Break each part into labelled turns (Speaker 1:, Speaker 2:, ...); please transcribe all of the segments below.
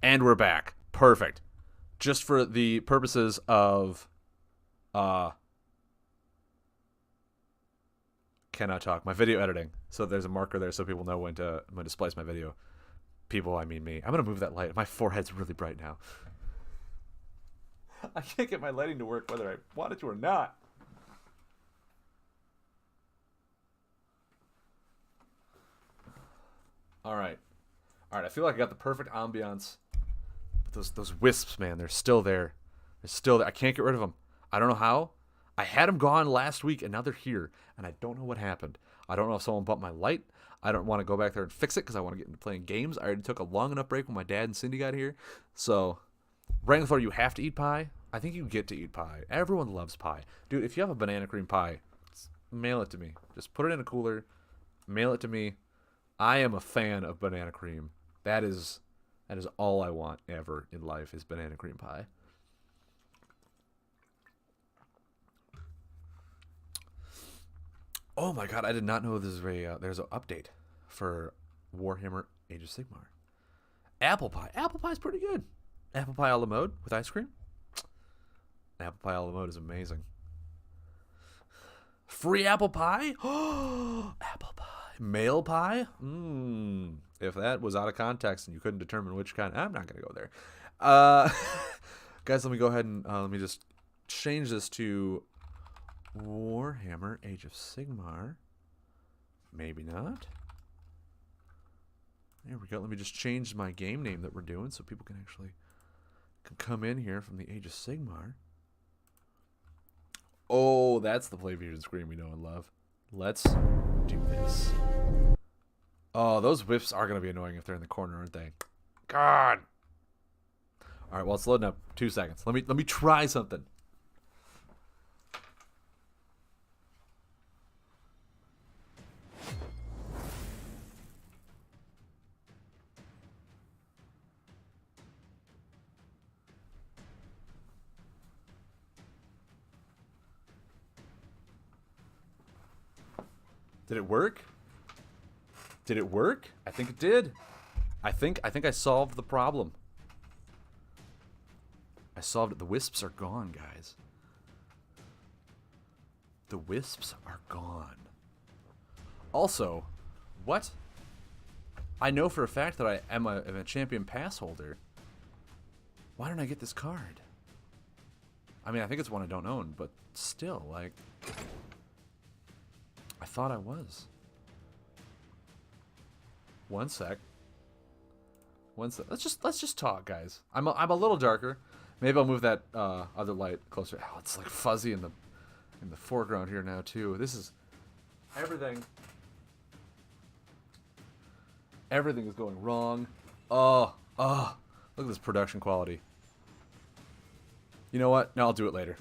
Speaker 1: And we're back. Perfect. Just for the purposes of cannot talk. My video editing. So there's a marker there so people know when to splice my video. People, I mean me. I'm gonna move that light. My forehead's really bright now. I can't get my lighting to work whether I want it to or not. All right. I feel like I got the perfect ambiance. But those wisps, man, they're still there. They're still there. I can't get rid of them. I don't know how. I had them gone last week, and now they're here, and I don't know what happened. I don't know if someone bumped my light. I don't want to go back there and fix it because I want to get into playing games. I already took a long enough break when my dad and Cindy got here. So, Wrangler, you have to eat pie. I think you get to eat pie. Everyone loves pie. Dude, if you have a banana cream pie, mail it to me. Just put it in a cooler. Mail it to me. I am a fan of banana cream. That is all I want ever in life is banana cream pie. Oh my god, I did not know there's an update for Warhammer Age of Sigmar. Apple pie. Apple pie is pretty good. Apple pie a la mode with ice cream. Apple pie a la mode is amazing. Free apple pie? Oh, apple pie. Male pie? If that was out of context and you couldn't determine which kind, I'm not going to go there. Guys, let me go ahead and let me just change this to Warhammer Age of Sigmar. Maybe not. There we go. Let me just change my game name that we're doing so people can actually come in here from the Age of Sigmar. Oh, that's the Play Fusion screen we know and love. Let's do this. Oh, those whiffs are going to be annoying if they're in the corner, aren't they? God. All right, well, it's loading up. 2 seconds. Let me try something. Did it work? Did it work? I think it did. I think I solved the problem. I solved it. The wisps are gone, guys. The wisps are gone. Also, what? I know for a fact that I am a champion pass holder. Why don't I get this card? I mean, I think it's one I don't own, but still, like, I thought I was. One sec. Let's just talk, guys. I'm a little darker. Maybe I'll move that other light closer. Oh, it's like fuzzy in the foreground here now too. This is everything. Everything is going wrong. Oh, look at this production quality. You know what? No, I'll do it later.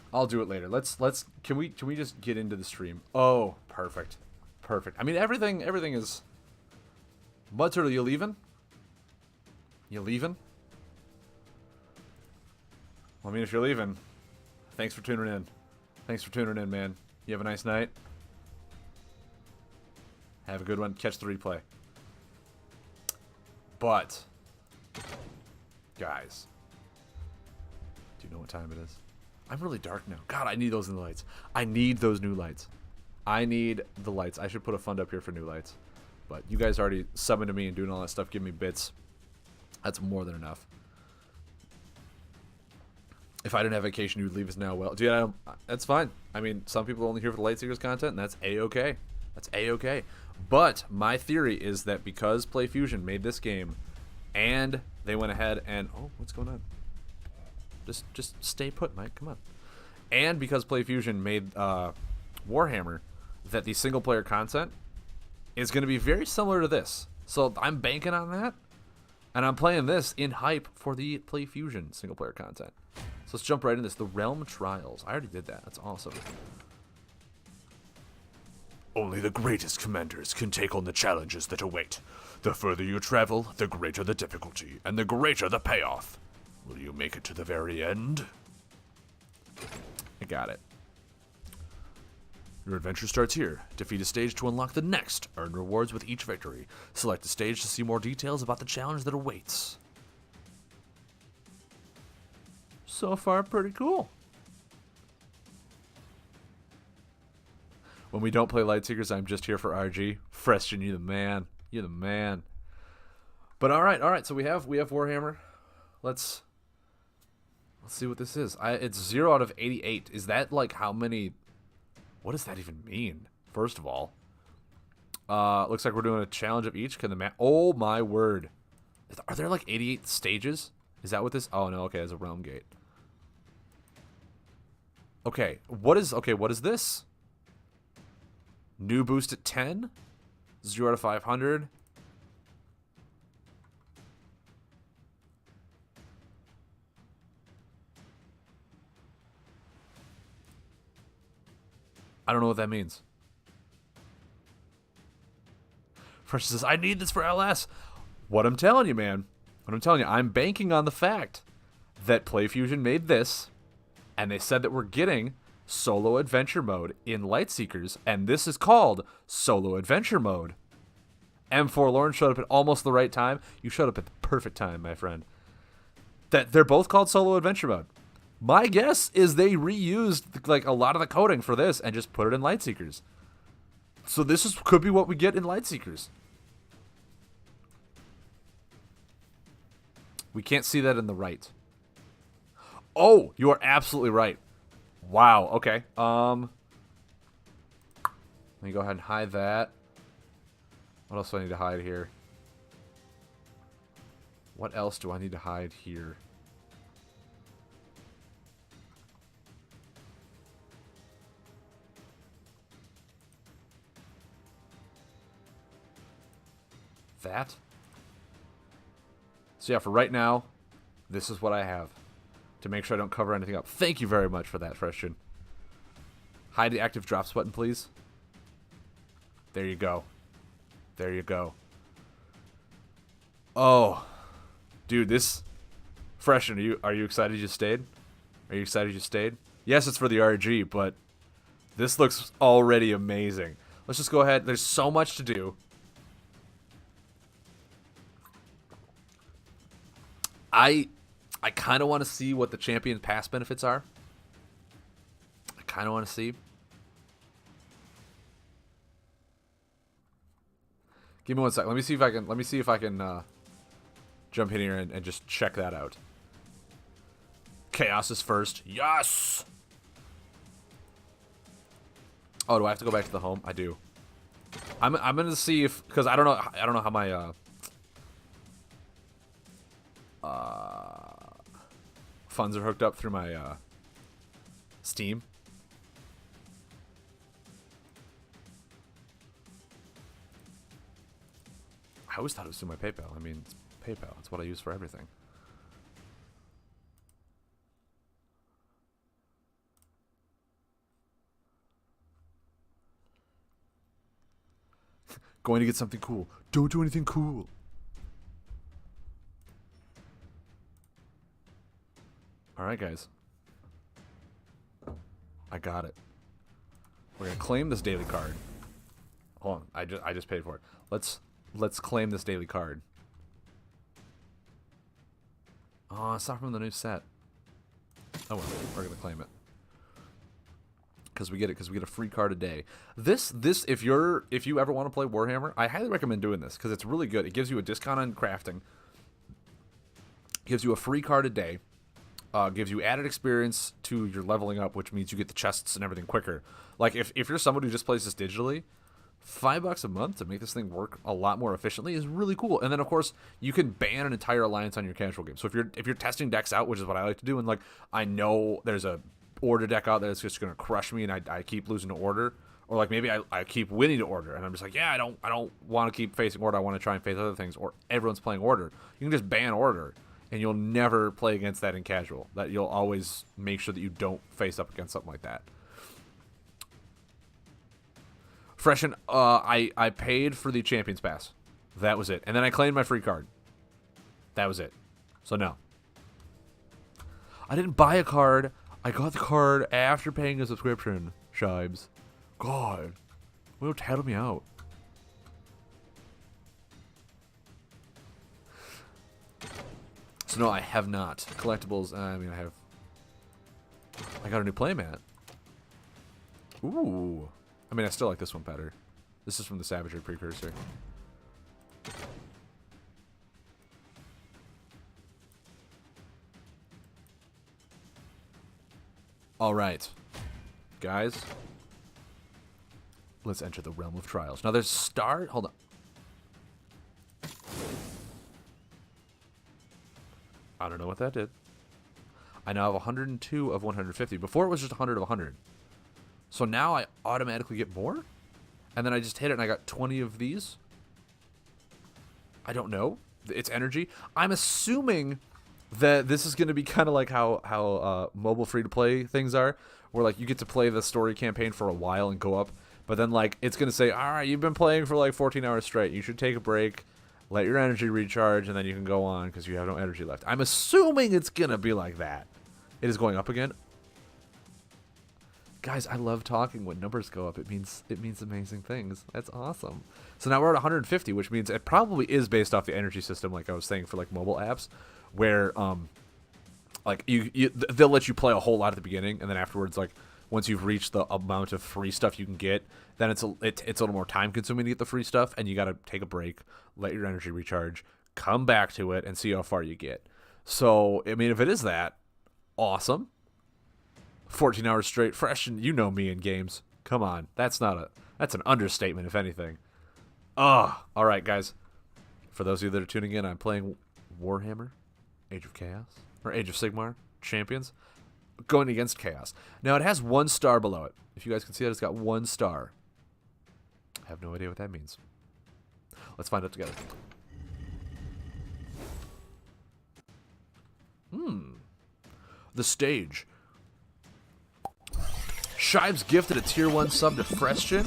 Speaker 1: Can we just get into the stream? Oh, perfect. I mean, everything is. Mud Turtle, you leaving? You leaving? Well, I mean, if you're leaving, thanks for tuning in. Thanks for tuning in, man. You have a nice night. Have a good one. Catch the replay. But, guys, do you know what time it is? I'm really dark now. God, I need those new lights. I need those new lights. I need the lights. I should put a fund up here for new lights. But you guys already subbing to me and doing all that stuff, giving me bits. That's more than enough. If I didn't have vacation, you'd leave us now. Well, dude, that's fine. I mean, some people are only here for the Lightseekers content, and that's A-okay. That's A-okay. But my theory is that because Play Fusion made this game, and they went ahead and... Oh, what's going on? Just stay put, Mike. Come on. And because Play Fusion made Warhammer, that the single-player content is going to be very similar to this. So I'm banking on that, and I'm playing this in hype for the Play Fusion single-player content. So let's jump right into this. The Realm Trials. I already did that. That's awesome.
Speaker 2: Only the greatest commanders can take on the challenges that await. The further you travel, the greater the difficulty, and the greater the payoff. Will you make it to the very end?
Speaker 1: I got it.
Speaker 2: Your adventure starts here. Defeat a stage to unlock the next. Earn rewards with each victory. Select a stage to see more details about the challenge that awaits.
Speaker 1: So far, pretty cool. When we don't play Lightseekers, I'm just here for RG. Freshen, you the man. You're the man. But all right. So we have Warhammer. Let's see what this is. It's 0 out of 88. Is that like how many? What does that even mean? First of all, looks like we're doing a challenge of each. Can the map? Oh my word! Are there like 88 stages? Is that what this? Oh no. Okay, there's a realm gate. Okay, what is this? New boost at 10, 0 out of 500. I don't know what that means. Fresh says, I need this for LS. What I'm telling you, man. What I'm telling you, I'm banking on the fact that PlayFusion made this, and they said that we're getting solo adventure mode in Lightseekers, and this is called solo adventure mode. M4 Lauren showed up at almost the right time. You showed up at the perfect time, my friend. That they're both called solo adventure mode. My guess is they reused like a lot of the coding for this and just put it in Lightseekers. So this could be what we get in Lightseekers. We can't see that in the right. Oh, you are absolutely right. Wow, okay. Let me go ahead and hide that. What else do I need to hide here? What else do I need to hide here? That? So yeah, for right now, this is what I have. To make sure I don't cover anything up. Thank you very much for that, Freshton. Hide the active drops button, please. There you go. There you go. Oh. Dude, this... Freshton, are you excited you stayed? Are you excited you stayed? Yes, it's for the RG, but this looks already amazing. Let's just go ahead. There's so much to do. I kind of want to see what the Champion Pass benefits are. I kind of want to see. Give me 1 sec. Let me see if I can jump in here and just check that out. Chaos is first. Yes. Oh, do I have to go back to the home? I do. I'm gonna see if, because I don't know how my funds are hooked up through my Steam. I always thought it was through my PayPal. I mean, it's PayPal. It's what I use for everything. Going to get something cool. Don't do anything cool. Alright, guys. I got it. We're gonna claim this daily card. Hold on, I just paid for it. Let's claim this daily card. Oh, it's not from the new set. Oh well, we're gonna claim it. Because we get a free card a day. This if you ever want to play Warhammer, I highly recommend doing this because it's really good. It gives you a discount on crafting. Gives you a free card a day. Gives you added experience to your leveling up, which means you get the chests and everything quicker. Like, if you're someone who just plays this digitally, $5 a month to make this thing work a lot more efficiently is really cool. And then, of course, you can ban an entire alliance on your casual game. So if you're testing decks out, which is what I like to do, and, like, I know there's a order deck out there that's just going to crush me, and I keep losing to order, or, like, maybe I keep winning to order, and I'm just like, yeah, I don't want to keep facing order. I want to try and face other things, or everyone's playing order. You can just ban order. And you'll never play against that in casual. That you'll always make sure that you don't face up against something like that. Freshen, I paid for the Champions Pass. That was it. And then I claimed my free card. That was it. So no. I didn't buy a card. I got the card after paying a subscription, Shibes. God. Will tattle me out. So no, I have not. Collectibles, I mean, I have got a new playmat. Ooh. I mean, I still like this one better. This is from the Savagery precursor. All right, guys. Let's enter the realm of trials. Now, there's star. Hold on. I don't know what that did. I now have 102 of 150. Before it was just 100 of 100. So now I automatically get more? And then I just hit it and I got 20 of these? I don't know. It's energy. I'm assuming that this is going to be kind of like how mobile free-to-play things are, where like you get to play the story campaign for a while and go up, but then like it's going to say, all right, you've been playing for like 14 hours straight. You should take a break, let your energy recharge, and then you can go on because you have no energy left. I'm assuming it's going to be like that. It is going up again. Guys, I love talking when numbers go up. It means amazing things. That's awesome. So now we're at 150, which means it probably is based off the energy system, like I was saying for like mobile apps, where like they'll let you play a whole lot at the beginning, and then afterwards, like once you've reached the amount of free stuff you can get, then it's a little more time consuming to get the free stuff, and you got to take a break, let your energy recharge, come back to it, and see how far you get. So I mean, if it is that, awesome. 14 hours straight, fresh, and you know me in games. Come on, that's an understatement, if anything. All right, guys. For those of you that are tuning in, I'm playing Warhammer, Age of Chaos, or Age of Sigmar, Champions, going against Chaos. Now, it has 1 star below it. If you guys can see that, it's got 1 star. I have no idea what that means. Let's find out together. The stage. Shives gifted a tier 1 sub to Freshton.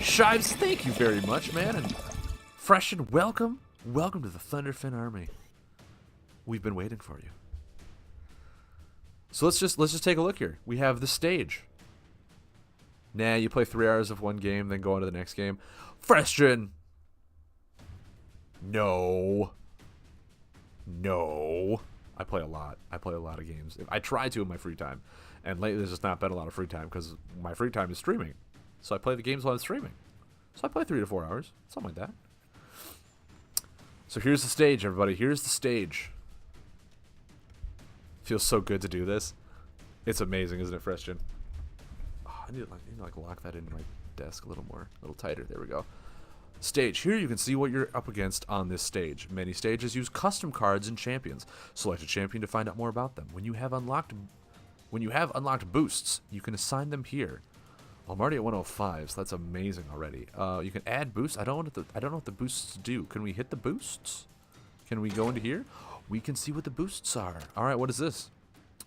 Speaker 1: Shives, thank you very much, man. And Freshton, welcome. Welcome to the Thunderfin army. We've been waiting for you. So let's just take a look here. We have the stage. Nah, you play 3 hours of one game, then go on to the next game. Freshton. No. I play a lot. I play a lot of games. I try to in my free time. And lately there's just not been a lot of free time because my free time is streaming. So I play the games while I'm streaming. So I play 3 to 4 hours. Something like that. So here's the stage, everybody. Here's the stage. Feels so good to do this. It's amazing, isn't it, Freshton? Oh, I need to lock that into my desk a little more. A little tighter. There we go. Stage. Here you can see what you're up against on this stage. Many stages use custom cards and champions. Select a champion to find out more about them. When you have unlocked boosts, you can assign them here. Well, I'm already at 105, so that's amazing already. You can add boosts. I don't know what the boosts do. Can we hit the boosts? Can we go into here? We can see what the boosts are. All right, what is this?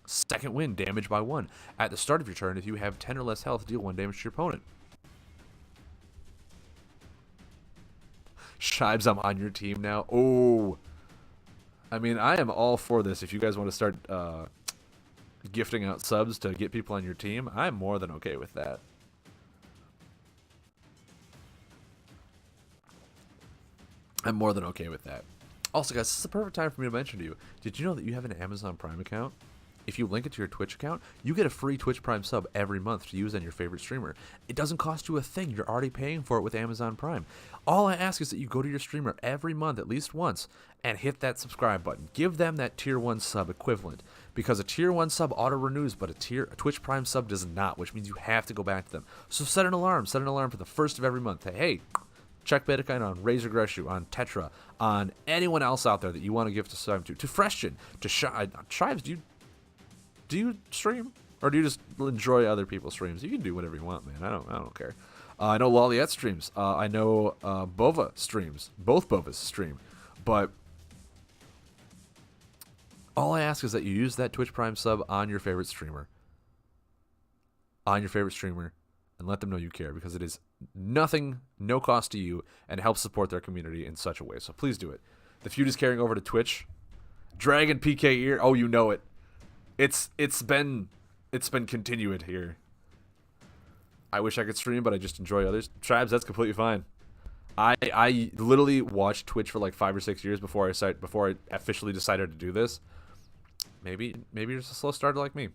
Speaker 1: Second wind, damage by 1. At the start of your turn, if you have 10 or less health, deal 1 damage to your opponent. Shives, I'm on your team now. Oh, I mean, I am all for this. If you guys want to start gifting out subs to get people on your team, I'm more than okay with that. I'm more than okay with that. Also, guys, this is the perfect time for me to mention to you, did you know that you have an Amazon Prime account? If you link it to your Twitch account, you get a free Twitch Prime sub every month to use on your favorite streamer. It doesn't cost you a thing. You're already paying for it with Amazon Prime. All I ask is that you go to your streamer every month, at least once, and hit that subscribe button. Give them that tier 1 sub equivalent, because a tier 1 sub auto-renews, but a Twitch Prime sub does not, which means you have to go back to them. So set an alarm. Set an alarm for the first of every month. Hey, check Bitcoin on Razor Greshu, on Tetra, on anyone else out there that you want to gift a sub to Freshton, to Shives. Do you stream, or do you just enjoy other people's streams? You can do whatever you want, man. I don't care. I know Loliet streams. I know Bova streams. Both Bovas stream, but all I ask is that you use that Twitch Prime sub on your favorite streamer. And let them know you care, because it is nothing, no cost to you, and helps support their community in such a way. So please do it. The feud is carrying over to Twitch. Dragon PK ear. Oh, you know it. It's been continued here. I wish I could stream, but I just enjoy others. Tribes, that's completely fine. I literally watched Twitch for like 5 or 6 years before I officially decided to do this. Maybe you're just a slow starter like me.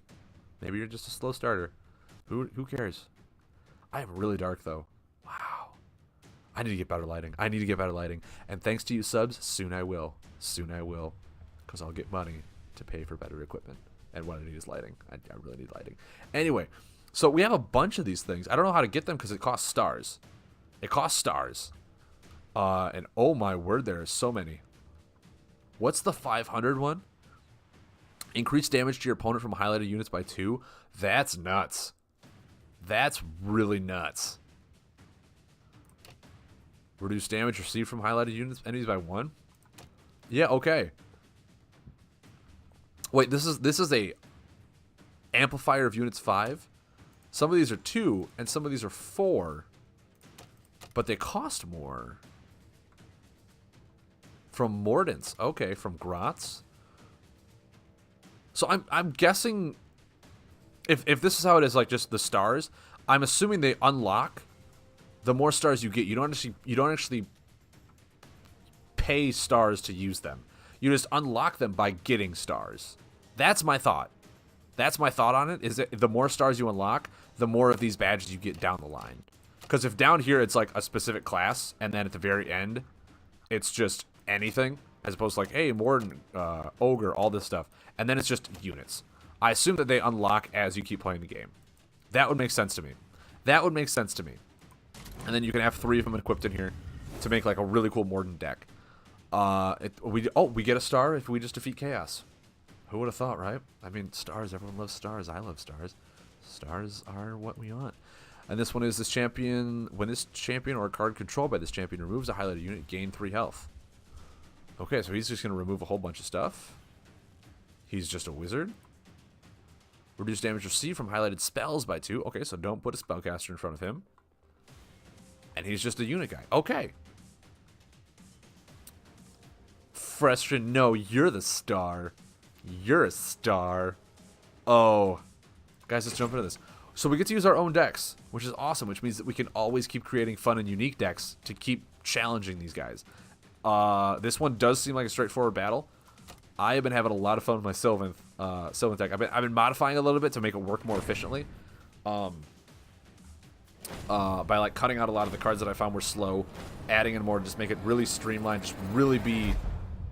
Speaker 1: Maybe you're just a slow starter. Who cares? I am really dark, though. Wow. I need to get better lighting. I need to get better lighting. And thanks to you subs, soon I will. Soon I will. Because I'll get money to pay for better equipment. And what I need is lighting. I really need lighting. Anyway, so we have a bunch of these things. I don't know how to get them because it costs stars. It costs stars. And oh my word, there are so many. What's the 500 one? Increase damage to your opponent from highlighted units by 2. That's nuts. That's really nuts. Reduce damage received from highlighted units enemies by 1. Yeah, okay. Wait, this is a amplifier of units 5. Some of these are 2, and some of these are 4. But they cost more. From Mordants. Okay, from Grots. So I'm guessing if this is how it is, like just the stars, I'm assuming they unlock the more stars you get. You don't actually pay stars to use them. You just unlock them by getting stars. That's my thought. That's my thought on it. Is that the more stars you unlock, the more of these badges you get down the line. Because if down here it's like a specific class, and then at the very end, it's just anything, as opposed to like, hey, Morden, Ogre, all this stuff, and then it's just units. I assume that they unlock as you keep playing the game. That would make sense to me. That would make sense to me. And then you can have 3 of them equipped in here to make like a really cool Morden deck. We get a star if we just defeat Chaos. Who would have thought, right? I mean, stars. Everyone loves stars. I love stars. Stars are what we want. And this one is this champion. When this champion or a card controlled by this champion removes a highlighted unit, gain 3 health. Okay, so he's just going to remove a whole bunch of stuff. He's just a wizard. Reduce damage received from highlighted spells by 2. Okay, so don't put a spellcaster in front of him. And he's just a unit guy. Okay. Frestrin, no, you're the star. You're a star. Oh. Guys, let's jump into this. So we get to use our own decks, which is awesome, which means that we can always keep creating fun and unique decks to keep challenging these guys. This one does seem like a straightforward battle. I have been having a lot of fun with my Sylvanth deck. I've been modifying a little bit to make it work more efficiently. By like cutting out a lot of the cards that I found were slow, adding in more, just make it really streamlined, just really be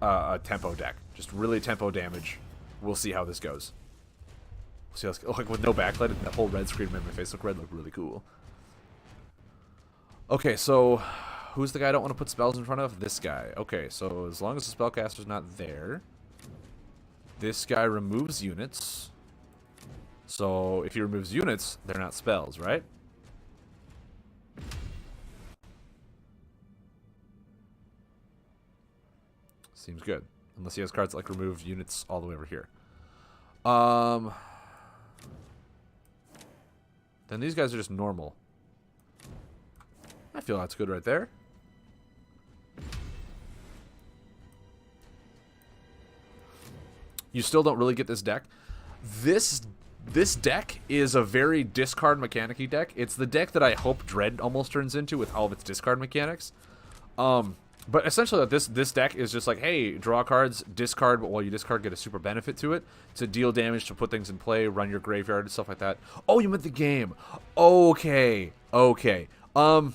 Speaker 1: a tempo deck. Just really tempo damage. We'll see how this goes. See how this, like with no backlight, that whole red screen made my face look red, looked really cool. Okay, so who's the guy I don't want to put spells in front of? This guy. Okay, so as long as the spellcaster's not there, this guy removes units. So if he removes units, they're not spells, right? Seems good. Unless he has cards that like remove units all the way over here. Then these guys are just normal. I feel that's good right there. You still don't really get this deck. This deck is a very discard mechanic-y deck. It's the deck that I hope Dread almost turns into with all of its discard mechanics. But essentially, this deck is just like, hey, draw cards, discard, but while you discard, get a super benefit to it to deal damage, to put things in play, run your graveyard, and stuff like that. Oh, you meant the game. Okay. Okay. Well,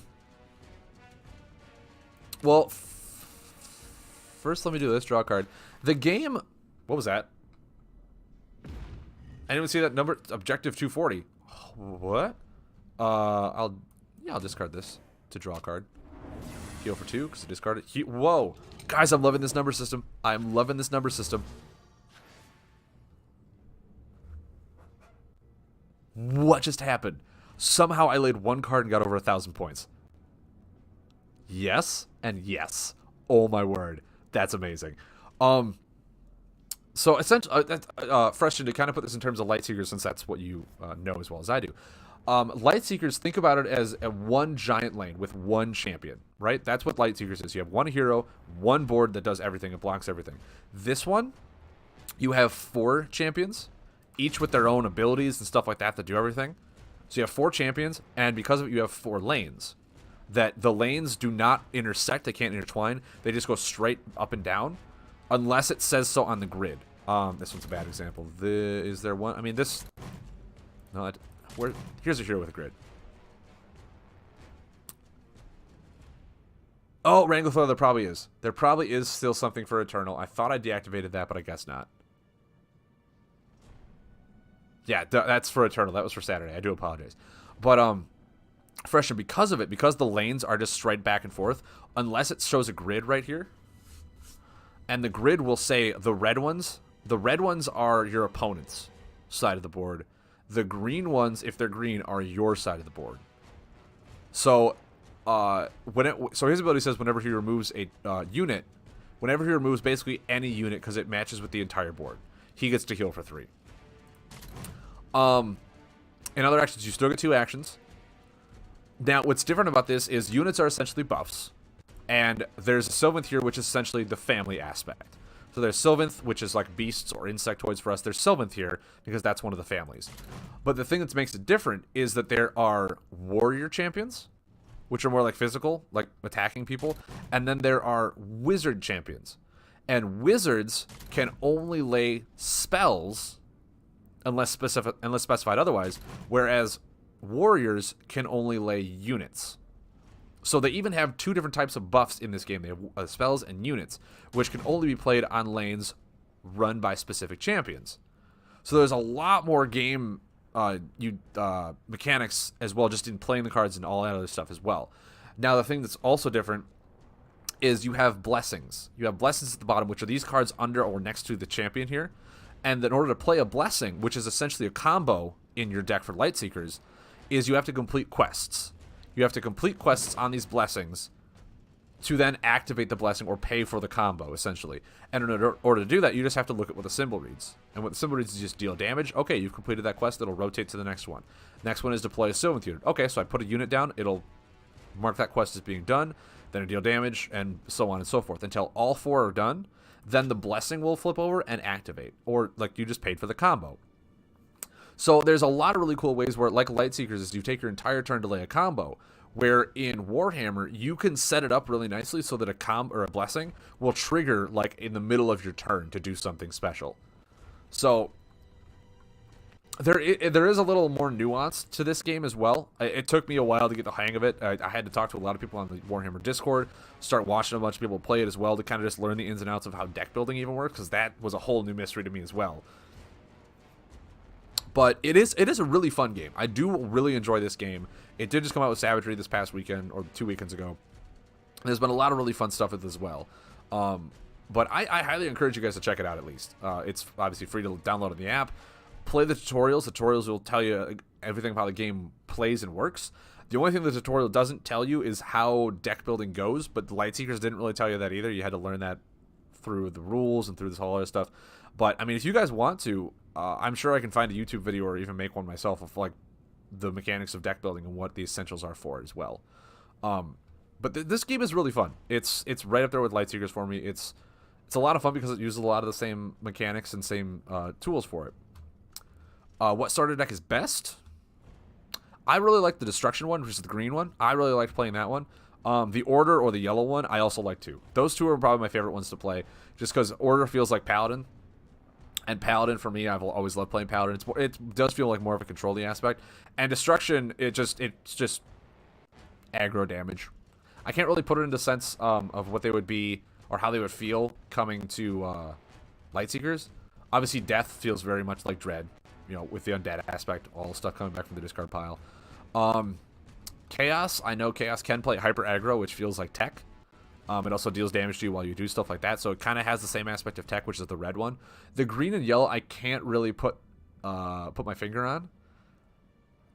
Speaker 1: first let me do this. Draw a card. The game... What was that? I didn't even see that number. Objective 240. What? I'll discard this to draw a card. Heal for 2 because I discarded. Whoa, guys, I'm loving this number system. I'm loving this number system. What just happened? Somehow I laid 1 card and got over 1,000 points. Yes and yes. Oh my word, that's amazing. So essentially, Freshen, to kind of put this in terms of Lightseekers, since that's what you know as well as I do. Lightseekers, think about it as a one giant lane with one champion, right? That's what Lightseekers is. You have one hero, one board that does everything. It blocks everything. This one, you have 4 champions, each with their own abilities and stuff like that that do everything. So you have 4 champions, and because of it, you have 4 lanes. That the lanes do not intersect. They can't intertwine. They just go straight up and down, unless it says so on the grid. This one's a bad example. Is there one? I mean, this No, here's a hero with a grid. Oh, Wrangler Thrower, there probably is. There probably is still something for Eternal. I thought I deactivated that, but I guess not. Yeah, that's for Eternal. That was for Saturday. I do apologize. But, Freshen, because of it, because the lanes are just straight back and forth, unless it shows a grid right here, and the grid will say the red ones are your opponent's side of the board. The green ones, if they're green, are your side of the board. So, so his ability says whenever he removes a unit, whenever he removes basically any unit because it matches with the entire board, he gets to heal for 3. In other actions, you still get 2 actions. Now, what's different about this is units are essentially buffs, and there's a Sylvanth here, which is essentially the family aspect. So there's Sylvanth, which is like beasts or insectoids for us. There's Sylvanth here because that's one of the families. But the thing that makes it different is that there are warrior champions, which are more like physical, like attacking people, and then there are wizard champions. And wizards can only lay spells unless specified otherwise, whereas warriors can only lay units. So they even have 2 different types of buffs in this game. They have spells and units, which can only be played on lanes run by specific champions. So there's a lot more game mechanics as well, just in playing the cards and all that other stuff as well. Now, the thing that's also different is you have blessings. You have blessings at the bottom, which are these cards under or next to the champion here. And in order to play a blessing, which is essentially a combo in your deck for Lightseekers, is you have to complete quests. You have to complete quests on these blessings to then activate the blessing or pay for the combo, essentially. And in order to do that, you just have to look at what the symbol reads. And what the symbol reads is just deal damage. Okay, you've completed that quest. It'll rotate to the next one. Next one is deploy a Sylvanth unit. Okay, so I put a unit down. It'll mark that quest as being done. Then I deal damage, and so on and so forth. Until all 4 are done, then the blessing will flip over and activate. Or, like, you just paid for the combo. So there's a lot of really cool ways where, like Lightseekers, is you take your entire turn to lay a combo. Where in Warhammer, you can set it up really nicely so that a combo or a blessing will trigger, like, in the middle of your turn to do something special. So there is a little more nuance to this game as well. It took me a while to get the hang of it. I had to talk to a lot of people on the Warhammer Discord, start watching a bunch of people play it as well to kind of just learn the ins and outs of how deck building even works, because that was a whole new mystery to me as well. But it is a really fun game. I do really enjoy this game. It did just come out with Savagery this past weekend, or 2 weekends ago. There's been a lot of really fun stuff with it as well. But I highly encourage you guys to check it out at least. It's obviously free to download on the app. Play the tutorials. The tutorials will tell you everything about the game plays and works. The only thing the tutorial doesn't tell you is how deck building goes, but the Lightseekers didn't really tell you that either. You had to learn that through the rules and through this whole other stuff. But, I mean, if you guys want to, I'm sure I can find a YouTube video or even make one myself of, like, the mechanics of deck building and what the essentials are for it as well. But this game is really fun. It's right up there with Lightseekers for me. It's a lot of fun because it uses a lot of the same mechanics and same tools for it. What starter deck is best? I really like the Destruction one, which is the green one. I really liked playing that one. The Order or the yellow one, I also like too. Those 2 are probably my favorite ones to play, just because Order feels like Paladin. And Paladin, for me, I've always loved playing Paladin. It does feel like more of a controlling aspect. And Destruction, it's just aggro damage. I can't really put it into sense of what they would be or how they would feel coming to Lightseekers. Obviously, Death feels very much like Dread, you know, with the undead aspect, all the stuff coming back from the discard pile. Chaos, I know Chaos can play hyper aggro, which feels like Tech. It also deals damage to you while you do stuff like that, so it kind of has the same aspect of Tech, which is the red one. The green and yellow, I can't really put my finger on,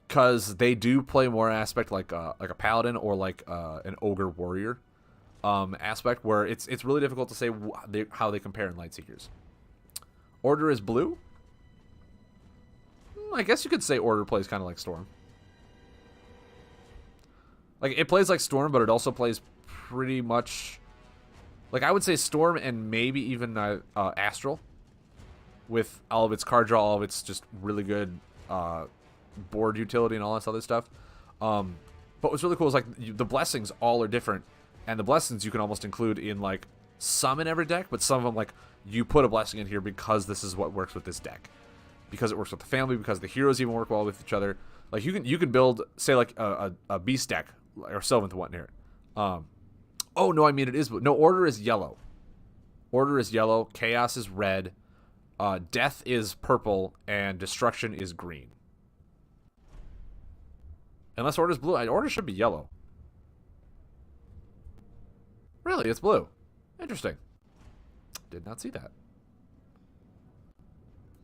Speaker 1: because they do play more aspect like a Paladin or like an Ogre Warrior aspect, where it's really difficult to say how they compare in Lightseekers. Order is blue. I guess you could say Order plays kind of like Storm. Like, it plays like Storm, but it also plays pretty much, like, I would say Storm and maybe even Astral, with all of its card draw, all of its just really good board utility and all this other stuff. But what's really cool is, like, the blessings all are different, and the blessings you can almost include in, like, some in every deck, but some of them, like, you put a blessing in here because this is what works with this deck. because it works with the family, because the heroes even work well with each other. Like you can build, say, like a beast deck or seventh one here. Oh no, I mean it is blue. No, order is yellow. Order is yellow. Chaos is red. Death is purple, and destruction is green. Unless order is blue, order should be yellow. Really, it's blue. Interesting. Did not see that.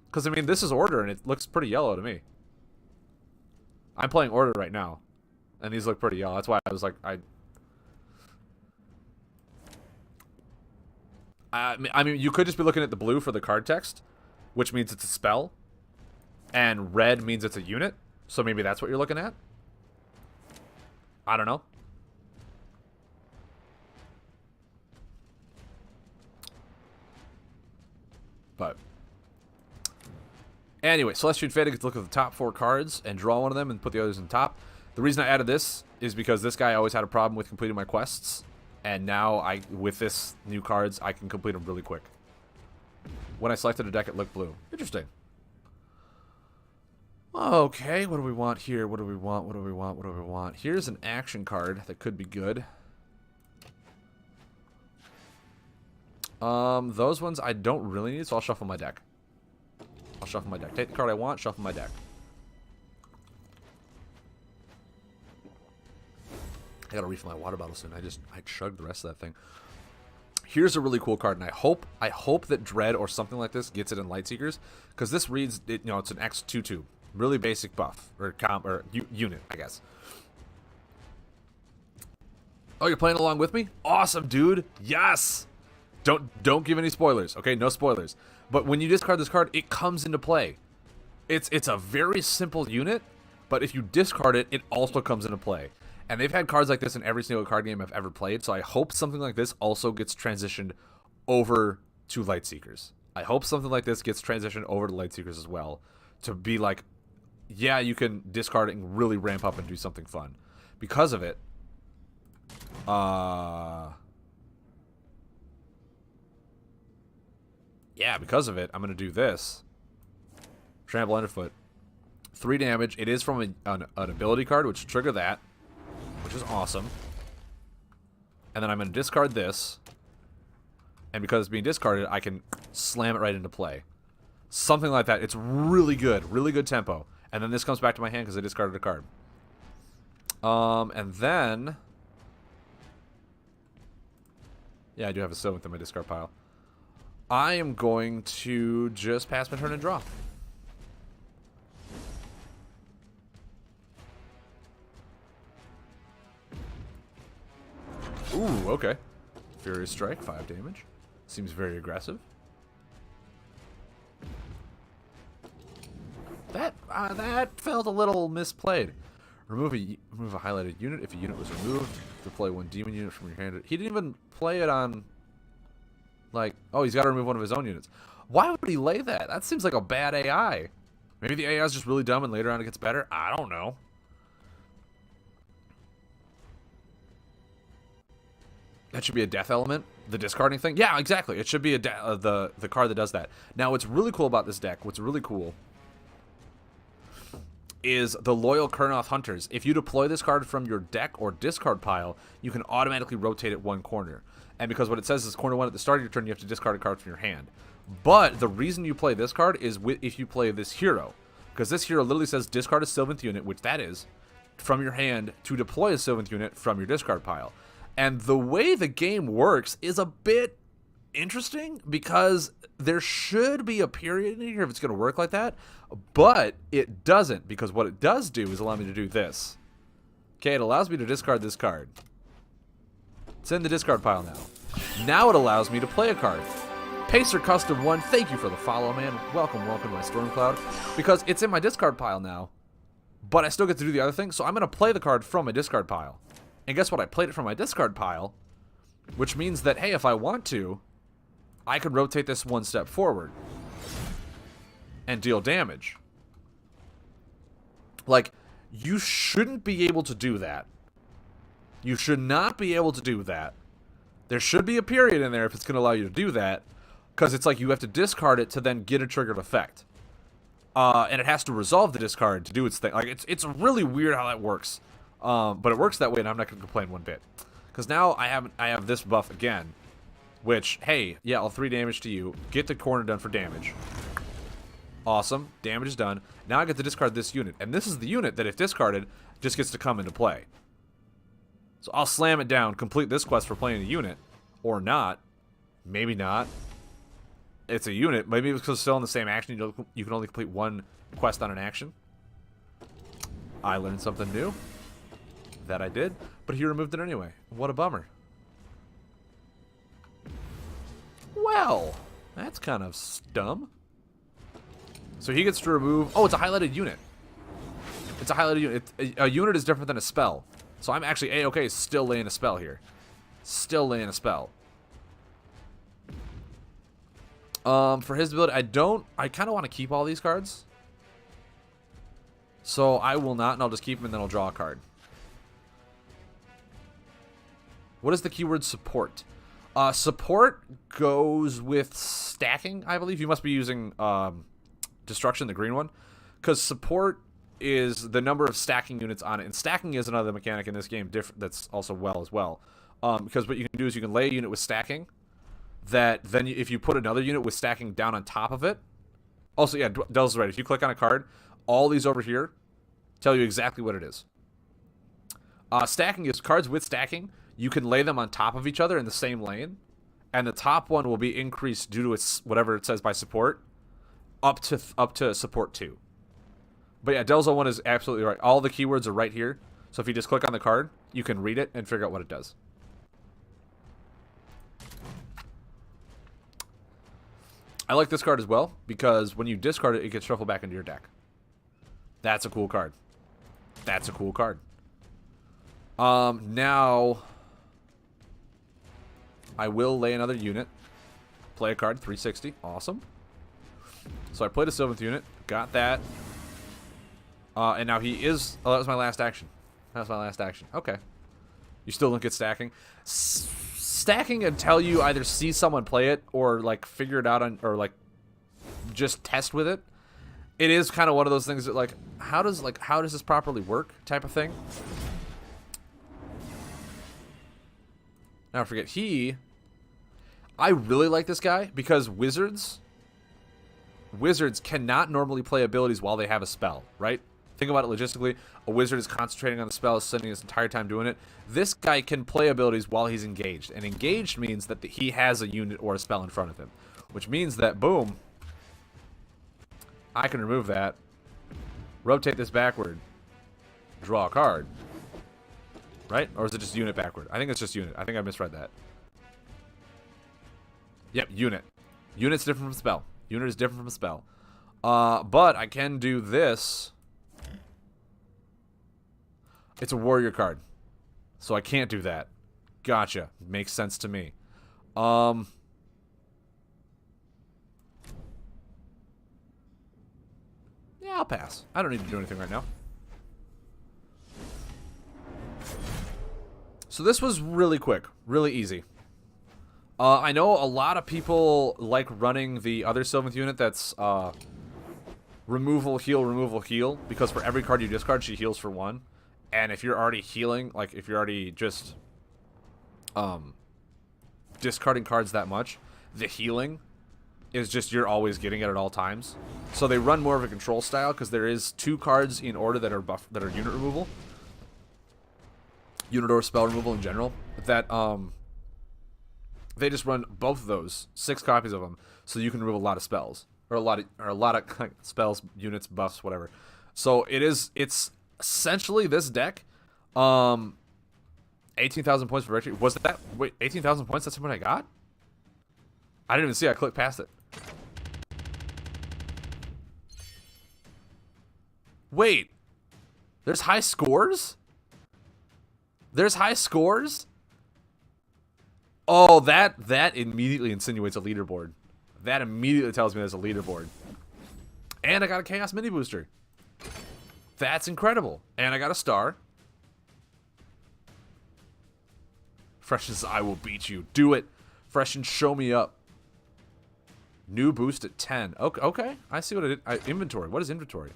Speaker 1: Because, I mean, this is order, and it looks pretty yellow to me. I'm playing order right now, and these look pretty yellow. That's why I was like, I mean, you could just be looking at the blue for the card text, which means it's a spell, and red means it's a unit, so maybe that's what you're looking at. I don't know. But anyway, Celestial Fate gets to look at the top 4 cards and draw one of them and put the others in top. The reason I added this is because this guy always had a problem with completing my quests, and now with this new cards, I can complete them really quick. When I selected a deck, it looked blue. Interesting. Okay, what do we want here? What do we want? What do we want? What do we want? Here's an action card that could be good. Those ones I don't really need, so I'll shuffle my deck. I'll shuffle my deck. Take the card I want, shuffle my deck. I gotta refill my water bottle soon. I chugged the rest of that thing. Here's a really cool card, and I hope that Dread or something like this gets it in Lightseekers, because this reads, it's an X-2-2. Really basic buff, or unit, I guess. Oh, you're playing along with me? Awesome, dude. Yes! Don't give any spoilers, okay? No spoilers. But when you discard this card, it comes into play. It's a very simple unit, but if you discard it, it also comes into play. And they've had cards like this in every single card game I've ever played, so I hope something like this also gets transitioned over to Lightseekers. I hope something like this gets transitioned over to Lightseekers as well, to be like, yeah, you can discard it and really ramp up and do something fun. Because of it, yeah, because of it, I'm going to do this. Trample Underfoot. 3 damage. It is from an ability card, which will trigger that, which is awesome. And then I'm going to discard this. And because it's being discarded, I can slam it right into play. Something like that. It's really good. Really good tempo. And then this comes back to my hand because I discarded a card. And then... yeah, I do have a Sylvanth in my discard pile. I am going to just pass my turn and draw. Ooh, okay. Furious Strike, 5 damage. Seems very aggressive. That felt a little misplayed. Remove a highlighted unit. If a unit was removed, deploy 1 demon unit from your hand. He didn't even play it on... like, oh, he's got to remove one of his own units. Why would he lay that? That seems like a bad AI. Maybe the AI is just really dumb and later on it gets better. I don't know. That should be a death element. The discarding thing. Yeah, exactly. It should be the card that does that. Now, what's really cool about this deck, what's really cool, is the Loyal Kurnoth Hunters. If you deploy this card from your deck or discard pile, you can automatically rotate it 1 corner. And because what it says is corner 1 at the start of your turn, you have to discard a card from your hand. But the reason you play this card is if you play this hero. Because this hero literally says discard a Sylvanth unit, which that is, from your hand to deploy a Sylvanth unit from your discard pile. And the way the game works is a bit interesting because there should be a period in here if it's going to work like that. But it doesn't, because what it does do is allow me to do this. Okay, it allows me to discard this card. It's in the discard pile now. Now it allows me to play a card. Pacer Custom 1, thank you for the follow, man. Welcome to my Stormcloud. Because it's in my discard pile now, but I still get to do the other thing, so I'm going to play the card from my discard pile. And guess what? I played it from my discard pile, which means that, hey, if I want to, I could rotate this 1 step forward and deal damage. Like, you shouldn't be able to do that. You should not be able to do that. There should be a period in there if it's going to allow you to do that, because it's like you have to discard it to then get a triggered effect. And it has to resolve the discard to do its thing. Like, it's really weird how that works. But it works that way, and I'm not going to complain one bit. Because now I have this buff again, which, hey, yeah, I'll 3 damage to you. Get the corner done for damage. Awesome. Damage is done. Now I get to discard this unit. And this is the unit that, if discarded, just gets to come into play. So I'll slam it down, complete this quest for playing a unit. Or not. Maybe not. It's a unit. Maybe it's because it's still in the same action. You can only complete 1 quest on an action. I learned something new. That I did. But he removed it anyway. What a bummer. Well, that's kind of dumb. So he gets to remove... Oh, it's a highlighted unit. It's a highlighted unit. A unit is different than a spell. So I'm actually A-okay still laying a spell here. Still laying a spell. For his ability, I kind of want to keep all these cards. So I will not, and I'll just keep them, and then I'll draw a card. What is the keyword support? Support goes with stacking, I believe. You must be using Destruction, the green one. Because support is the number of stacking units on it. And stacking is another mechanic in this game that's also as well. Because what you can do is you can lay a unit with stacking. That then if you put another unit with stacking down on top of it. Also, yeah, Dell's right. If you click on a card, all these over here tell you exactly what it is. Stacking is cards with stacking. You can lay them on top of each other in the same lane. And the top one will be increased due to its whatever it says by support. Up to support 2. But yeah, Delzo 1 is absolutely right. All the keywords are right here. So if you just click on the card, you can read it and figure out what it does. I like this card as well, because when you discard it, it gets shuffled back into your deck. That's a cool card. That's a cool card. Now, I will lay another unit. Play a card, 360. Awesome. So I played a 7th unit. Got that. And now he is... Oh, that was my last action. That was my last action. Okay. You still don't get stacking. Stacking until you either see someone play it or like figure it out on, or like just test with it. It is kind of one of those things that like how does this properly work type of thing. Now I forget I really like this guy because wizards cannot normally play abilities while they have a spell, right? Think about it logistically. A wizard is concentrating on the spell, spending his entire time doing it. This guy can play abilities while he's engaged. And engaged means that he has a unit or a spell in front of him. Which means that, boom, I can remove that. Rotate this backward. Draw a card. Right? Or is it just unit backward? I think it's just unit. I think I misread that. Yep, unit. Unit's different from spell. Unit is different from spell. But I can do this. It's a warrior card. So I can't do that. Gotcha. Makes sense to me. Yeah, I'll pass. I don't need to do anything right now. So this was really quick. Really easy. I know a lot of people like running the other 7th unit that's removal, heal, because for every card you discard, she heals for 1. And if you're already healing, like if you're already just discarding cards that much, the healing is just you're always getting it at all times. So they run more of a control style because there is 2 cards in order that are unit removal. Unit or spell removal in general. That they just run both of those, 6 copies of them, so you can remove a lot of spells. Or a lot of spells, units, buffs, whatever. So it's essentially this deck, 18,000 points for victory. Was that, wait, 18,000 points? That's what I got? I didn't even see. I clicked past it. Wait, there's high scores? There's high scores? Oh, that immediately insinuates a leaderboard. That immediately tells me there's a leaderboard. And I got a Chaos Mini Booster. That's incredible. And I got a star. Fresh says, I will beat you. Do it. Fresh and show me up. New boost at 10. Okay, okay. I see what it is. Inventory. What is inventory?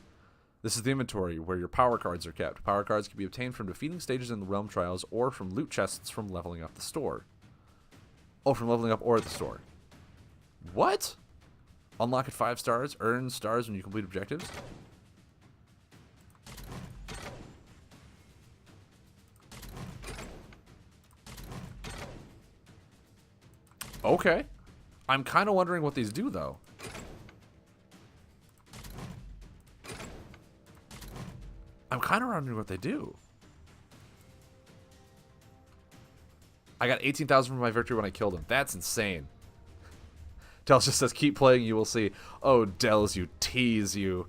Speaker 1: This is the inventory where your power cards are kept. Power cards can be obtained from defeating stages in the Realm Trials or from loot chests from leveling up the store. Oh, from leveling up or at the store. What? Unlock at 5 stars. Earn stars when you complete objectives. Okay. I'm kind of wondering what these do, though. I'm kind of wondering what they do. I got 18,000 from my victory when I killed him. That's insane. Dels just says, keep playing, you will see. Oh, Dels, you tease you.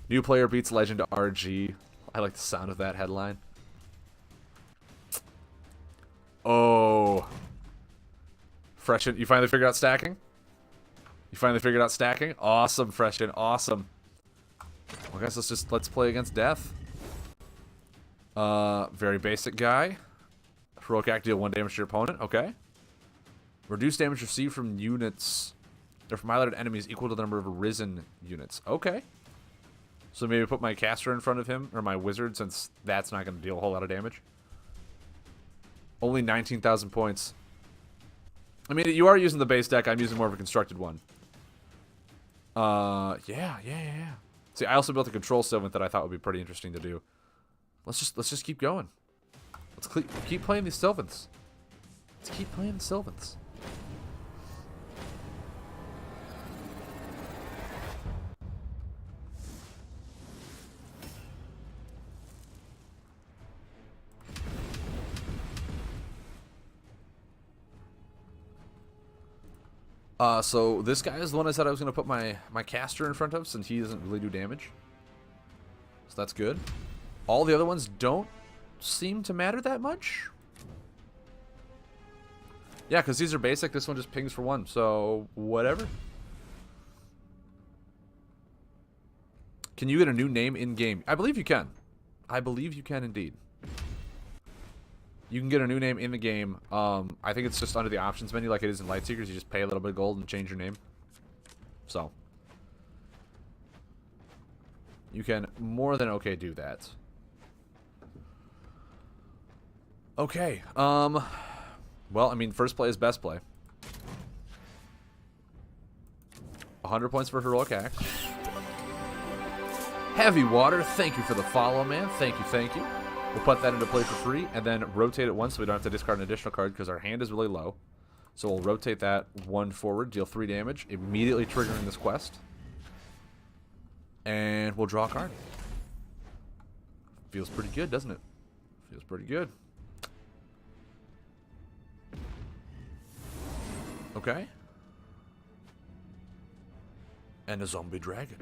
Speaker 1: New player beats legend RG. I like the sound of that headline. Oh. Freshen, you finally figured out stacking? You finally figured out stacking? Awesome, Freshen, awesome. Well, guys, let's play against death. Very basic guy. Heroic act, deal 1 damage to your opponent. Okay. Reduce damage received from units or from highlighted enemies equal to the number of risen units. Okay. So maybe put my caster in front of him, or my wizard, since that's not going to deal a whole lot of damage. Only 19,000 points. I mean, you are using the base deck. I'm using more of a constructed one. Yeah. See, I also built a control sylvan that I thought would be pretty interesting to do. Let's just keep going. Let's keep playing these sylvans. Let's keep playing the sylvans. So this guy is the one I said I was going to put my caster in front of, since he doesn't really do damage. So that's good. All the other ones don't seem to matter that much. Yeah, because these are basic. This one just pings for 1, so whatever. Can you get a new name in-game? I believe you can. I believe you can indeed. You can get a new name in the game. I think it's just under the options menu like it is in Lightseekers. You just pay a little bit of gold and change your name. So. You can more than okay do that. Okay. Well, I mean, first play is best play. 100 points for Heroic Act. Heavy Water, thank you for the follow, man. Thank you. We'll put that into play for free, and then rotate it once so we don't have to discard an additional card because our hand is really low. So we'll rotate that 1 forward, deal 3 damage, immediately triggering this quest. And we'll draw a card. Feels pretty good, doesn't it? Feels pretty good. Okay. And a zombie dragon.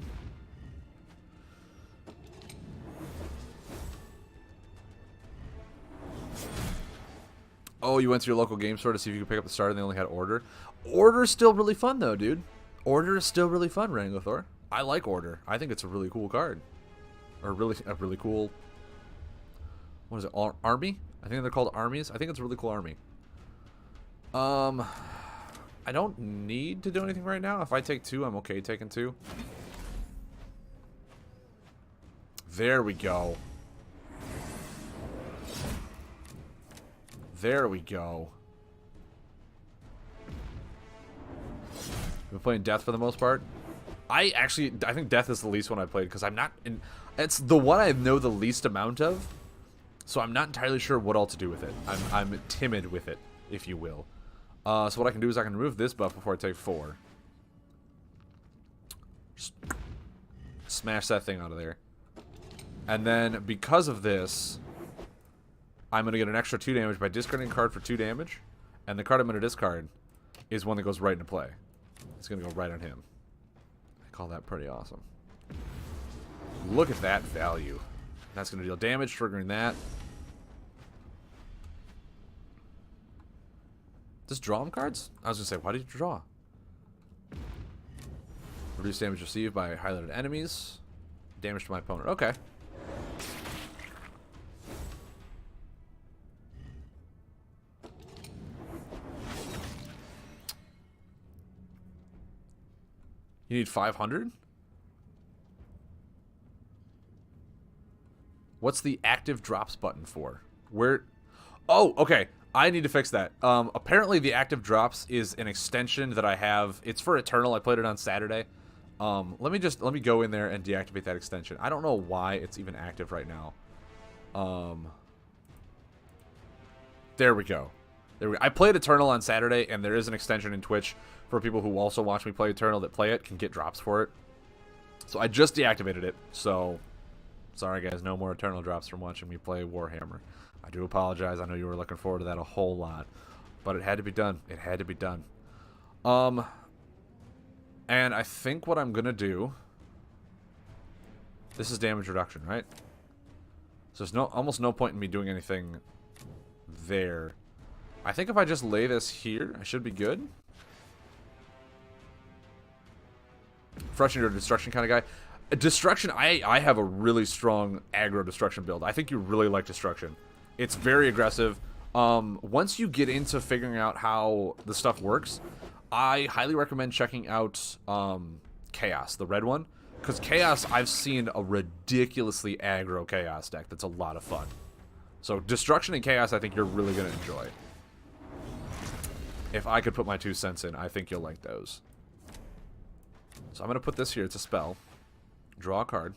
Speaker 1: Oh, you went to your local game store to see if you could pick up the starter and they only had Order? Order is still really fun, though, dude. Order is still really fun, Rangothor. I like Order. I think it's a really cool card. Or a really cool... What is it? Army? I think they're called armies. I think it's a really cool army. I don't need to do anything right now. If I take 2, I'm okay taking 2. There we go. There we go. Been playing Death for the most part. I think Death is the least one I played because I'm not in. It's the one I know the least amount of, so I'm not entirely sure what all to do with it. I'm timid with it, if you will. So what I can do is I can remove this buff before I take 4. Just smash that thing out of there, and then because of this, I'm going to get an extra 2 damage by discarding a card for 2 damage. And the card I'm going to discard is one that goes right into play. It's going to go right on him. I call that pretty awesome. Look at that value. That's going to deal damage, triggering that. Just draw him cards? I was going to say, why did you draw? Reduce damage received by highlighted enemies. Damage to my opponent. Okay. You need 500? What's the active drops button for? Where? Oh, okay. I need to fix that. Apparently the active drops is an extension that I have. It's for Eternal. I played it on Saturday. Let me go in there and deactivate that extension. I don't know why it's even active right now. There we go. There we go. I played Eternal on Saturday, and there is an extension in Twitch for people who also watch me play Eternal that play it, can get drops for it. So I just deactivated it, so sorry guys, no more Eternal drops from watching me play Warhammer. I do apologize. I know you were looking forward to that a whole lot, but it had to be done. It had to be done. And I think what I'm gonna do, this is damage reduction, right? So there's almost no point in me doing anything there. I think if I just lay this here, I should be good. Frustrating or destruction kind of guy. Destruction, I have a really strong aggro destruction build. I think you really like destruction. It's very aggressive. Once you get into figuring out how the stuff works, I highly recommend checking out Chaos, the red one. Because Chaos, I've seen a ridiculously aggro Chaos deck that's a lot of fun. So Destruction and Chaos, I think you're really going to enjoy. If I could put my 2 cents in, I think you'll like those. So I'm going to put this here. It's a spell. Draw a card.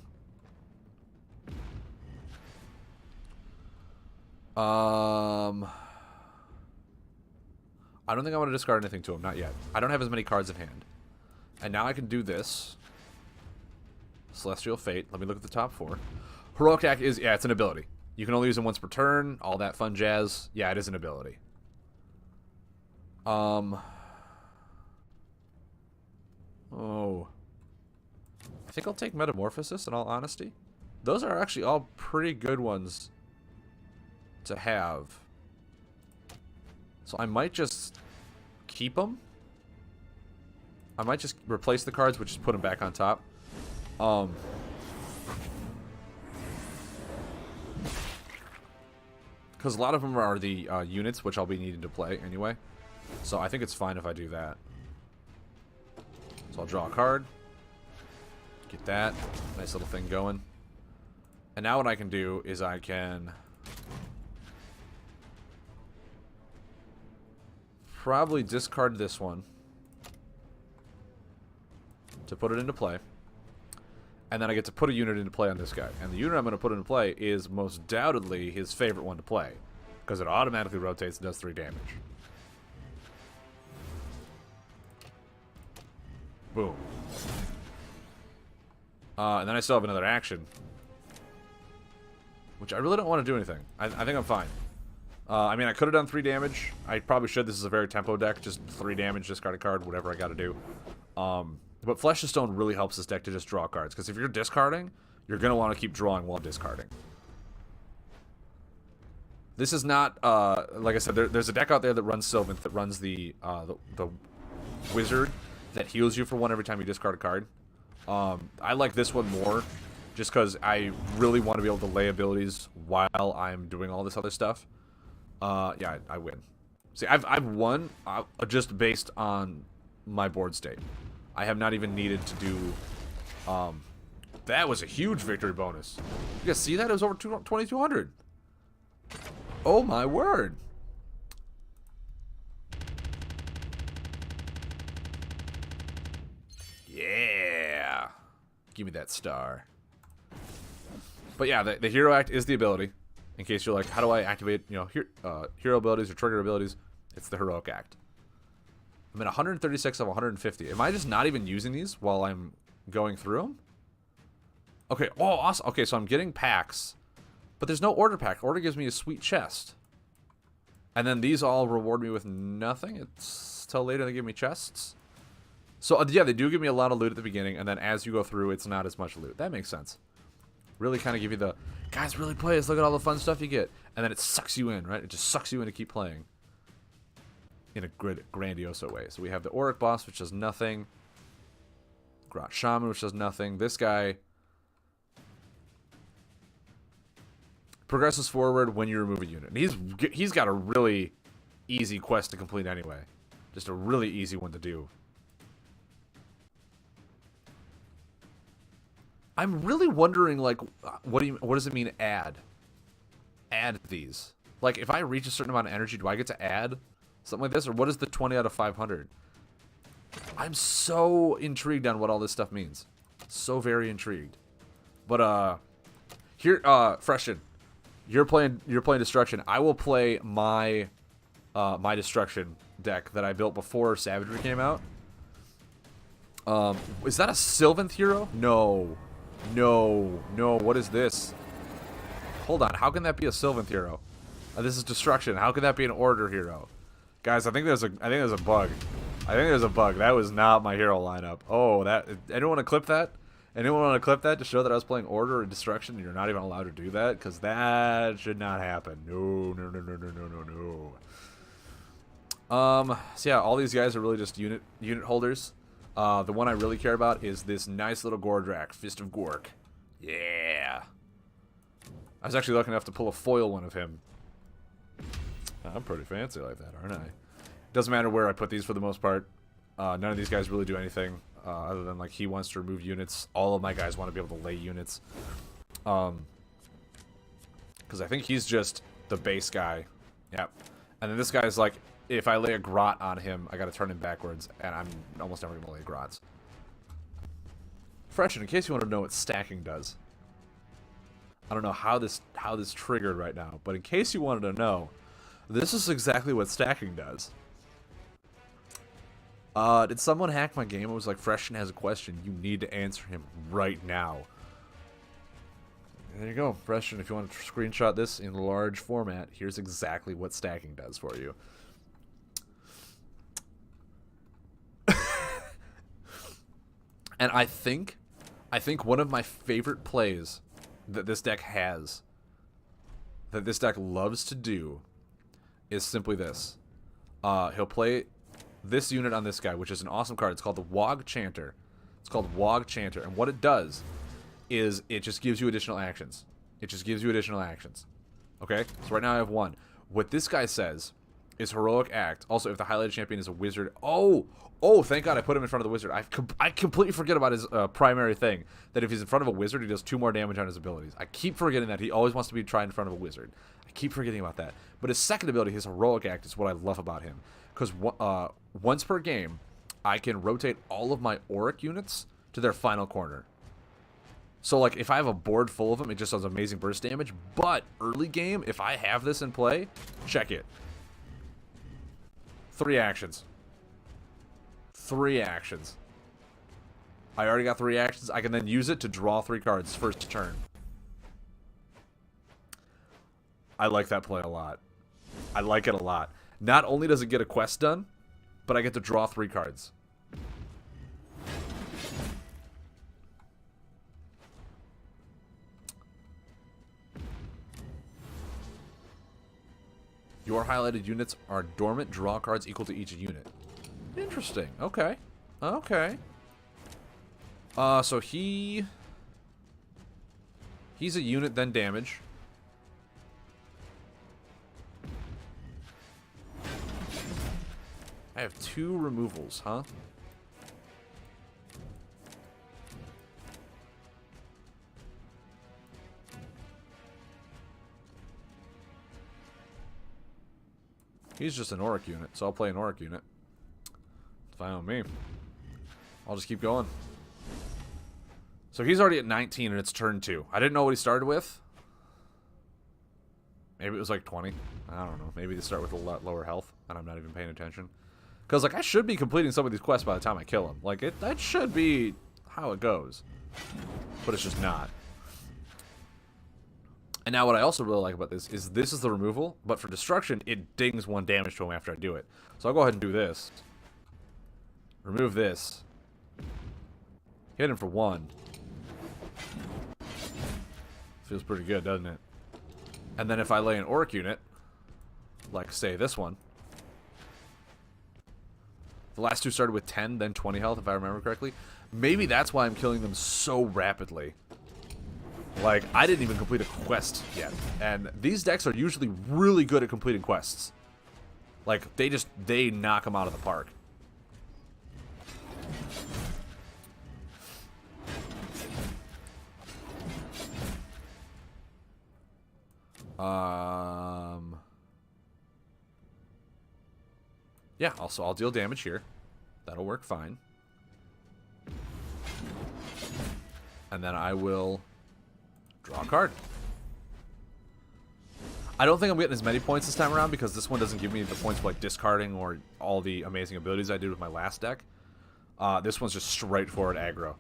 Speaker 1: I don't think I want to discard anything to him. Not yet. I don't have as many cards in hand. And now I can do this. Celestial Fate. Let me look at the top 4. Heroic Act is, yeah, it's an ability. You can only use it once per turn. All that fun jazz. Yeah, it is an ability. Oh. I think I'll take Metamorphosis in all honesty. Those are actually all pretty good ones to have. So I might just keep them. I might just replace the cards, but just put them back on top. Because a lot of them are the units, which I'll be needing to play anyway. So I think it's fine if I do that. So I'll draw a card. Get that. Nice little thing going. And now what I can do is I can probably discard this one to put it into play. And then I get to put a unit into play on this guy. And the unit I'm going to put into play is most doubtedly his favorite one to play. Because it automatically rotates and does 3 damage. Boom. And then I still have another action. Which I really don't want to do anything. I think I'm fine. I mean, I could have done 3 damage. I probably should. This is a very tempo deck. Just 3 damage, discard a card, whatever I got to do. But Flesh of Stone really helps this deck to just draw cards. Because if you're discarding, you're going to want to keep drawing while discarding. This is not, like I said, there's a deck out there that runs Sylvanth, that runs the Wizard that heals you for 1 every time you discard a card. I like this one more, just because I really want to be able to lay abilities while I'm doing all this other stuff. Yeah, I win. See, I've won just based on my board state. I have not even needed to do... that was a huge victory bonus. You guys see that? It was over 2,200. Oh my word. Yeah. Give me that star. But yeah, the Hero Act is the ability. In case you're like, how do I activate, you know, hero abilities or trigger abilities? It's the Heroic Act. I'm at 136 of 150. Am I just not even using these while I'm going through them? Okay, oh, awesome. Okay, so I'm getting packs. But there's no order pack. Order gives me a sweet chest. And then these all reward me with nothing. It's till later they give me chests. So, yeah, they do give me a lot of loot at the beginning. And then as you go through, it's not as much loot. That makes sense. Really kind of give you the, guys, really play this. Look at all the fun stuff you get. And then it sucks you in, right? It just sucks you in to keep playing. In a grandioso way. So we have the Auric boss, which does nothing. Grot Shaman, which does nothing. This guy progresses forward when you remove a unit. And he's got a really easy quest to complete anyway. Just a really easy one to do. I'm really wondering, like, what does it mean add? Add these. Like, if I reach a certain amount of energy, do I get to add something like this? Or what is the 20 out of 500? I'm so intrigued on what all this stuff means. So very intrigued. But, here, Freshen, you're playing Destruction. I will play my, my Destruction deck that I built before Savagery came out. Is that a Sylvanth hero? No. No. No, what is this? Hold on, how can that be a Sylvanth hero? This is Destruction. How could that be an Order hero? Guys, I think there's a bug. I think there's a bug. That was not my hero lineup. Oh, that... Anyone want to clip that? Anyone want to clip that to show that I was playing Order or Destruction and you're not even allowed to do that? Because that should not happen. No, no, no, no, no, no, no, no. So yeah, all these guys are really just unit holders. The one I really care about is this nice little Gordrak, Fist of Gork. Yeah. I was actually lucky enough to pull a foil one of him. I'm pretty fancy like that, aren't I? Doesn't matter where I put these for the most part. None of these guys really do anything other than, like, he wants to remove units. All of my guys want to be able to lay units. Because I think he's just the base guy. Yep. And then this guy's like, if I lay a grot on him, I gotta turn him backwards, and I'm almost never gonna lay grots. Freshen, in case you want to know what stacking does. I don't know how this triggered right now, but in case you wanted to know, this is exactly what stacking does. Did someone hack my game? It was like, Freshen has a question. You need to answer him right now. There you go, Freshen. If you want to screenshot this in large format, here's exactly what stacking does for you. And I think one of my favorite plays that this deck has, that this deck loves to do, is simply this. He'll play this unit on this guy, which is an awesome card. It's called the Wog Chanter. It's called Wog Chanter. And what it does is it just gives you additional actions. It just gives you additional actions. Okay? So right now I have one. What this guy says is Heroic Act. Also, if the highlighted champion is a wizard... Oh, thank God I put him in front of the wizard. I completely forget about his primary thing. That if he's in front of a wizard, he does 2 more damage on his abilities. I keep forgetting that. He always wants to be tried in front of a wizard. I keep forgetting about that. But his second ability, his Heroic Act, is what I love about him. Because once per game, I can rotate all of my Auric units to their final corner. So, like, if I have a board full of them, it just does amazing burst damage. But early game, if I have this in play, check it. 3 actions. 3 actions. I already got 3 actions. I can then use it to draw 3 cards first turn. I like that play a lot. I like it a lot. Not only does it get a quest done, but I get to draw 3 cards. Your highlighted units are dormant. Draw cards equal to each unit. Interesting. Okay. Okay. So he's a unit, then damage. I have 2 removals, huh? He's just an Auric unit, so I'll play an Auric unit. It's fine with me. I'll just keep going. So he's already at 19 and it's turn 2. I didn't know what he started with. Maybe it was like 20. I don't know. Maybe they start with a lot lower health and I'm not even paying attention. Because, like, I should be completing some of these quests by the time I kill him. Like, that should be how it goes. But it's just not. And now what I also really like about this is the removal, but for destruction, it dings 1 damage to him after I do it. So I'll go ahead and do this. Remove this. Hit him for 1. Feels pretty good, doesn't it? And then if I lay an Auric unit, like, say, this one. The last 2 started with 10, then 20 health, if I remember correctly. Maybe that's why I'm killing them so rapidly. Like, I didn't even complete a quest yet. And these decks are usually really good at completing quests. Like, they knock them out of the park. Yeah, also I'll deal damage here. That'll work fine. And then I will draw a card. I don't think I'm getting as many points this time around because this one doesn't give me the points for like discarding or all the amazing abilities I did with my last deck. This one's just straightforward aggro.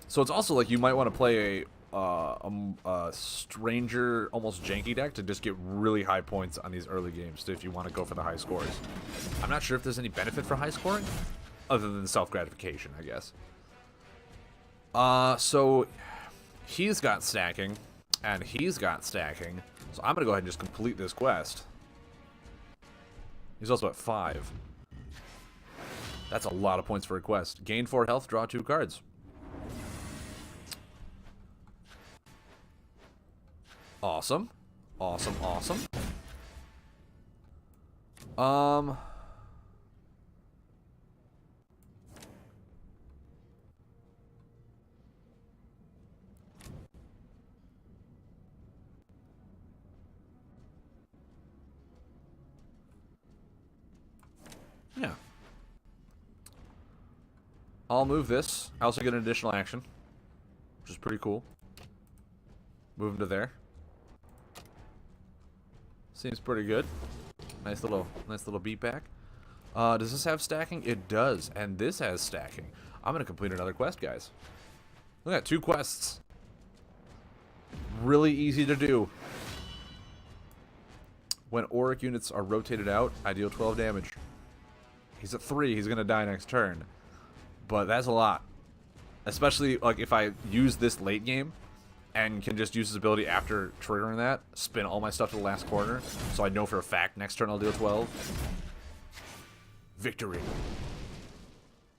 Speaker 1: So it's also like you might want to play a stranger, almost janky deck to just get really high points on these early games if you want to go for the high scores. I'm not sure if there's any benefit for high scoring, other than self-gratification, I guess. So he's got stacking, and he's got stacking. So I'm going to go ahead and just complete this quest. He's also at 5. That's a lot of points for a quest. Gain 4 health, draw 2 cards. Awesome. Awesome, awesome. Yeah. I'll move this. I also get an additional action, which is pretty cool. Move him to there. Seems pretty good. Nice little beat back. Does this have stacking? It does, and this has stacking. I'm gonna complete another quest, guys. Look at 2 quests. Really easy to do. When auric units are rotated out, I deal 12 damage. He's at 3. He's gonna die next turn, but that's a lot. Especially like if I use this late game and can just use his ability after triggering that, spin all my stuff to the last corner, so I know for a fact next turn I'll deal 12. Victory.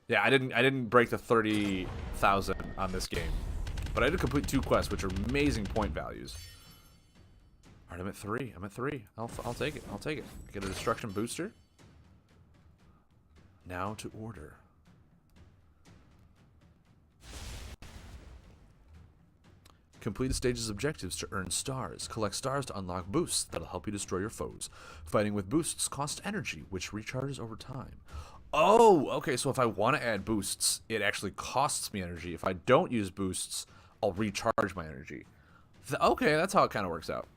Speaker 1: Yeah, I didn't break the 30,000 on this game, but I did complete 2 quests, which are amazing point values. All right, I'm at 3. I'm at 3. I'll take it. I'll take it. Get a destruction booster. Now to order. Complete the stage's objectives to earn stars. Collect stars to unlock boosts that'll help you destroy your foes. Fighting with boosts costs energy, which recharges over time. Oh, okay, so if I want to add boosts, it actually costs me energy. If I don't use boosts, I'll recharge my energy. Okay, that's how it kind of works out.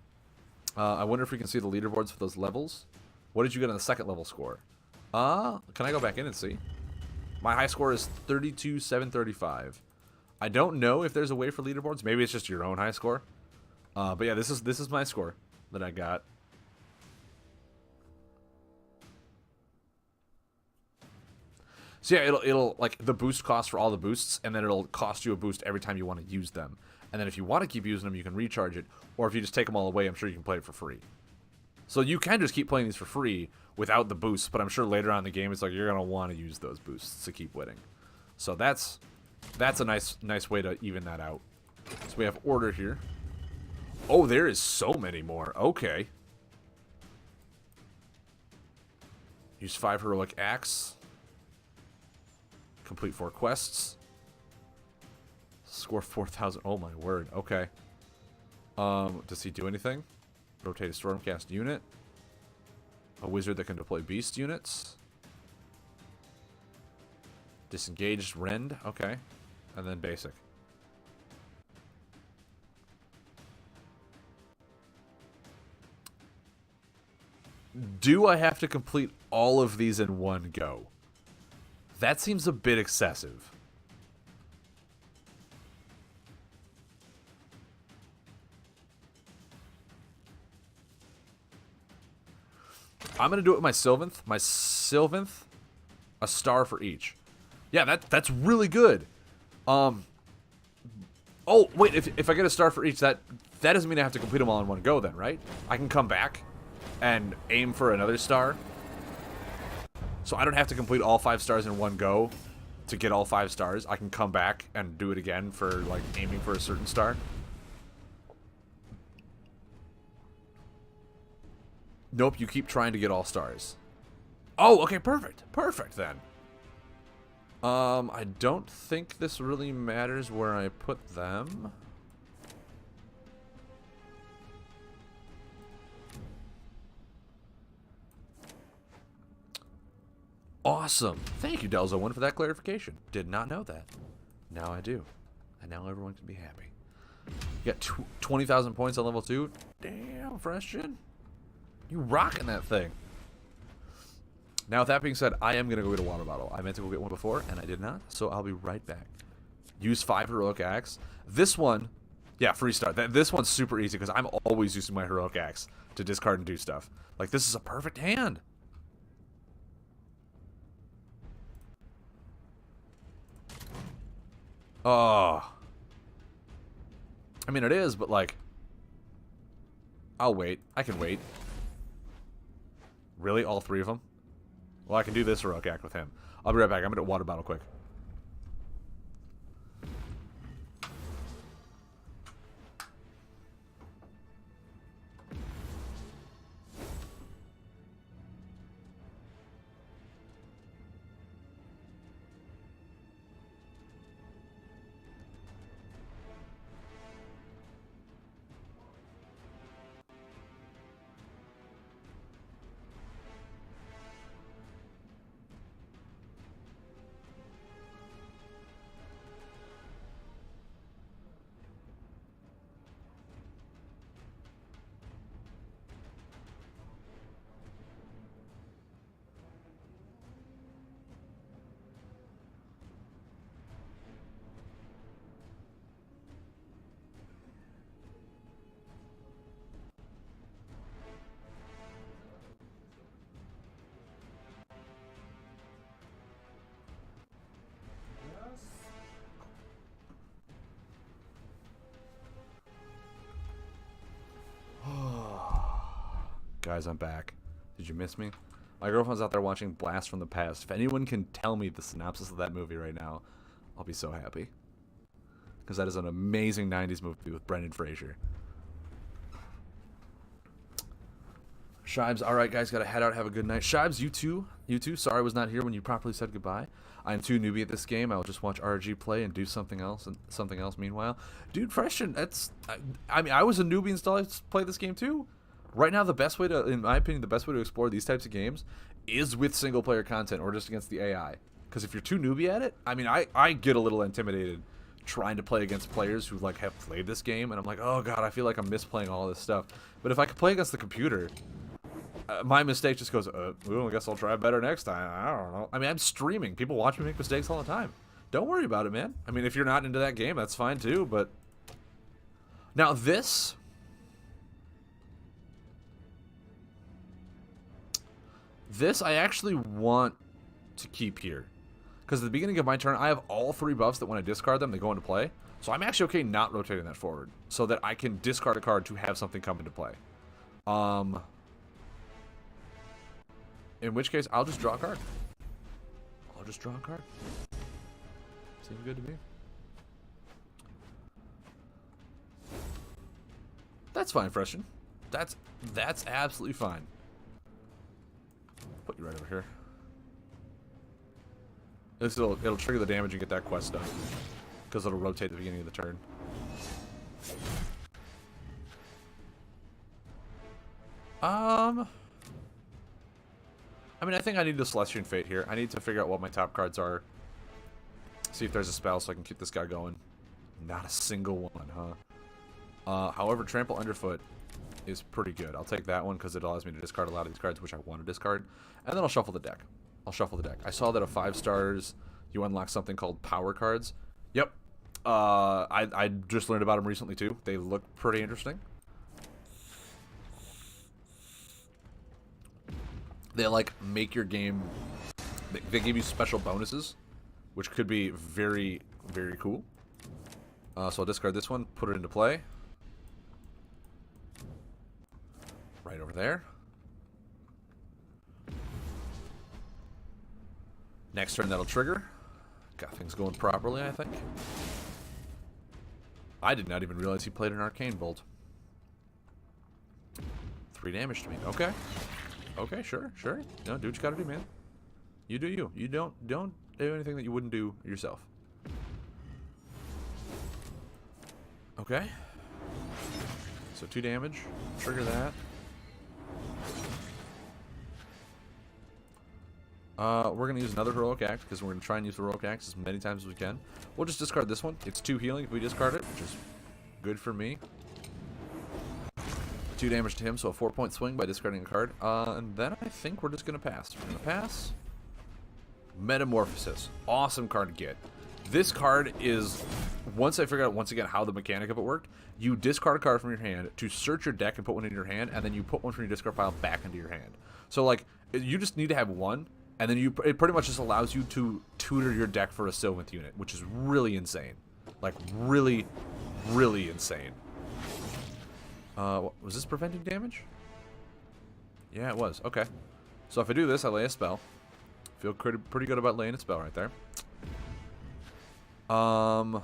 Speaker 1: I wonder if we can see the leaderboards for those levels. What did you get on the 2nd level score? Can I go back in and see? My high score is 32,735. I don't know if there's a way for leaderboards. Maybe it's just your own high score. But yeah, this is my score that I got. So yeah, it'll like the boost cost for all the boosts, and then it'll cost you a boost every time you want to use them. And then if you want to keep using them, you can recharge it. Or if you just take them all away, I'm sure you can play it for free. So you can just keep playing these for free without the boosts, but I'm sure later on in the game it's like you're gonna want to use those boosts to keep winning. So that's a nice way to even that out. So we have order here. Oh, there is so many more. Okay. Use 5 heroic acts. Complete 4 quests. Score 4,000. Oh my word. Okay. Does he do anything? Rotate a Stormcast unit. A wizard that can deploy beast units. Disengaged Rend. Okay. And then basic. Do I have to complete all of these in one go? That seems a bit excessive. I'm going to do it with my Sylvanth. My Sylvanth, a star for each. Yeah, that's really good. Oh, wait, if I get a star for each, that doesn't mean I have to complete them all in one go then, right? I can come back and aim for another star. So I don't have to complete all 5 stars in one go to get all 5 stars. I can come back and do it again for, like, aiming for a certain star. Nope, you keep trying to get all stars. Oh, okay, perfect. Perfect, then. I don't think this really matters where I put them. Awesome. Thank you, Delzo1, for that clarification. Did not know that. Now I do. And now everyone can be happy. You got 20,000 points on level 2. Damn, Freshgen. You rocking that thing. Now, with that being said, I am going to go get a water bottle. I meant to go get one before, and I did not. So I'll be right back. Use 5 heroic axe. This one, yeah, free start. This one's super easy because I'm always using my heroic axe to discard and do stuff. Like, this is a perfect hand. Oh. I mean, it is, but, like, I'll wait. I can wait. Really? All 3 of them? Well, I can do this heroic act with him. I'll be right back. I'm going to water bottle quick. Guys, I'm back. Did you miss me? My girlfriend's out there watching Blast from the Past. If anyone can tell me the synopsis of that movie right now, I'll be so happy. Because that is an amazing 90s movie with Brendan Fraser. Shibes, alright guys, gotta head out, have a good night. Shibes, you too. You too. Sorry I was not here when you properly said goodbye. I'm too newbie at this game. I will just watch RG play and do something else meanwhile. Dude, Freshen, that's... I mean, I was a newbie until I played this game too. Right now, the best way to, in my opinion, the best way to explore these types of games is with single-player content or just against the AI. Because if you're too newbie at it, I mean, I get a little intimidated trying to play against players who, like, have played this game, and I'm like, oh god, I feel like I'm misplaying all this stuff. But if I could play against the computer, my mistake just goes, well, I guess I'll try better next time. I don't know. I mean, I'm streaming. People watch me make mistakes all the time. Don't worry about it, man. I mean, if you're not into that game, that's fine too, but... Now, this I actually want to keep here. Because at the beginning of my turn, I have all 3 buffs that when I discard them, they go into play. So I'm actually okay not rotating that forward. So that I can discard a card to have something come into play. In which case, I'll just draw a card. Seems good to me. That's fine, Freshen. That's absolutely fine. Put you right over here. At least it'll trigger the damage and get that quest done. Because it'll rotate at the beginning of the turn. I mean, I think I need the Celestian Fate here. I need to figure out what my top cards are. See if there's a spell so I can keep this guy going. Not a single one, huh? However, Trample Underfoot is pretty good. I'll take that one because it allows me to discard a lot of these cards, which I want to discard. And then I'll shuffle the deck. I saw that at 5 stars, you unlock something called Power Cards. Yep. I just learned about them recently, too. They look pretty interesting. They, like, make your game... They give you special bonuses, which could be very, very cool. So I'll discard this one, put it into play. Right over there. Next turn, that'll trigger. Got things going properly, I think. I did not even realize he played an Arcane Bolt. 3 damage to me. Okay. Okay, sure. No, do what you gotta do, man. You do you. You don't do anything that you wouldn't do yourself. Okay. So 2 damage. Trigger that. We're going to use another Heroic Act because we're going to try and use the Heroic Axe as many times as we can. We'll just discard this one. It's 2 healing if we discard it, which is good for me. 2 damage to him, so a 4-point swing by discarding a card. And then I think we're just going to pass. We're going to pass. Metamorphosis. Awesome card to get. This card is, once I figured out once again how the mechanic of it worked, you discard a card from your hand to search your deck and put one in your hand, and then you put one from your discard pile back into your hand. So, like, you just need to have one, and then it pretty much just allows you to tutor your deck for a Sylvanth unit, which is really insane. Like, really, really insane. Was this preventing damage? Yeah, it was. Okay. So if I do this, I lay a spell. Feel pretty good about laying a spell right there. And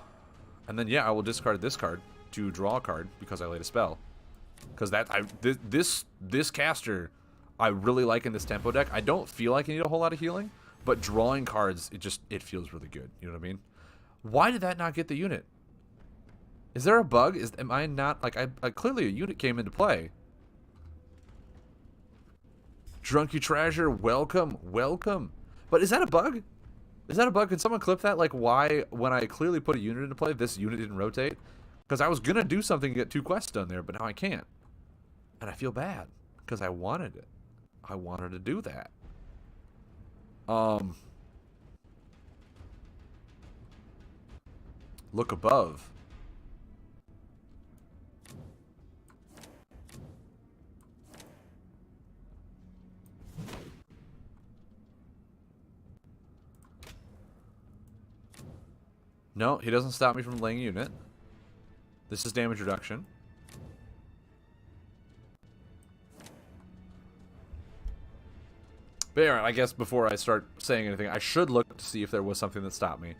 Speaker 1: then, yeah, I will discard this card to draw a card because I laid a spell. Because this caster I really like in this tempo deck. I don't feel like I need a whole lot of healing, but drawing cards, it feels really good. You know what I mean? Why did that not get the unit? Is there a bug? Am I not, like, I clearly a unit came into play. Drunky Treasure, welcome, welcome. But is that a bug? Is that a bug? Can someone clip that? Like, why, when I clearly put a unit into play, this unit didn't rotate? Because I was going to do something to get 2 quests done there, but now I can't. And I feel bad, because I wanted it. I wanted to do that. Look above. No, he doesn't stop me from laying a unit. This is damage reduction. But yeah, I guess before I start saying anything, I should look to see if there was something that stopped me.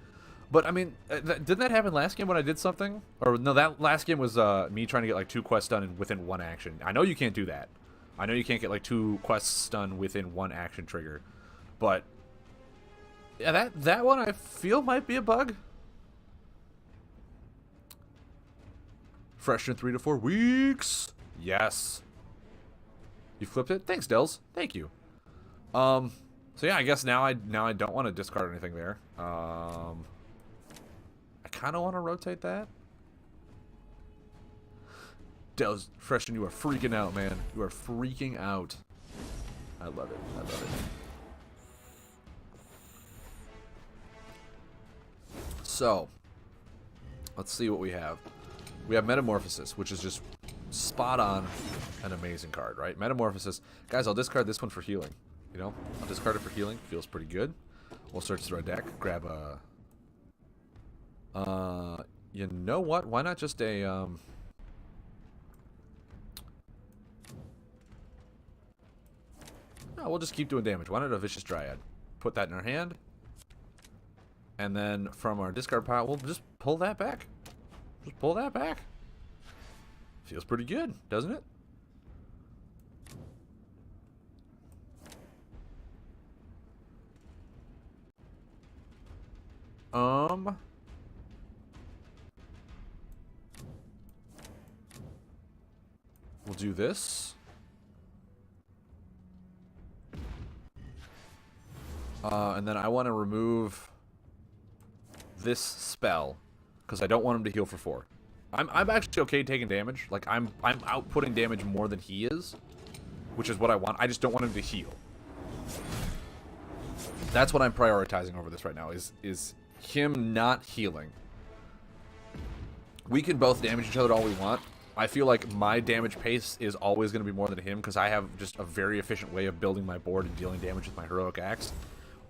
Speaker 1: But, I mean, didn't that happen last game when I did something? Or, no, that last game was me trying to get, like, 2 quests done within 1 action. I know you can't do that. I know you can't get, like, 2 quests done within 1 action trigger. But, yeah, that one I feel might be a bug. Fresh in 3 to 4 weeks. Yes. You flipped it? Thanks, Dells. Thank you. So yeah, I guess now I don't want to discard anything there. I kind of want to rotate that. Dells, Freshen, you are freaking out, man. You are freaking out. I love it. I love it. So, let's see what we have. We have Metamorphosis, which is just spot on an amazing card, right? Metamorphosis. Guys, I'll discard this one for healing. You know, I'll discard it for healing. Feels pretty good. We'll search through our deck. Grab a... you know what? Why not just a... No, we'll just keep doing damage. Why not a Vicious Dryad? Put that in our hand. And then from our discard pile, we'll just pull that back. Just pull that back. Feels pretty good, doesn't it? We'll do this. And then I want to remove this spell because I don't want him to heal for 4. I'm actually okay taking damage. Like I'm outputting damage more than he is, which is what I want. I just don't want him to heal. That's what I'm prioritizing over this right now is him not healing. We can both damage each other all we want. I feel like my damage pace is always going to be more than him because I have just a very efficient way of building my board and dealing damage with my Heroic Axe,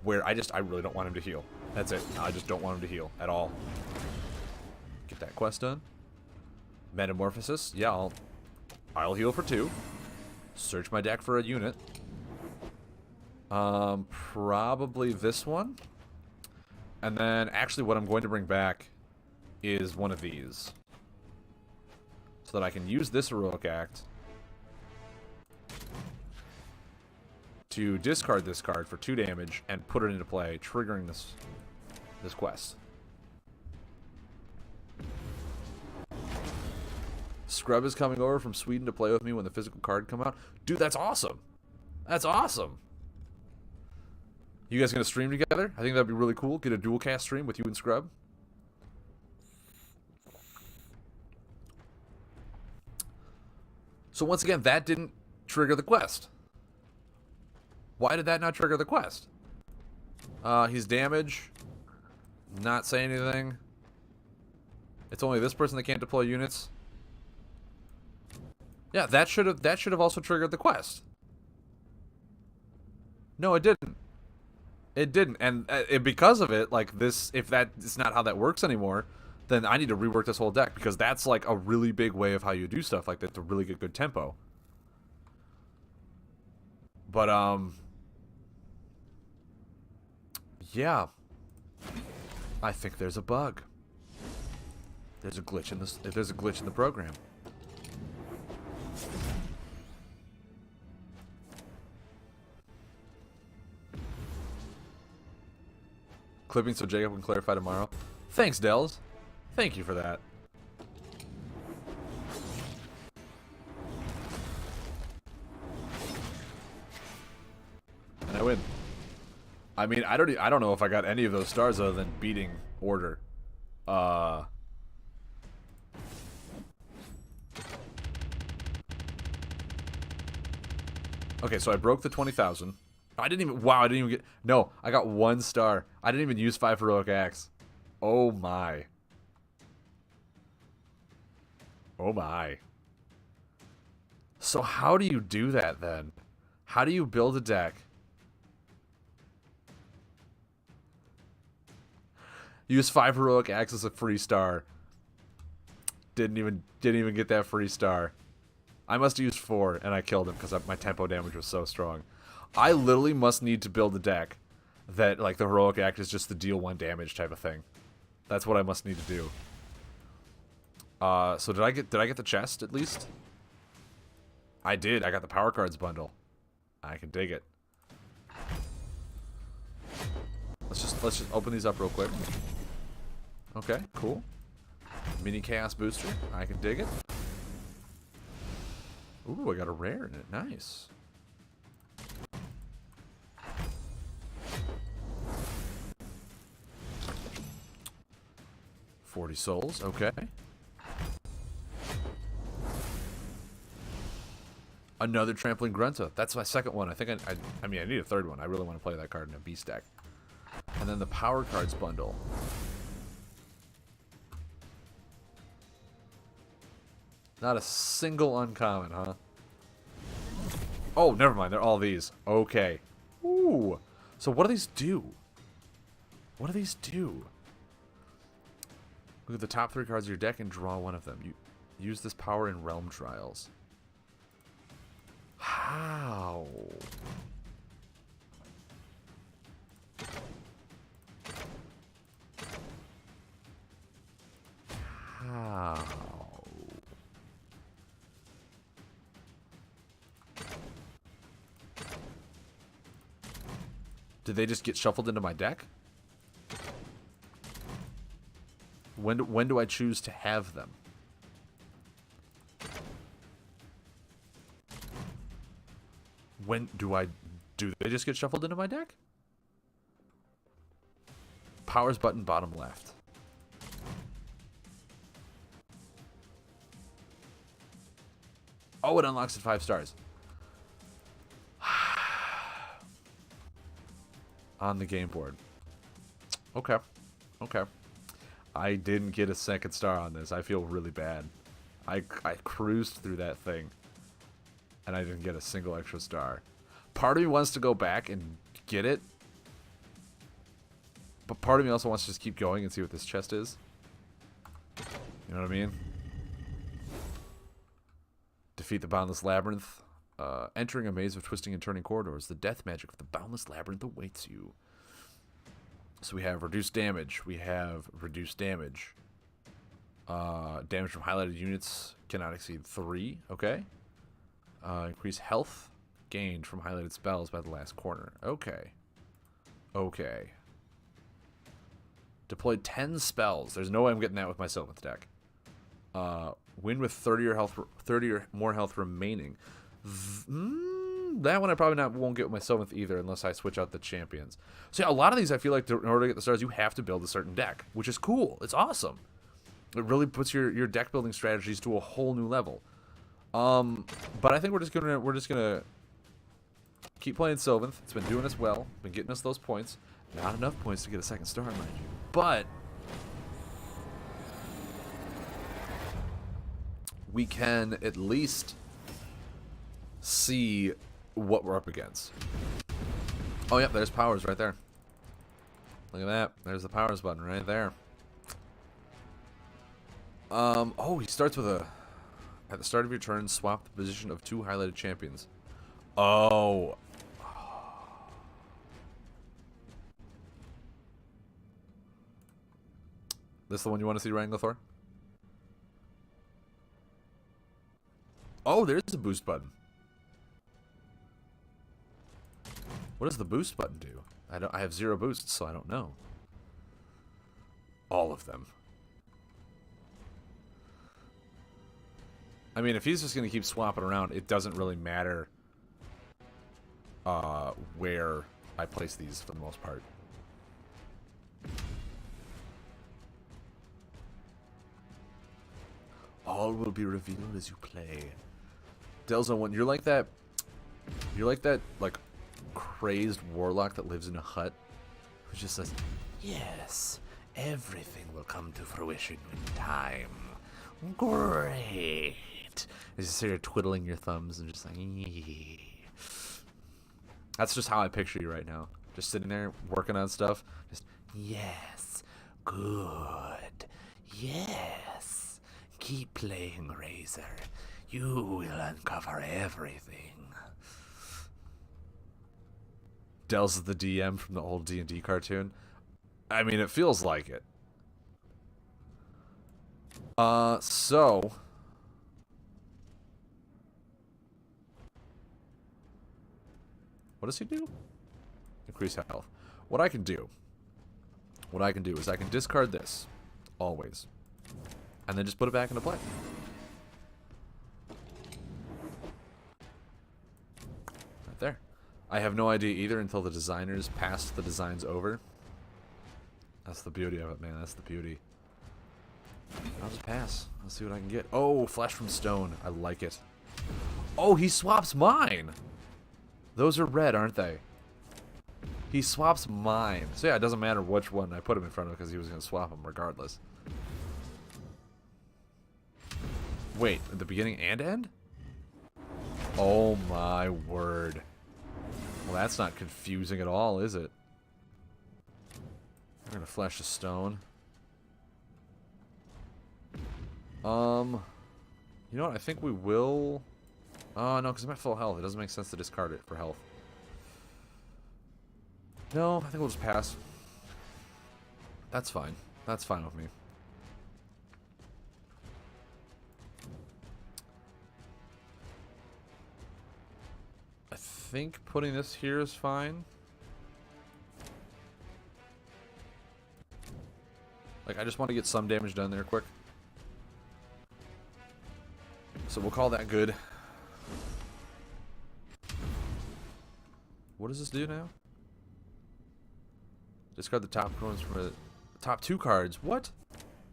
Speaker 1: where I really don't want him to heal. That's it. I just don't want him to heal at all. Get that quest done. Metamorphosis. Yeah, I'll heal for 2. Search my deck for a unit. Probably this one. And then actually what I'm going to bring back is one of these. So that I can use this Heroic Act to discard this card for 2 damage and put it into play, triggering this quest. Scrub is coming over from Sweden to play with me when the physical card come out. Dude, that's awesome. That's awesome. You guys gonna stream together? I think that'd be really cool. Get a dual cast stream with you and Scrub. So once again, that didn't trigger the quest. Why did that not trigger the quest? He's damage. Not say anything. It's only this person that can't deploy units. Yeah, that should have also triggered the quest. No, it didn't. It didn't, and because of it, like this, if that is not how that works anymore, then I need to rework this whole deck, because that's like a really big way of how you do stuff like that to really get good tempo. But yeah, I think there's a bug. There's a glitch in this. There's a glitch in the program. Clipping so Jacob can clarify tomorrow. Thanks, Dells. Thank you for that. And I win. I mean, I don't know if I got any of those stars other than beating Order. Okay, so I broke the 20,000. I didn't even... Wow, I didn't even get... No, I got 1 star. I didn't even use 5 heroic acts. Oh my. Oh my. So how do you do that then? How do you build a deck? Use 5 heroic acts as a free star. Didn't even get that free star. I must have used 4 and I killed him because my tempo damage was so strong. I literally must need to build a deck that, like, the heroic act is just the deal 1 damage type of thing. That's what I must need to do. So did I get the chest at least? I did. I got the power cards bundle. I can dig it. Let's just open these up real quick. Okay, cool. Mini chaos booster. I can dig it. Ooh, I got a rare in it. Nice. $40 souls, okay. Another Trampling Grunta. That's my second one. I think I mean, I need a third one. I really want to play that card in a beast deck. And then the power cards bundle. Not a single uncommon, huh? Oh, never mind. They're all these. Okay. Ooh. So what do these do? What do these do? Look at the top 3 cards of your deck and draw one of them. You use this power in Realm Trials. How? How? Did they just get shuffled into my deck? When do I choose to have them? When do they just get shuffled into my deck? Powers button bottom left. Oh, it unlocks at 5 stars. On the game board. Okay. Okay. I didn't get a second star on this. I feel really bad. I cruised through that thing. And I didn't get a single extra star. Part of me wants to go back and get it. But part of me also wants to just keep going and see what this chest is. You know what I mean? Defeat the Boundless Labyrinth. Entering a maze of twisting and turning corridors. The death magic of the Boundless Labyrinth awaits you. So we have reduced damage. We have reduced damage. Damage from highlighted units cannot exceed 3. Okay. Increase health gained from highlighted spells by the last corner. Okay. Okay. Deployed 10 spells. There's no way I'm getting that with my Sylvanth deck. Win with 30 or more health remaining. That one I probably won't get with my 7th either unless I switch out the champions. So yeah, a lot of these I feel like in order to get the stars, you have to build a certain deck, which is cool. It's awesome. It really puts your deck building strategies to a whole new level. But I think we're just gonna keep playing Sylvanth. It's been doing us well. Been getting us those points. Not enough points to get a 2nd star, mind you. But we can at least see what we're up against. Oh, yep, there's powers right there. Look at that. There's the powers button right there. Oh, he starts with a... At the start of your turn, swap the position of 2 highlighted champions. Oh. This the one you want to see, Wranglethor? Oh, there's the boost button. What does the boost button do? I have 0 boosts, so I don't know. All of them. I mean, if he's just going to keep swapping around, it doesn't really matter where I place these for the most part. All will be revealed as you play. Delzo, you're like that, like, crazed warlock that lives in a hut who just says, yes, everything will come to fruition in time. Great. You just sit here twiddling your thumbs and just like, eee. That's just how I picture you right now. Just sitting there working on stuff. Just, yes, good, yes. Keep playing, Razor. You will uncover everything. Del's the DM from the old D&D cartoon. I mean, it feels like it. So... What does he do? Increase health. What I can do is I can discard this. Always. And then just put it back into play. Right there. I have no idea either until the designers pass the designs over. That's the beauty of it, man. That's the beauty. I'll just pass. Let's see what I can get. Oh, Flesh from Stone. I like it. Oh, he swaps mine. Those are red, aren't they? He swaps mine. So yeah, it doesn't matter which one I put him in front of because he was going to swap them regardless. Wait, at the beginning and end? Oh my word. Well, that's not confusing at all, is it? We're gonna flesh a stone. You know what? I think we will... Oh, no, because I'm at full health. It doesn't make sense to discard it for health. No, I think we'll just pass. That's fine. That's fine with me. I think putting this here is fine. Like, I just want to get some damage done there quick. So we'll call that good. What does this do now? Discard the top cards from the top 2 cards. What?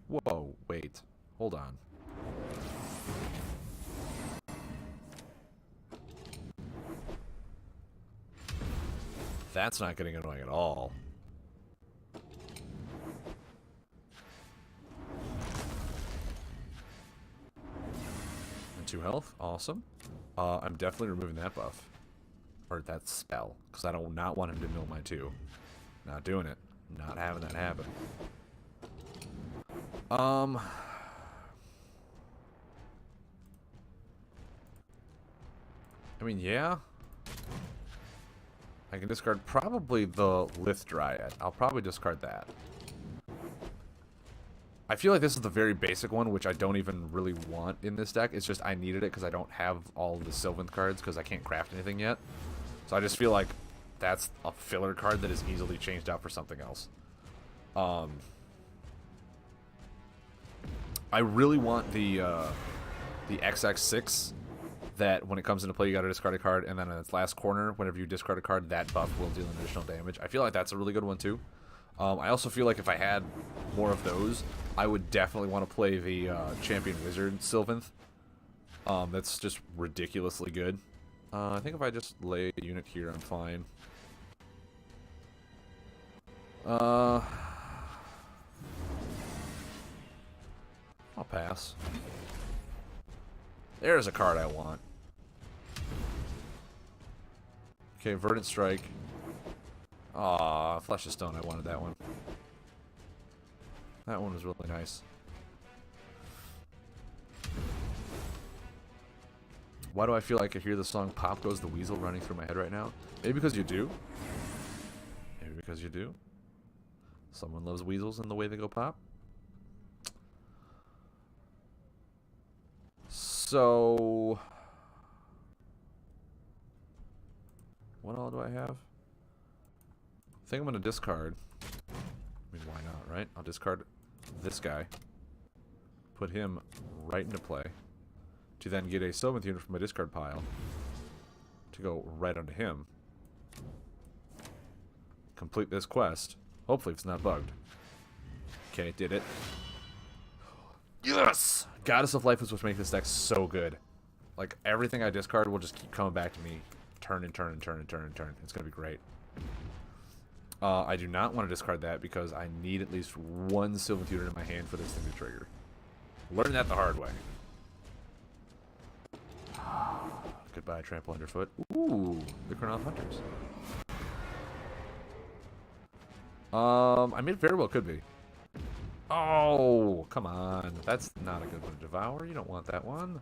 Speaker 1: Whoa, wait. Hold on. That's not getting annoying at all. And 2 health. Awesome. I'm definitely removing that buff. Or that spell. Because I do not want him to mill my 2. Not doing it. Not having that happen. I mean, yeah. I can discard probably the Lith Dryad. I'll probably discard that. I feel like this is the very basic one, which I don't even really want in this deck. It's just I needed it because I don't have all the Sylvanth cards because I can't craft anything yet. So I just feel like that's a filler card that is easily changed out for something else. I really want the XX6 that when it comes into play, you got to discard a card, and then in its last corner, whenever you discard a card, that buff will deal additional damage. I feel like that's a really good one too. I also feel like if I had more of those, I would definitely want to play the Champion Wizard Sylvanth. That's just ridiculously good. I think if I just lay a unit here, I'm fine. I'll pass. There's a card I want. Okay, Verdant Strike. Aw, Flesh of Stone, I wanted that one. That one was really nice. Why do I feel like I hear the song Pop Goes the Weasel running through my head right now? Maybe because you do. Maybe because you do. Someone loves weasels and the way they go pop. So... what all do I have? I think I'm going to discard. I mean, why not, right? I'll discard this guy. Put him right into play. To then get a Sylvanth unit from my discard pile. To go right onto him. Complete this quest. Hopefully it's not bugged. Okay, did it. Yes! Goddess of Life is what makes this deck so good. Like, everything I discard will just keep coming back to me. Turn and turn and turn and turn and turn. It's going to be great. I do not want to discard that because I need at least one Sylvanth unit in my hand for this thing to trigger. Learn that the hard way. Goodbye, Trample Underfoot. Ooh, the Chronoth Hunters. I mean, it very well could be. Oh, come on. That's not a good one to devour. You don't want that one.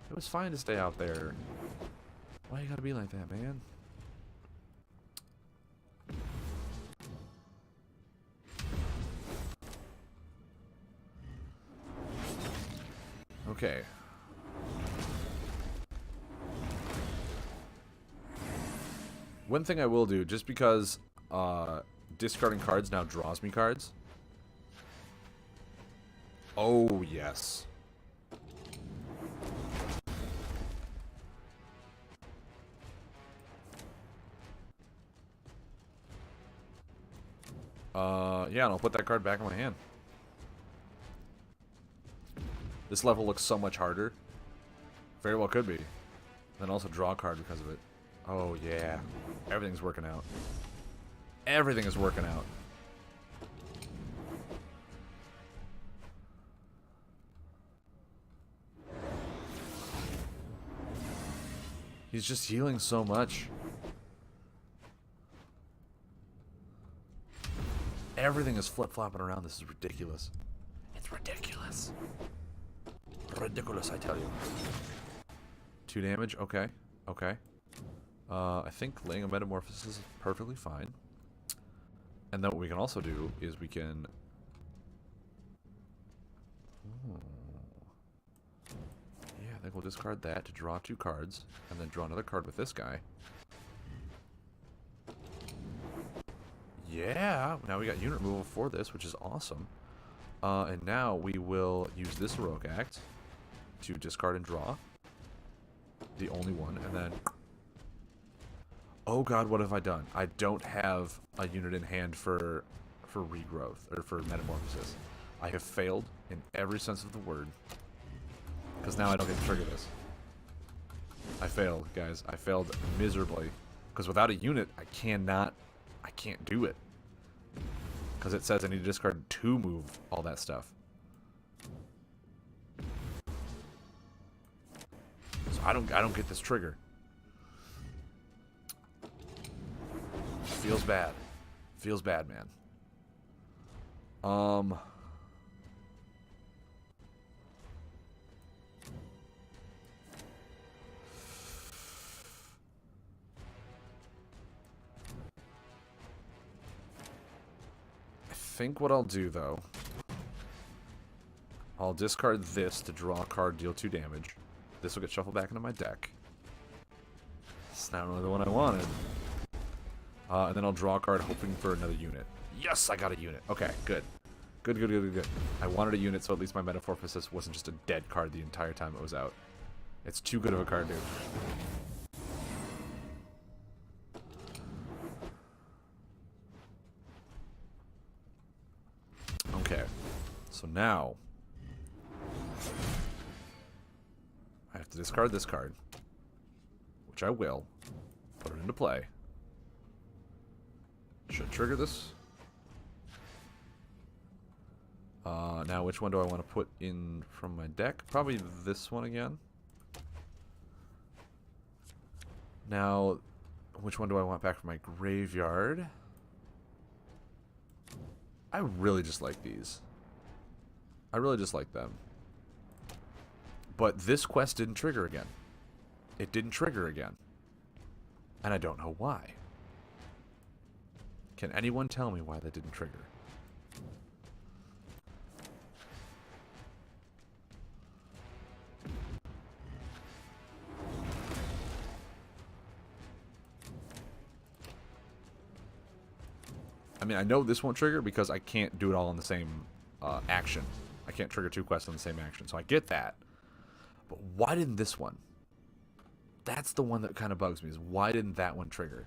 Speaker 1: It was fine to stay out there. Why you gotta be like that, man? Okay. One thing I will do, just because discarding cards now draws me cards. Oh, yes. Yeah, and I'll put that card back in my hand. This level looks so much harder. Very well could be. Then also draw a card because of it. Oh, yeah. Everything's working out. Everything is working out. He's just healing so much. Everything is flip-flopping around. This is ridiculous. It's ridiculous. Ridiculous, I tell you. 2 damage. Okay. Okay. I think laying a Metamorphosis is perfectly fine. And then what we can also do is we can... yeah, I think we'll discard that to draw 2 cards. And then draw another card with this guy. Yeah! Now we got unit removal for this, which is awesome. And now we will use this Heroic Act to discard and draw. The only one. And then... oh god, what have I done? I don't have a unit in hand for regrowth, or for Metamorphosis. I have failed in every sense of the word. Because now I don't get to trigger this. I failed, guys. I failed miserably. Because without a unit, I can't do it. Because it says I need to discard to move all that stuff. So I don't get this trigger. Feels bad. Feels bad, man. I think what I'll do, though, I'll discard this to draw a card, deal 2 damage. This will get shuffled back into my deck. It's not really the one I wanted. And then I'll draw a card hoping for another unit. Yes, I got a unit. Okay, good. Good, good, good, good, good. I wanted a unit, so at least my Metamorphosis wasn't just a dead card the entire time it was out. It's too good of a card, dude. Okay. So now I have to discard this card, which I will. Put it into play. Should trigger this. Now, which one do I want to put in from my deck? Probably this one again. Now, which one do I want back from my graveyard? I really just like these. I really just like them. But this quest didn't trigger again. It didn't trigger again. And I don't know why. Can anyone tell me why that didn't trigger? I mean, I know this won't trigger because I can't do it all in the same action. I can't trigger 2 quests on the same action, so I get that. But why didn't this one? That's the one that kind of bugs me, is why didn't that one trigger?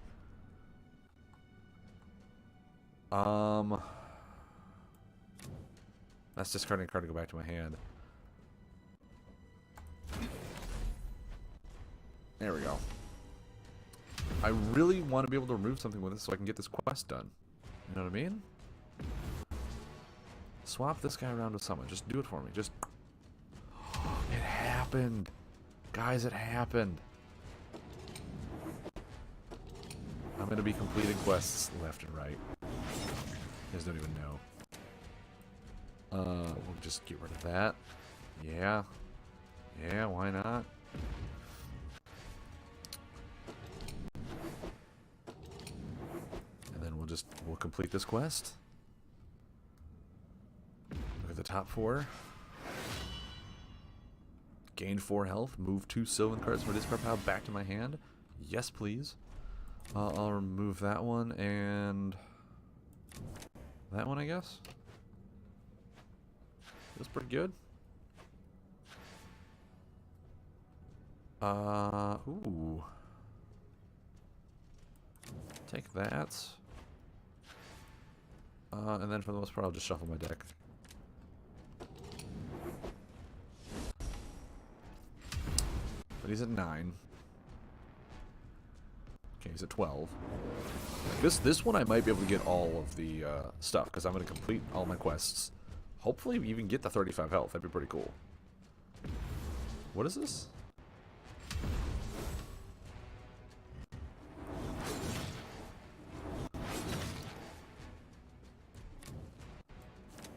Speaker 1: That's discarding a card to go back to my hand. There we go. I really want to be able to remove something with this so I can get this quest done. You know what I mean? Swap this guy around with someone. Just do it for me. Just... It happened. Guys, it happened. I'm going to be completing quests left and right. You guys don't even know. We'll just get rid of that. Yeah. Yeah, why not? And then we'll complete this quest. Look at the top 4. Gain 4 health. Move 2 Sylvan cards from my discard pile back to my hand. Yes, please. I'll remove that one and that one, I guess. That's pretty good. Ooh. Take that. And then for the most part, I'll just shuffle my deck. But he's at 9. Okay, he's at 12. This one I might be able to get all of the stuff, because I'm going to complete all my quests. Hopefully we even get the 35 health. That'd be pretty cool. What is this?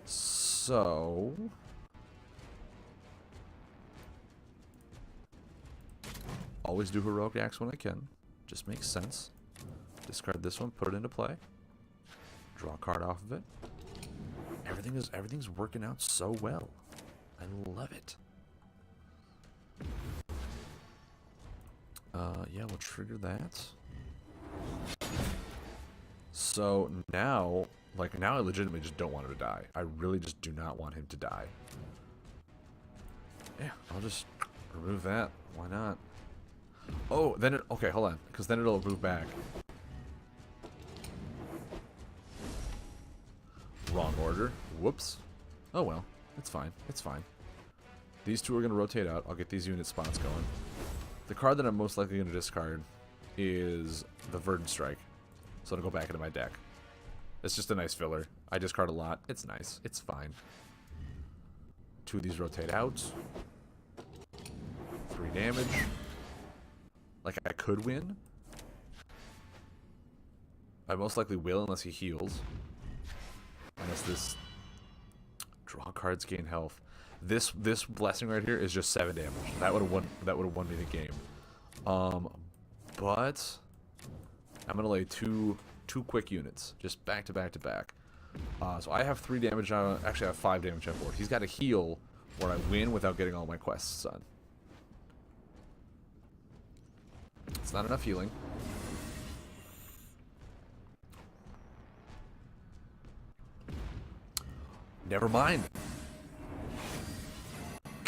Speaker 1: So... always do heroic acts when I can. Just makes sense. Discard this one, put it into play. Draw a card off of it. Everything's working out so well. I love it. Yeah, we'll trigger that. So now, now I legitimately just don't want him to die. I really just do not want him to die. Yeah, I'll just remove that. Why not? Oh, then it... okay, hold on. Because then it'll move back. Wrong order. Whoops. Oh well. It's fine. It's fine. These two are going to rotate out. I'll get these unit spots going. The card that I'm most likely going to discard is the Verdant Strike. So it'll go back into my deck. It's just a nice filler. I discard a lot. It's nice. It's fine. 2 of these rotate out. 3 damage. I could win. I most likely will unless he heals. Unless this... draw cards, gain health. This blessing right here is just 7 damage. That would have won me the game. But I'm gonna lay two quick units, just back to back to back. So I have 3 damage on. Actually, I have 5 damage on board. He's got to heal, or I win without getting all my quests done. It's not enough healing. Never mind.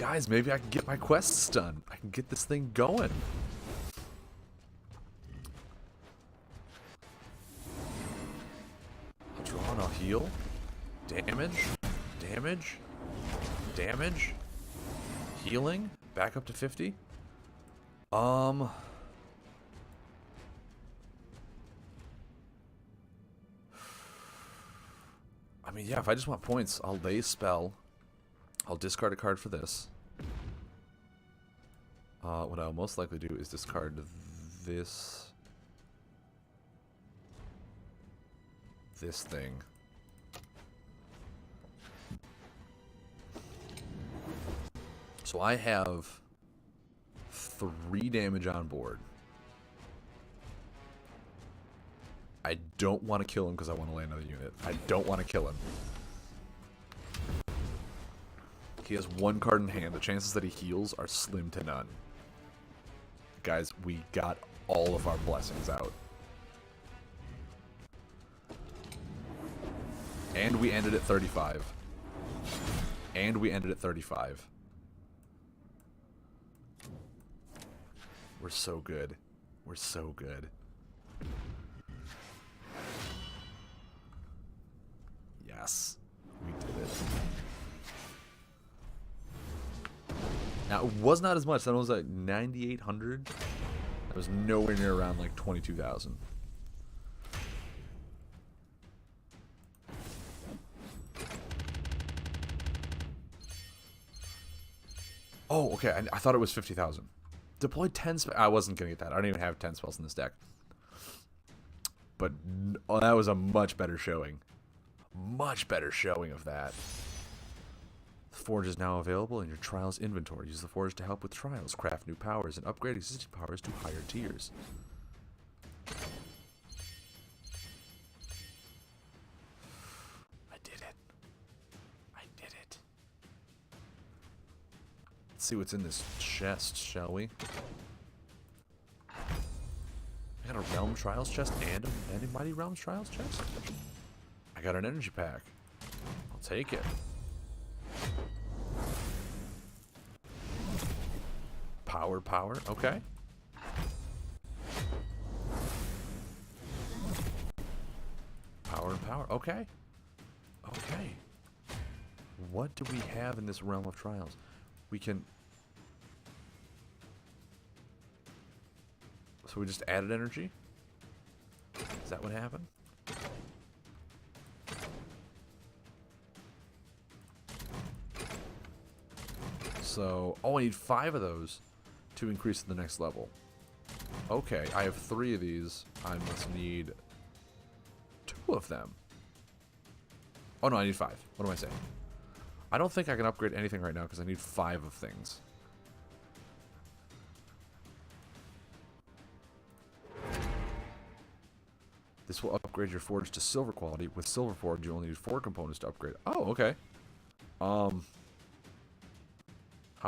Speaker 1: Guys, maybe I can get my quests done. I can get this thing going. I'll draw and I'll heal. Damage. Damage. Damage. Healing. Back up to 50. I mean, yeah, if I just want points, I'll lay a spell. I'll discard a card for this. What I'll most likely do is discard this thing. So I have 3 damage on board. I don't want to kill him because I want to lay another unit. I don't want to kill him. He has 1 card in hand. The chances that he heals are slim to none. Guys, we got all of our blessings out. And we ended at 35. And we ended at 35. We're so good. We're so good. Yes. We did it. Now, it was not as much. That was like 9,800. That was nowhere near around like 22,000. Oh, okay. I thought it was 50,000. Deployed 10 spells. I wasn't going to get that. I don't even have 10 spells in this deck. But that was a much better showing. Much better showing of that. The Forge is now available in your Trials inventory. Use the Forge to help with Trials, craft new powers, and upgrade existing powers to higher tiers. I did it. I did it. Let's see what's in this chest, shall we? I got a Realm Trials chest and a Mighty Realms Trials chest? I got an energy pack. I'll take it. Power, okay. Power, okay. Okay. What do we have in this Realm of Trials? We can... So we just added energy? Is that what happened? So, oh, I need 5 of those to increase to the next level. Okay, I have 3 of these. I must need 2 of them. Oh no, I need 5. What am I saying? I don't think I can upgrade anything right now because I need 5 of things. This will upgrade your forge to silver quality. With silver forge, you only need 4 components to upgrade. Oh, okay. How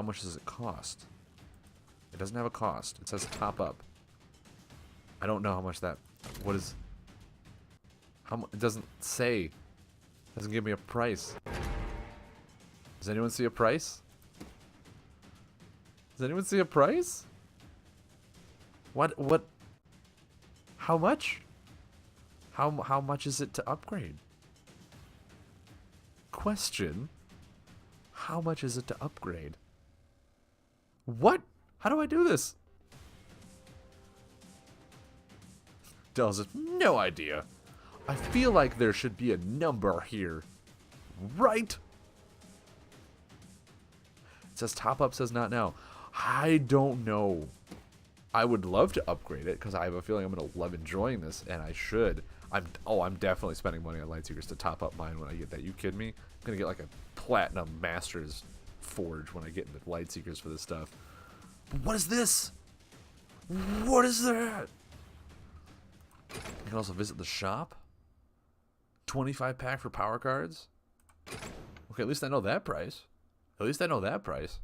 Speaker 1: much does it cost? It doesn't have a cost. It says top up. I don't know how much that... What is... It doesn't say. It doesn't give me a price. Does anyone see a price? Does anyone see a price? What? How much? How much is it to upgrade? Question. How much is it to upgrade? What? How do I do this? Dells has no idea. I feel like there should be a number here. Right? It says top up, says not now. I don't know. I would love to upgrade it because I have a feeling I'm going to love enjoying this, and I should. I'm definitely spending money on Lightseekers to top up mine when I get that. You kidding me? I'm going to get like a Platinum Masters Forge when I get into Lightseekers for this stuff. But what is this? What is that? You can also visit the shop. 25 pack for power cards. Okay, at least I know that price. At least I know that price.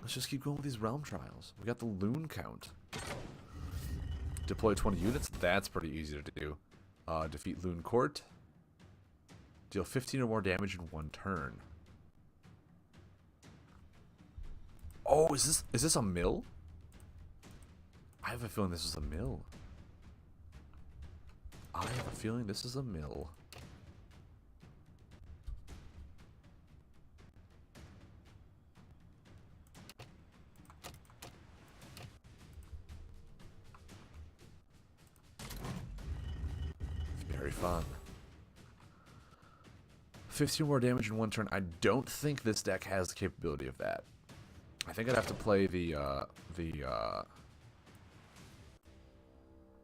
Speaker 1: Let's just keep going with these realm trials. We got the loon count. Deploy 20 units. That's pretty easy to do. Defeat loon court. Deal 15 or more damage in 1 turn. Oh, is this a mill? I have a feeling this is a mill. I have a feeling this is a mill. Very fun. 15 more damage in one turn. I don't think this deck has the capability of that. I think I'd have to play what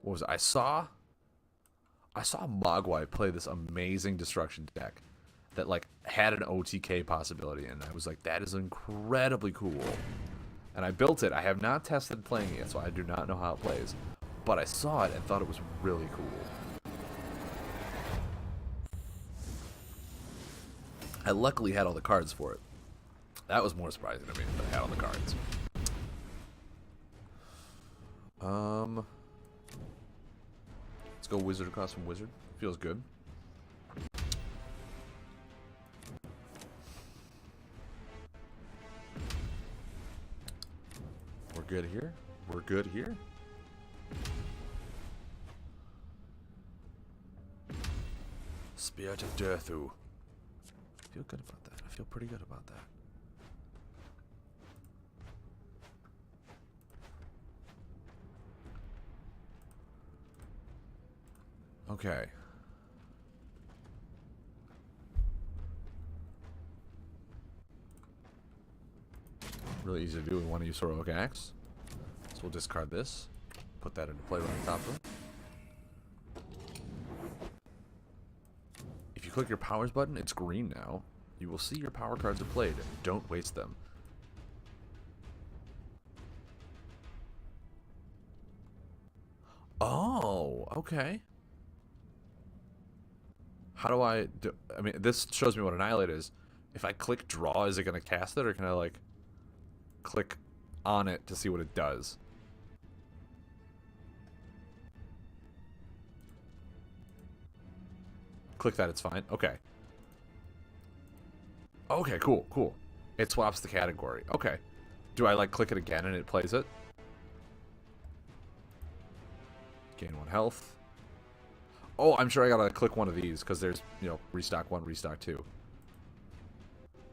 Speaker 1: was it? I saw Mogwai play this amazing destruction deck that like had an OTK possibility, and I was like, that is incredibly cool. And I built it. I have not tested playing it yet, so I do not know how it plays. But I saw it and thought it was really cool. I luckily had all the cards for it. That was more surprising to me, that I had all the cards. Let's go wizard across from wizard. Feels good. We're good here. We're good here. Spirit of Dirthu. I feel good about that. I feel pretty good about that. Okay. Really easy to do. We want to use Heroic Axe. So we'll discard this. Put that into play right on top of it. If you click your powers button, it's green now. You will see your power cards are played. Don't waste them. Oh, okay. How do I do? I mean, this shows me what Annihilate is. If I click draw, is it going to cast it, or can I, like, click on it to see what it does? Click that, it's fine. Okay. Okay, cool, cool. It swaps the category. Okay. Do I, like, click it again and it plays it? Gain 1 health. Oh, I'm sure I gotta click one of these, because there's, you know, restock 1, restock 2.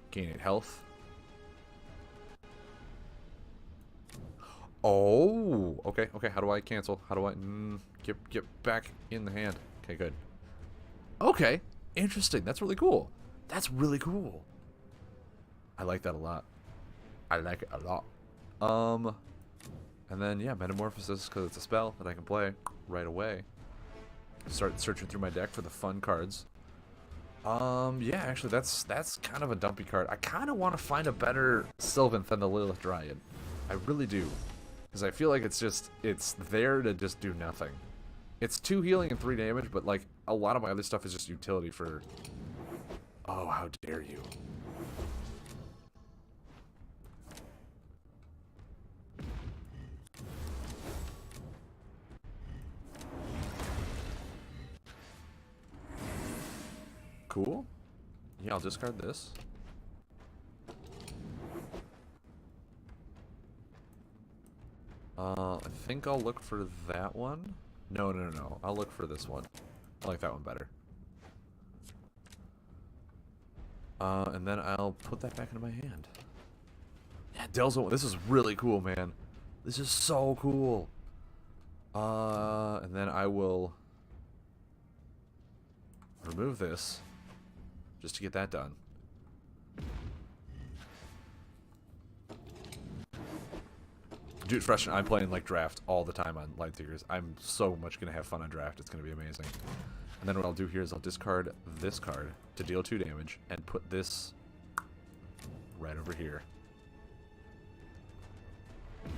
Speaker 1: Gain 8 health. Oh, okay, okay. How do I cancel? How do I get back in the hand? Okay, good. Okay, interesting. That's really cool. That's really cool. I like that a lot. I like it a lot. And then yeah, Metamorphosis, because it's a spell that I can play right away. Start searching through my deck for the fun cards. Yeah, actually, that's kind of a dumpy card. I kind of want to find a better Sylvanth than the Lilith Dryad. I really do. Because I feel like it's there to just do nothing. It's 2 healing and 3 damage, but like a lot of my other stuff is just utility for... Oh, how dare you. Cool. Yeah, I'll discard this. I think I'll look for that one. No. I'll look for this one. I like that one better. And then I'll put that back into my hand. Yeah, Delzo, this is really cool, man. This is so cool. And then I will remove this just to get that done. Dude, fresh, I'm playing like draft all the time on Lightseekers. I'm so much gonna have fun on draft. It's gonna be amazing. And then what I'll do here is I'll discard this card to deal 2 damage and put this right over here.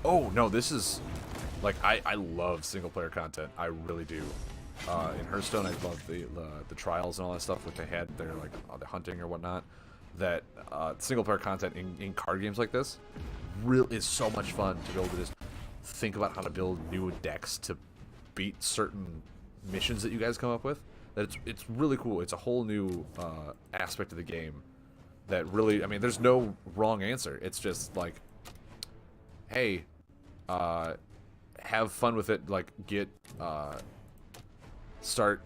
Speaker 1: Oh no, this is like I love single player content. I really do. In Hearthstone, I love the trials and all that stuff that they had there, like the hunting or whatnot. That single player content in card games like this really is so much fun to be able to just think about how to build new decks to beat certain missions that you guys come up with. That it's really cool. It's a whole new aspect of the game that really, I mean, there's no wrong answer. It's just like hey, have fun with it. Like, start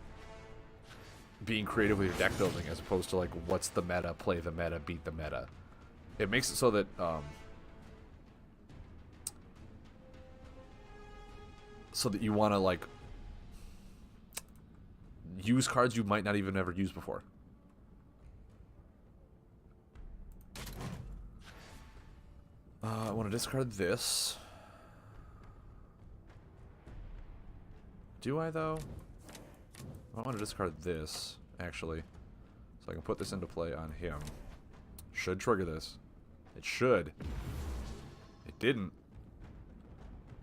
Speaker 1: being creative with your deck building as opposed to like, what's the meta, play the meta, beat the meta. It makes it so that you want to like use cards you might not even ever use before. I want to discard this. Do I, though? I want to discard this, actually. So I can put this into play on him. Should trigger this. It should. It didn't.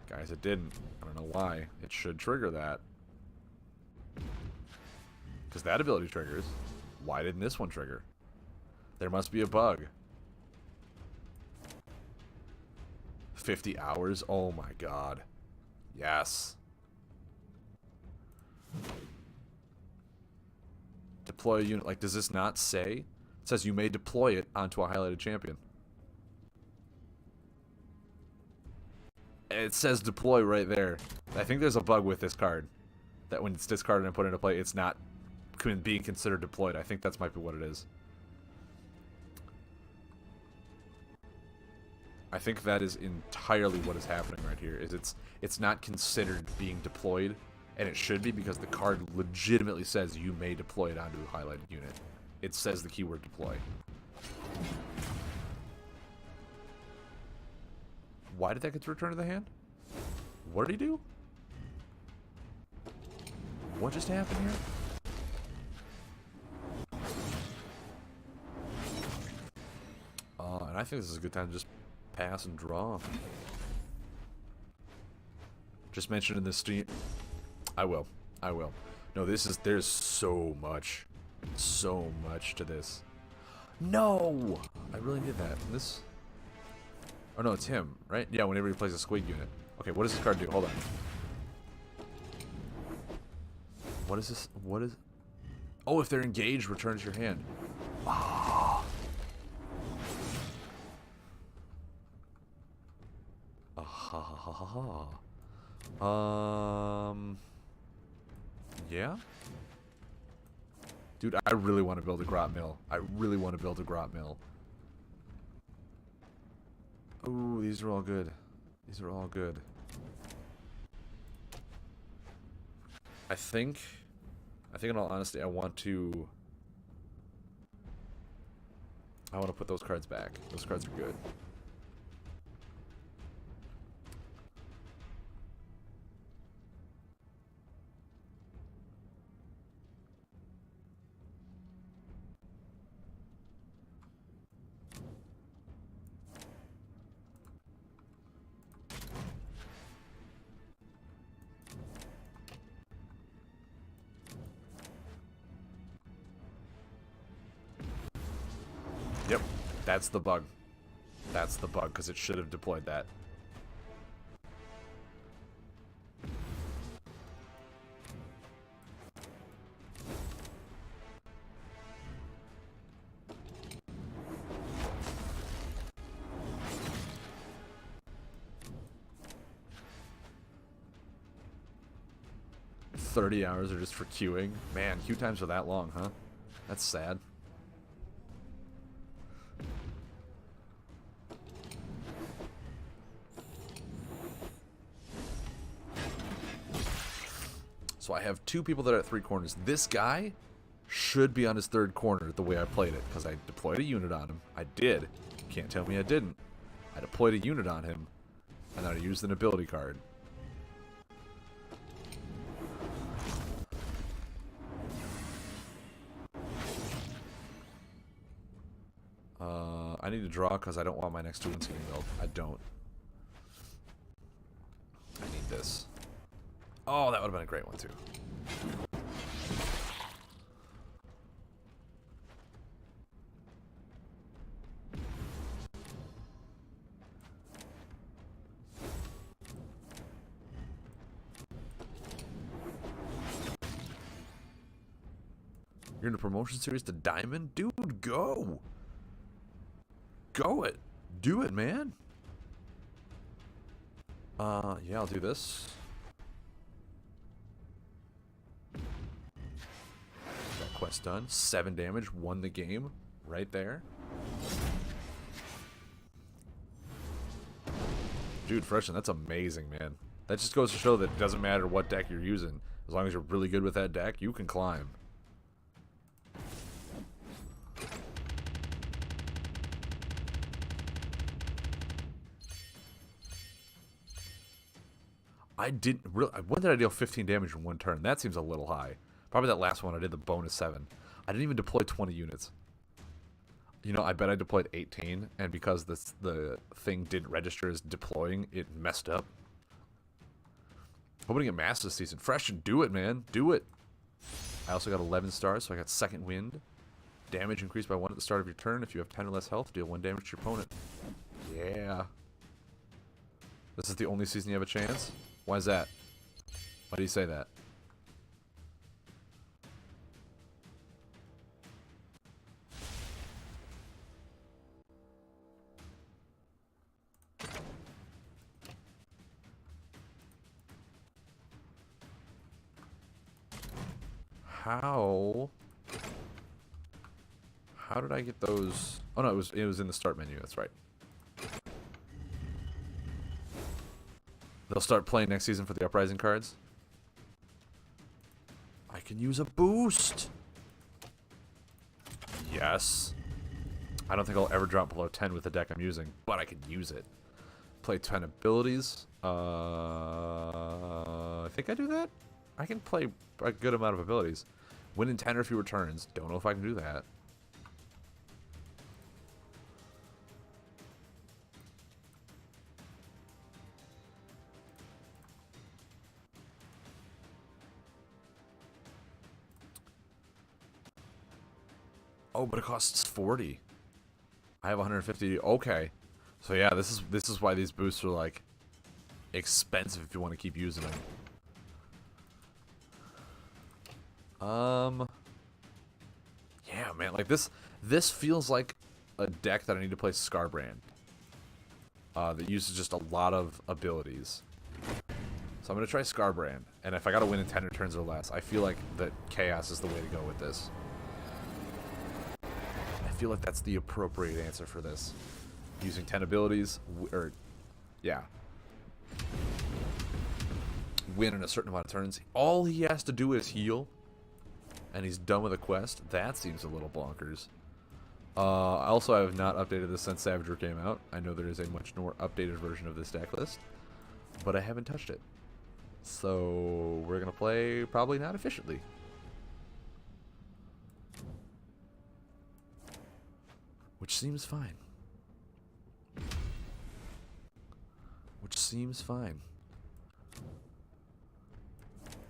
Speaker 1: Guys, it didn't. I don't know why. It should trigger that. Because that ability triggers. Why didn't this one trigger? There must be a bug. 50 hours? Oh my god. Yes. Deploy a unit. Like, does this not say? It says you may deploy it onto a highlighted champion. It says deploy right there. I think there's a bug with this card. That when it's discarded and put into play, it's not being considered deployed. I think that might be what it is. I think that is entirely what is happening right here. Is it's not considered being deployed, and it should be because the card legitimately says you may deploy it onto a highlighted unit. It says the keyword deploy. Why did that get returned to the hand? What did he do? What just happened here? And I think this is a good time to just pass and draw. Just mentioned in this stream. I will. No, there's so much to this. No! I really did that. This... Oh no, it's him, right? Yeah, whenever he plays a squig unit. Okay, what does this card do? Hold on. What is this? What is... Oh, if they're engaged, return to your hand. Ah. Yeah? Dude, I really want to build a grot mill. Ooh, these are all good. I think in all honesty, I want to put those cards back. Those cards are good. Yep, that's the bug. That's the bug, because it should have deployed that. $30 hours are just for queuing. Man, queue times are that long, huh? That's sad. So I have two people that are at 3 corners. This guy should be on his 3rd corner the way I played it, because I deployed a unit on him. I did. Can't tell me I didn't. I deployed a unit on him, and then I used an ability card. I need to draw because I don't want my next 2 ones getting built. I don't. I need this. Oh, that would have been a great one, too. You're in a promotion series to Diamond? Dude, go! Go it! Do it, man! Yeah, I'll do this. That quest done. 7 damage, won the game. Right there. Dude, Freshen, that's amazing, man. That just goes to show that it doesn't matter what deck you're using. As long as you're really good with that deck, you can climb. I didn't really. When did I deal 15 damage in one turn? That seems a little high. Probably that last one I did the bonus 7. I didn't even deploy 20 units. You know, I bet I deployed 18, and because the thing didn't register as deploying, it messed up. Hoping to get mass this season. Fresh and do it, man. Do it. I also got 11 stars, so I got second wind. Damage increased by 1 at the start of your turn. If you have 10 or less health, deal 1 damage to your opponent. Yeah. This is the only season you have a chance? Why is that? Why do you say that? How did I get those? Oh no, it was in the start menu. That's right. They'll start playing next season for the Uprising cards. I can use a boost. Yes. I don't think I'll ever drop below 10 with the deck I'm using, but I can use it. Play 10 abilities. I think I do that. I can play a good amount of abilities. Win in 10 or fewer turns. Don't know if I can do that. Oh, but it costs 40. I have 150. Okay. So yeah, this is why these boosts are like expensive if you want to keep using them. Yeah, man, like this feels like a deck that I need to play Scarbrand. That uses just a lot of abilities. So I'm gonna try Scarbrand, and if I gotta win in 10 turns or less, I feel like that Chaos is the way to go with this. I feel like that's the appropriate answer for this. Using 10 abilities, or yeah, win in a certain amount of turns. All he has to do is heal, and he's done with a quest. That seems a little bonkers. Also, I have not updated this since Savager came out. I know there is a much more updated version of this deck list, but I haven't touched it. So we're gonna play probably not efficiently. Which seems fine. Which seems fine.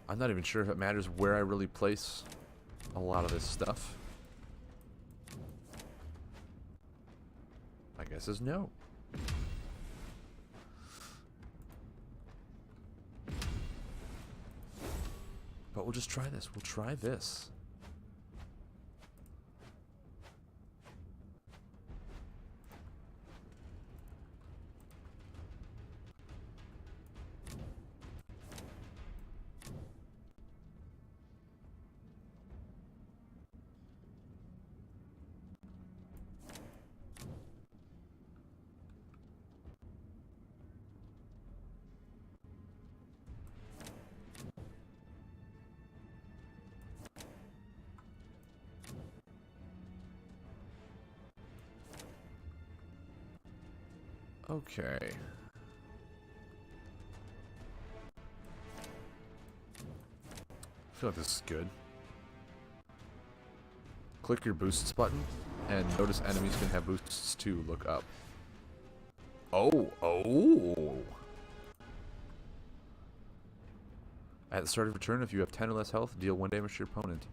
Speaker 1: I'm not even sure if it matters where I really place a lot of this stuff. My guess is no. But we'll just try this. We'll try this. Okay. I feel like this is good. Click your boosts button, and notice enemies can have boosts too. Look up. Oh. At the start of your turn, if you have 10 or less health, deal 1 damage to your opponent.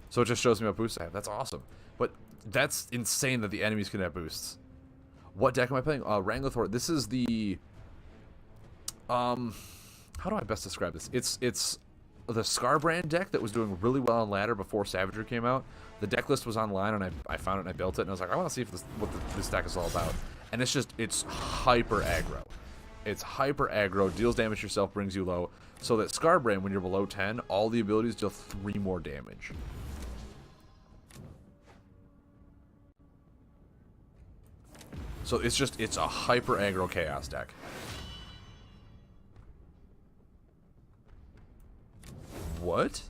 Speaker 1: So it just shows me what boosts I have. That's awesome. But that's insane that the enemies can have boosts. What deck am I playing? Wrangler. This is the... how do I best describe this? It's the Scarbrand deck that was doing really well on ladder before Savager came out. The deck list was online, and I found it, and I built it, and I was like, I want to see if this, what this deck is all about. And it's hyper aggro. It's hyper aggro, deals damage yourself, brings you low. So that Scarbrand, when you're below 10, all the abilities deal 3 more damage. So it's a hyper aggro chaos deck. What?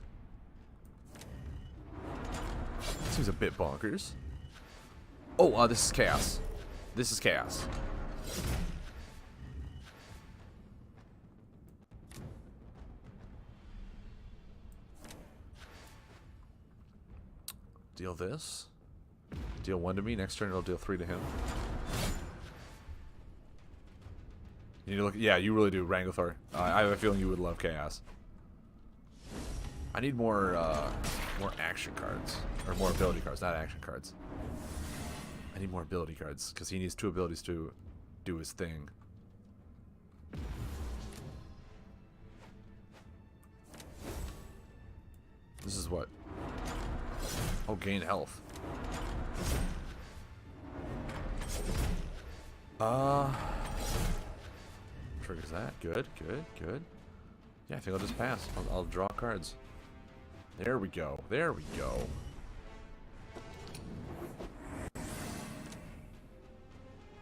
Speaker 1: Seems a bit bonkers. Oh, this is chaos. This is chaos. Deal this. Deal 1 to me. Next turn it'll deal 3 to him. You need to look. Yeah, you really do, Wranglethor. I have a feeling you would love chaos. I need more action cards, or more ability cards, not action cards. I need more ability cards because he needs 2 abilities to do his thing. This is what? Oh, gain health. Triggers that. Good, good, good. Yeah, I think I'll just pass. I'll draw cards. There we go. There we go.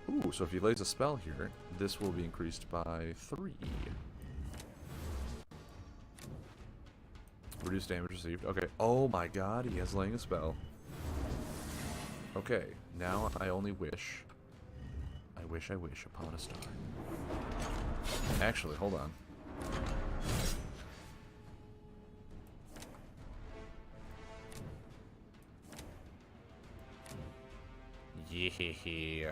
Speaker 1: Ooh, so if he lays a spell here, this will be increased by 3. Reduce damage received. Okay. Oh my god, he has laying a spell. Okay, now I only wish. I wish upon a star. Actually, hold on. Yeah.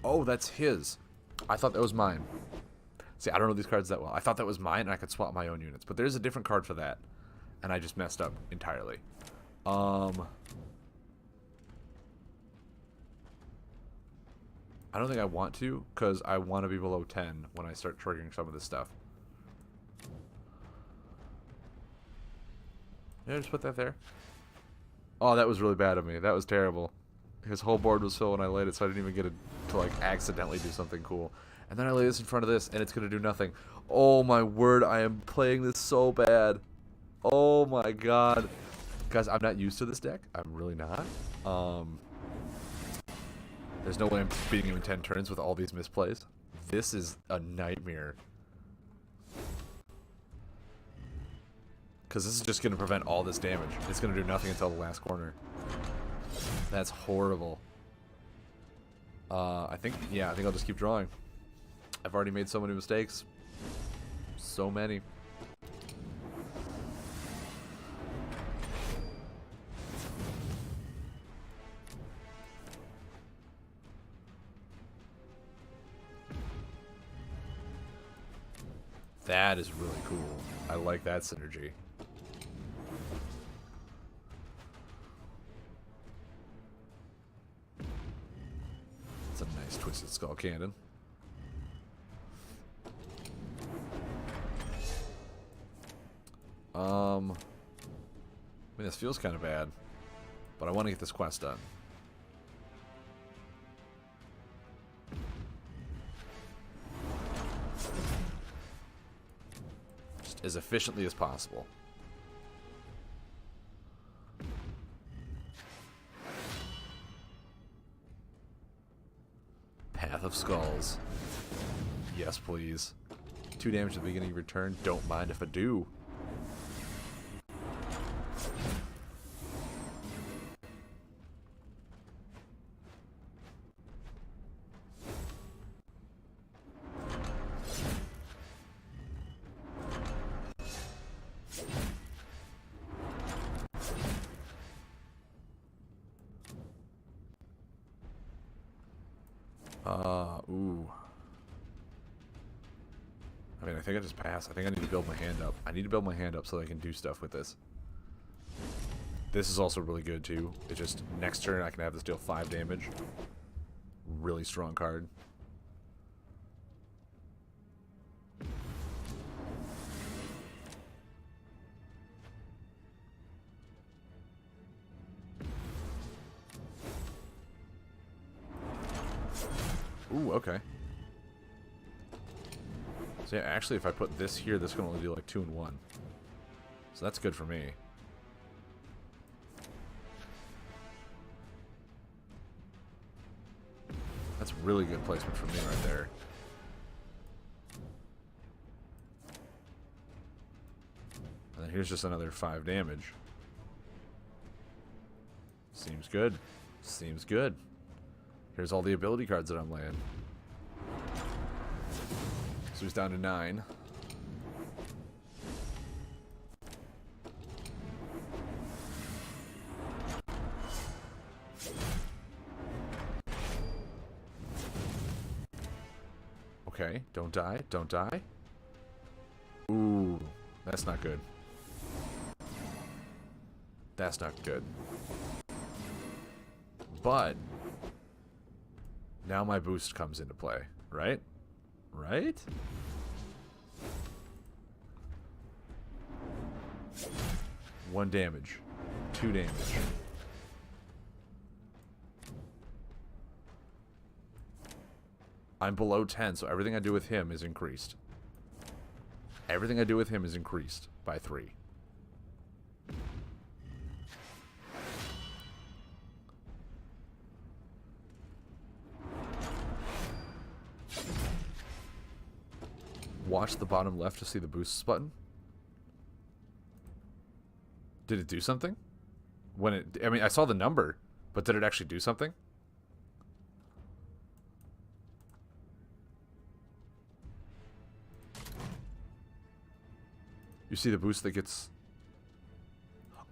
Speaker 1: Oh, that's his. I thought that was mine. See, I don't know these cards that well. I thought that was mine and I could swap my own units. But there's a different card for that. And I just messed up entirely. I don't think I want to, because I want to be below 10 when I start triggering some of this stuff. Did I just put that there? Oh, that was really bad of me. That was terrible. His whole board was full when I laid it, so I didn't even get to like accidentally do something cool. And then I lay this in front of this, and it's going to do nothing. Oh my word, I am playing this so bad. Oh my god. Guys, I'm not used to this deck. I'm really not. There's no way I'm beating him in 10 turns with all these misplays. This is a nightmare. Because this is just going to prevent all this damage. It's going to do nothing until the last corner. That's horrible. I think I'll just keep drawing. I've already made so many mistakes. So many. That is really cool. I like that synergy. It's a nice Twisted Skull Cannon. I mean, this feels kind of bad, but I want to get this quest done. Just as efficiently as possible. Path of Skulls. Yes, please. 2 damage at the beginning of your turn. Don't mind if I do. Ooh. I mean, I think I just pass. I think I need to build my hand up. I need to build my hand up so that I can do stuff with this. This is also really good, too. It's just, next turn I can have this deal 5 damage. Really strong card. Ooh, okay. So yeah, actually, if I put this here, this can only do like 2 and 1. So that's good for me. That's really good placement for me right there. And then here's just another 5 damage. Seems good. Seems good. Here's all the ability cards that I'm laying. So he's down to 9. Okay, don't die, don't die. Ooh, that's not good. That's not good. But now my boost comes into play, right? Right? One damage. 2 damage. I'm below 10, so everything I do with him is increased. Everything I do with him is increased by 3. Watch the bottom left to see the boosts button. Did it do something? When it, I mean, I saw the number, but did it actually do something? You see the boost that gets...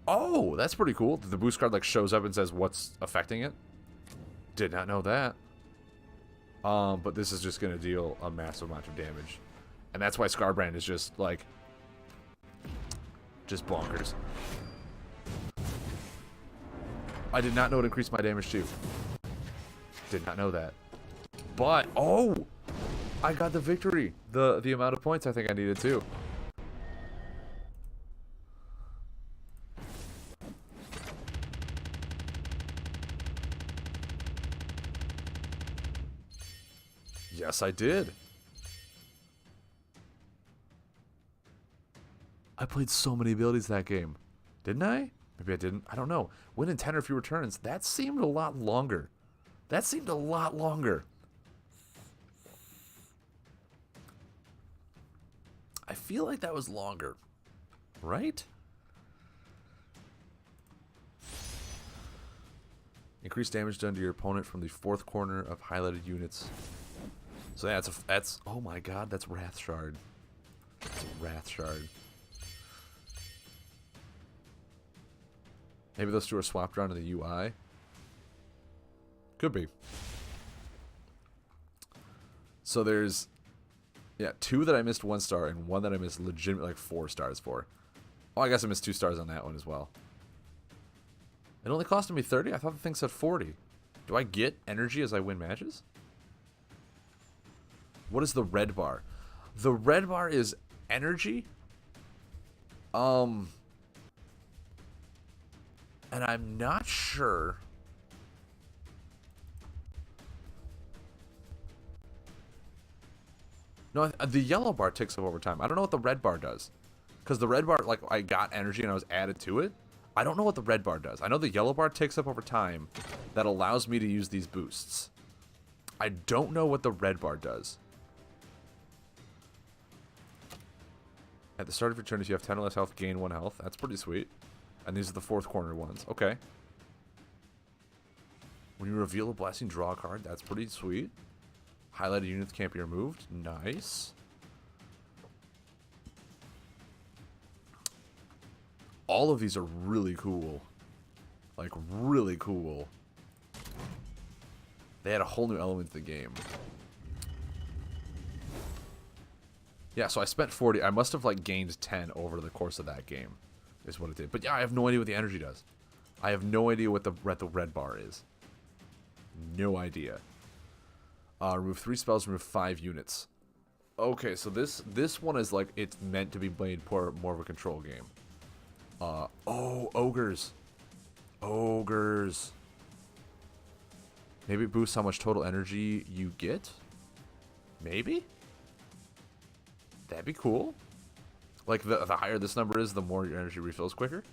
Speaker 1: Oh, that's pretty cool. The boost card like shows up and says what's affecting it. Did not know that. But this is just going to deal a massive amount of damage. And that's why Scarbrand is just, like... just bonkers. I did not know it increased my damage too. Did not know that. But, oh! I got the victory. The amount of points I think I needed too. Yes, I did. I played so many abilities that game. Didn't I? Maybe I didn't. I don't know. Win in 10 or fewer turns. That seemed a lot longer. That seemed a lot longer. I feel like that was longer. Right? Increase damage done to your opponent from the 4th corner of highlighted units. So yeah, that's oh my god, that's Wrath Shard. That's a Wrath Shard. Maybe those two are swapped around in the UI. Could be. So there's, yeah, 2 that I missed 1 star and 1 that I missed legitimate like 4 stars for. Oh, I guess I missed 2 stars on that one as well. It only costed me 30? I thought the thing said 40. Do I get energy as I win matches? What is the red bar? The red bar is energy. And I'm not sure. No, the yellow bar ticks up over time. I don't know what the red bar does. Because the red bar, like, I got energy and I was added to it. I don't know what the red bar does. I know the yellow bar ticks up over time. That allows me to use these boosts. I don't know what the red bar does. At the start of your turn, if you have 10 or less health, gain 1 health. That's pretty sweet. And these are the 4th corner ones. Okay. When you reveal a blessing, draw a card. That's pretty sweet. Highlighted units can't be removed. Nice. All of these are really cool. Like, really cool. They had a whole new element to the game. Yeah, so I spent 40. I must have, like, gained 10 over the course of that game. Is what it did. But yeah, I have no idea what the energy does. I have no idea what the red bar is. No idea. Remove 3 spells, remove 5 units. Okay, so this one is like, it's meant to be played more of a control game. Oh, ogres. Ogres. Maybe it boosts how much total energy you get? Maybe? That'd be cool. Like, the higher this number is, the more your energy refills quicker.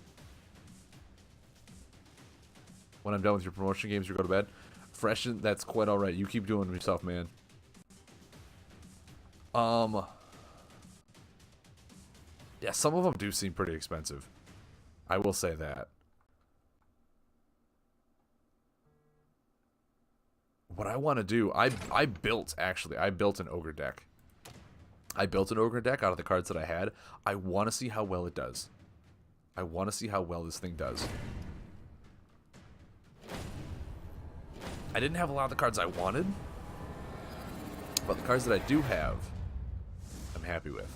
Speaker 1: When I'm done with your promotion games, you go to bed. Freshen, that's quite alright. You keep doing it yourself, man. Yeah, some of them do seem pretty expensive. I will say that. What I want to do, I built an ogre deck. I built an ogre deck out of the cards that I had. I want to see how well it does. I want to see how well this thing does. I didn't have a lot of the cards I wanted, but the cards that I do have, I'm happy with.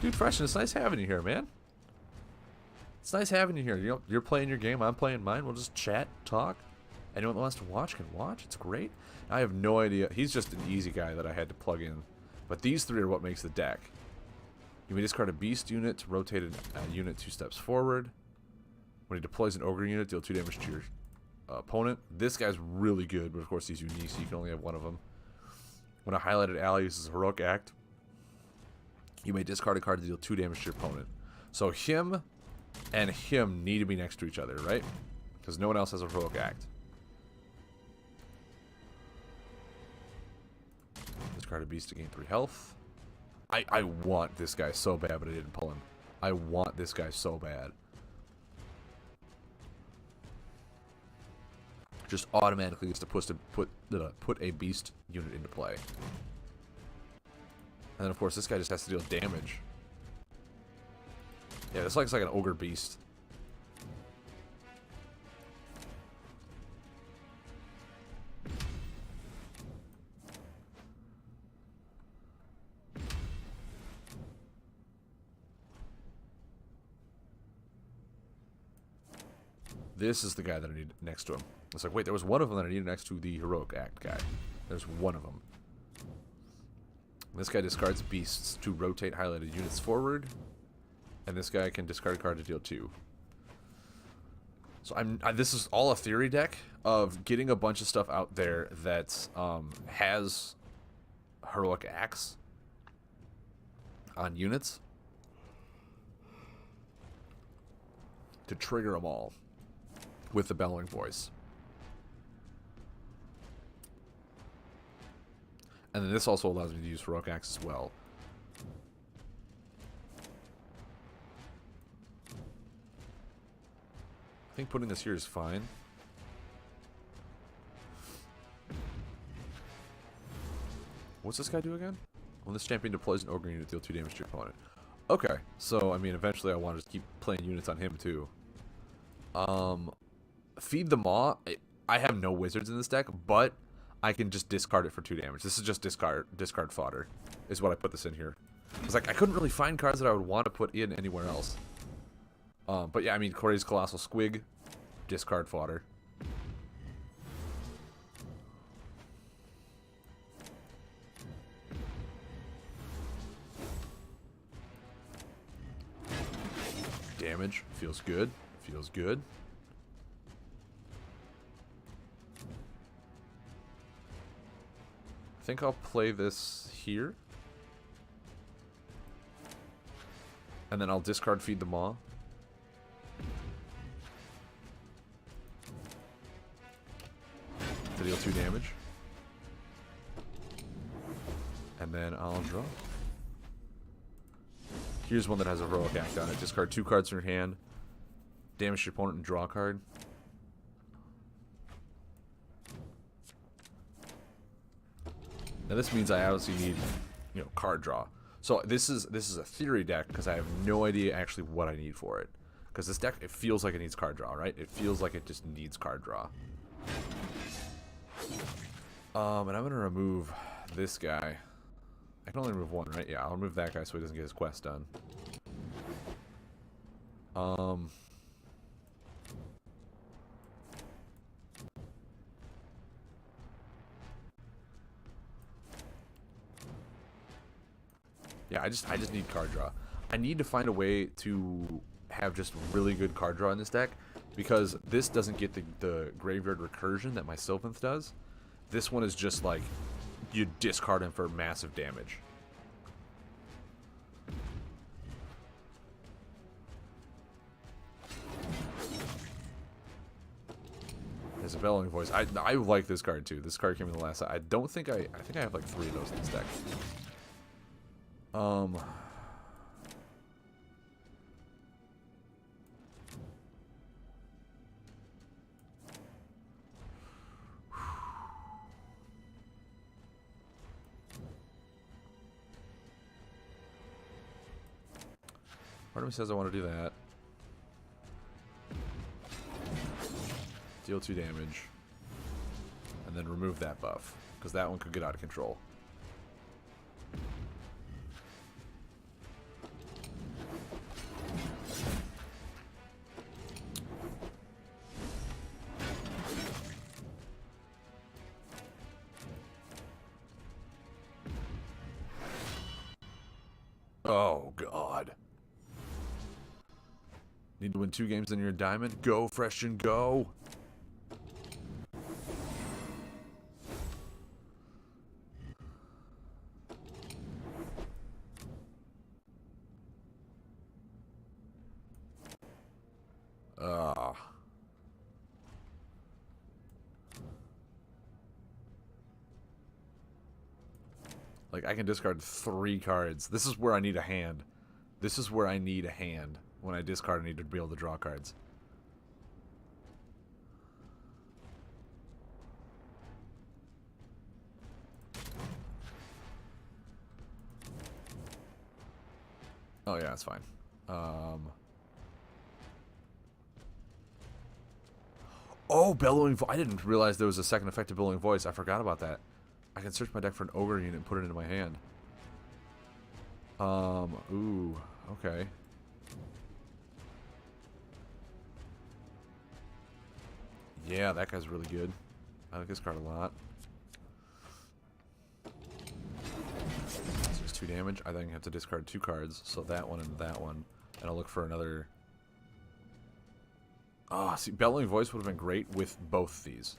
Speaker 1: Dude, Freshen, it's nice having you here, man. It's nice having you here. You know, you're playing your game, I'm playing mine. We'll just chat, talk. Anyone that wants to watch can watch. It's great. I have no idea. He's just an easy guy that I had to plug in. But these three are what makes the deck. You may discard a beast unit to rotate a unit 2 steps forward. When he deploys an ogre unit, deal 2 damage to your opponent. This guy's really good, but of course he's unique, so you can only have one of them. When a highlighted ally uses a heroic act, you may discard a card to deal 2 damage to your opponent. So him and him need to be next to each other, right? Because no one else has a heroic act. Discard a beast to gain 3 health. I want this guy so bad, but I didn't pull him. I want this guy so bad. Just automatically gets to put a beast unit into play. And then of course this guy just has to deal damage. Yeah, this looks like an ogre beast. This is the guy that I need next to him. It's like, wait, there was one of them that I needed next to the heroic act guy. There's one of them. This guy discards beasts to rotate highlighted units forward. And this guy can discard a card to deal 2. So this is all a theory deck of getting a bunch of stuff out there that has heroic acts on units to trigger them all with the bellowing voice. And then this also allows me to use heroic acts as well. I think putting this here is fine. What's this guy do again? When this champion deploys an ogre unit, deal 2 damage to your opponent. Okay, so I mean, eventually I want to just keep playing units on him too. Feed the Maw. I have no wizards in this deck, but I can just discard it for 2 damage. This is just discard fodder, is what I put this in here. It's like I couldn't really find cards that I would want to put in anywhere else. But yeah, I mean, Corey's Colossal Squig, discard fodder. Damage feels good. Feels good. I think I'll play this here. And then I'll discard Feed the Maw. To deal 2 damage. And then I'll draw. Here's one that has a heroic act on it. Discard 2 cards from your hand. Damage your opponent and draw a card. Now this means I obviously need, you know, card draw. So this is a theory deck because I have no idea actually what I need for it. Because this deck, it feels like it needs card draw, right? It feels like it just needs card draw. And I'm gonna remove this guy. I can only remove one, right? Yeah, I'll remove that guy so he doesn't get his quest done. Yeah, I just need card draw. I need to find a way to have just really good card draw in this deck, because this doesn't get the graveyard recursion that my Sylvanth does. This one is just like, you discard him for massive damage. There's a Bellowing Voice. I like this card too. This card came in the last set. I think I have like 3 of those in this deck. Part of me says I want to do that. Deal 2 damage. And then remove that buff, because that one could get out of control. Oh, God. Need to win 2 games in your diamond? Go, Fresh, and go! Like, I can discard 3 cards. This is where I need a hand. This is where I need a hand. When I discard, I need to be able to draw cards. Oh, yeah, that's fine. Oh, Bellowing Voice. I didn't realize there was a second effect of Bellowing Voice. I forgot about that. I can search my deck for an Ogre unit and put it into my hand. Ooh, okay. Yeah, that guy's really good. I like this card a lot. So it's 2 damage. I think I have to discard 2 cards. So that one and that one. And I'll look for another. Ah, see, Bellowing Voice would have been great with both these.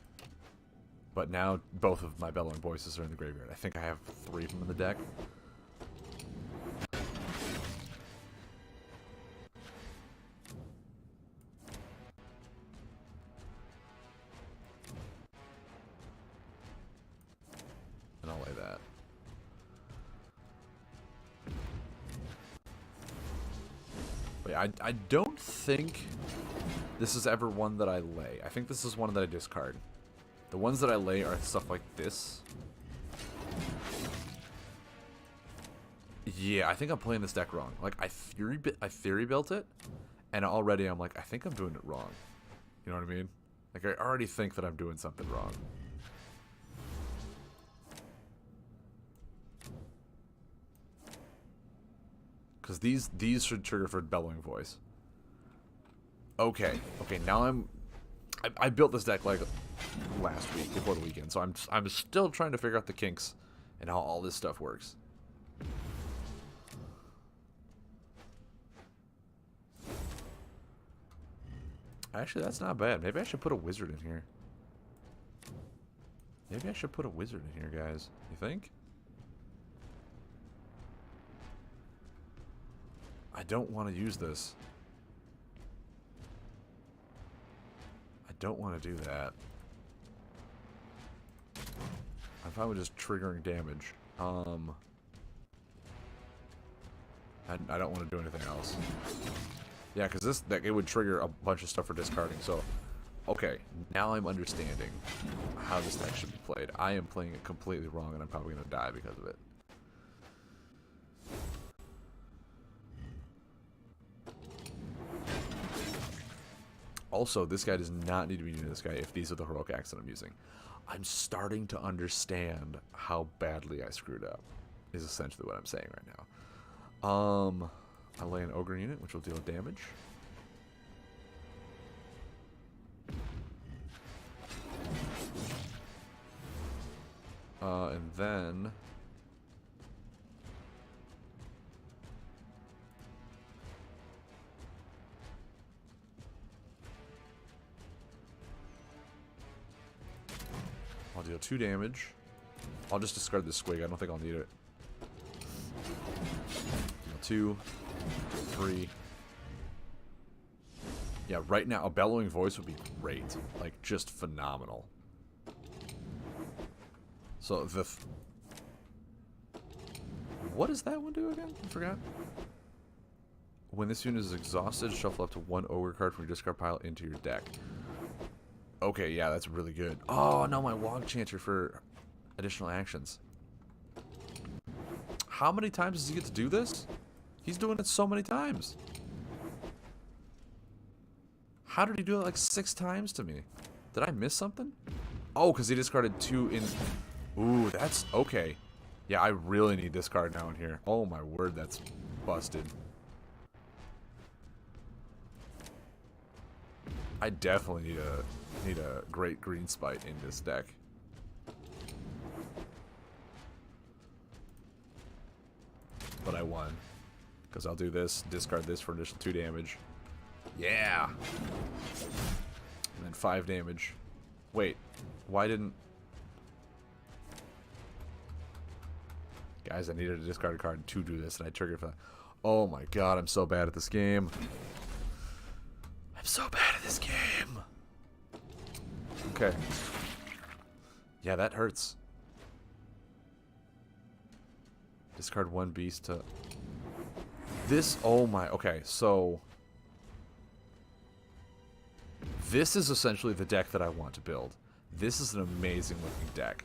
Speaker 1: But now both of my Bellowing Voices are in the graveyard. I think I have 3 of them in the deck. And I'll lay that. But yeah, I don't think this is ever one that I lay. I think this is one that I discard. The ones that I lay are stuff like this. Yeah, I think I'm playing this deck wrong. Like, I theory built it, and already I'm like, I think I'm doing it wrong. You know what I mean? Like, I already think that I'm doing something wrong. Because these should trigger for Bellowing Voice. Okay, now I built this deck like last week before the weekend, so I'm still trying to figure out the kinks and how all this stuff works. Actually, that's not bad. Maybe I should put a wizard in here. Maybe I should put a wizard in here, guys. You think? I don't want to use this. I don't want to do that. I'm fine with just triggering damage. I don't want to do anything else. Yeah, because it would trigger a bunch of stuff for discarding. So, okay, now I'm understanding how this deck should be played. I am playing it completely wrong, and I'm probably going to die because of it. Also, this guy does not need to be near this guy if these are the heroic acts that I'm using. I'm starting to understand how badly I screwed up, is essentially what I'm saying right now. I lay an ogre unit, which will deal damage. And then... deal 2 damage. I'll just discard this squig. I don't think I'll need it. Deal 2, 3. Yeah, right now, a bellowing voice would be great. Like, just phenomenal. So, what does that one do again? I forgot. When this unit is exhausted, shuffle up to 1 ogre card from your discard pile into your deck. Okay, yeah, that's really good. Oh, no, my Wog Chanter for additional actions. How many times does he get to do this? He's doing it so many times. How did he do it like 6 times to me? Did I miss something? Oh, because he discarded 2 in... Ooh, that's... Okay. Yeah, I really need this card now in here. Oh my word, that's busted. I definitely need a great green spite in this deck. But I won. Because I'll do this, discard this for additional 2 damage. Yeah! And then 5 damage. Wait, why didn't... Guys, I needed a discard card to do this, and I triggered for that. Oh my god, I'm so bad at this game. I'm so bad at this game. Okay. Yeah, that hurts. Discard 1 beast to... This, oh my, okay, so... This is essentially the deck that I want to build. This is an amazing looking deck.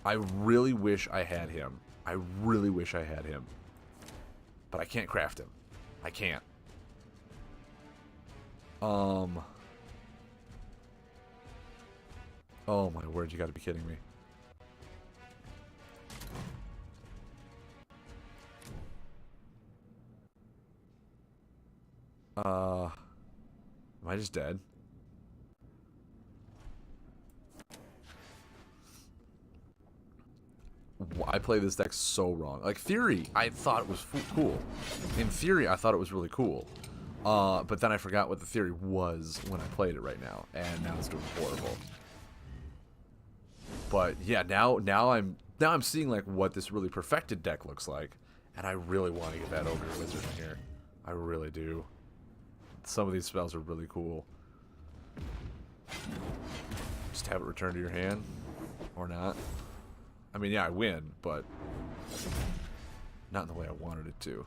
Speaker 1: I really wish I had him. I really wish I had him. But I can't craft him. I can't. Oh my word, you gotta be kidding me. Am I just dead? I play this deck so wrong. Like, theory, I thought it was cool. In theory, I thought it was really cool. But then I forgot what the theory was when I played it right now. And now it's doing horrible. But yeah, now I'm seeing like what this really perfected deck looks like. And I really want to get that Ogre Wizard in here. I really do. Some of these spells are really cool. Just have it return to your hand. Or not. I mean, yeah, I win, but not in the way I wanted it to.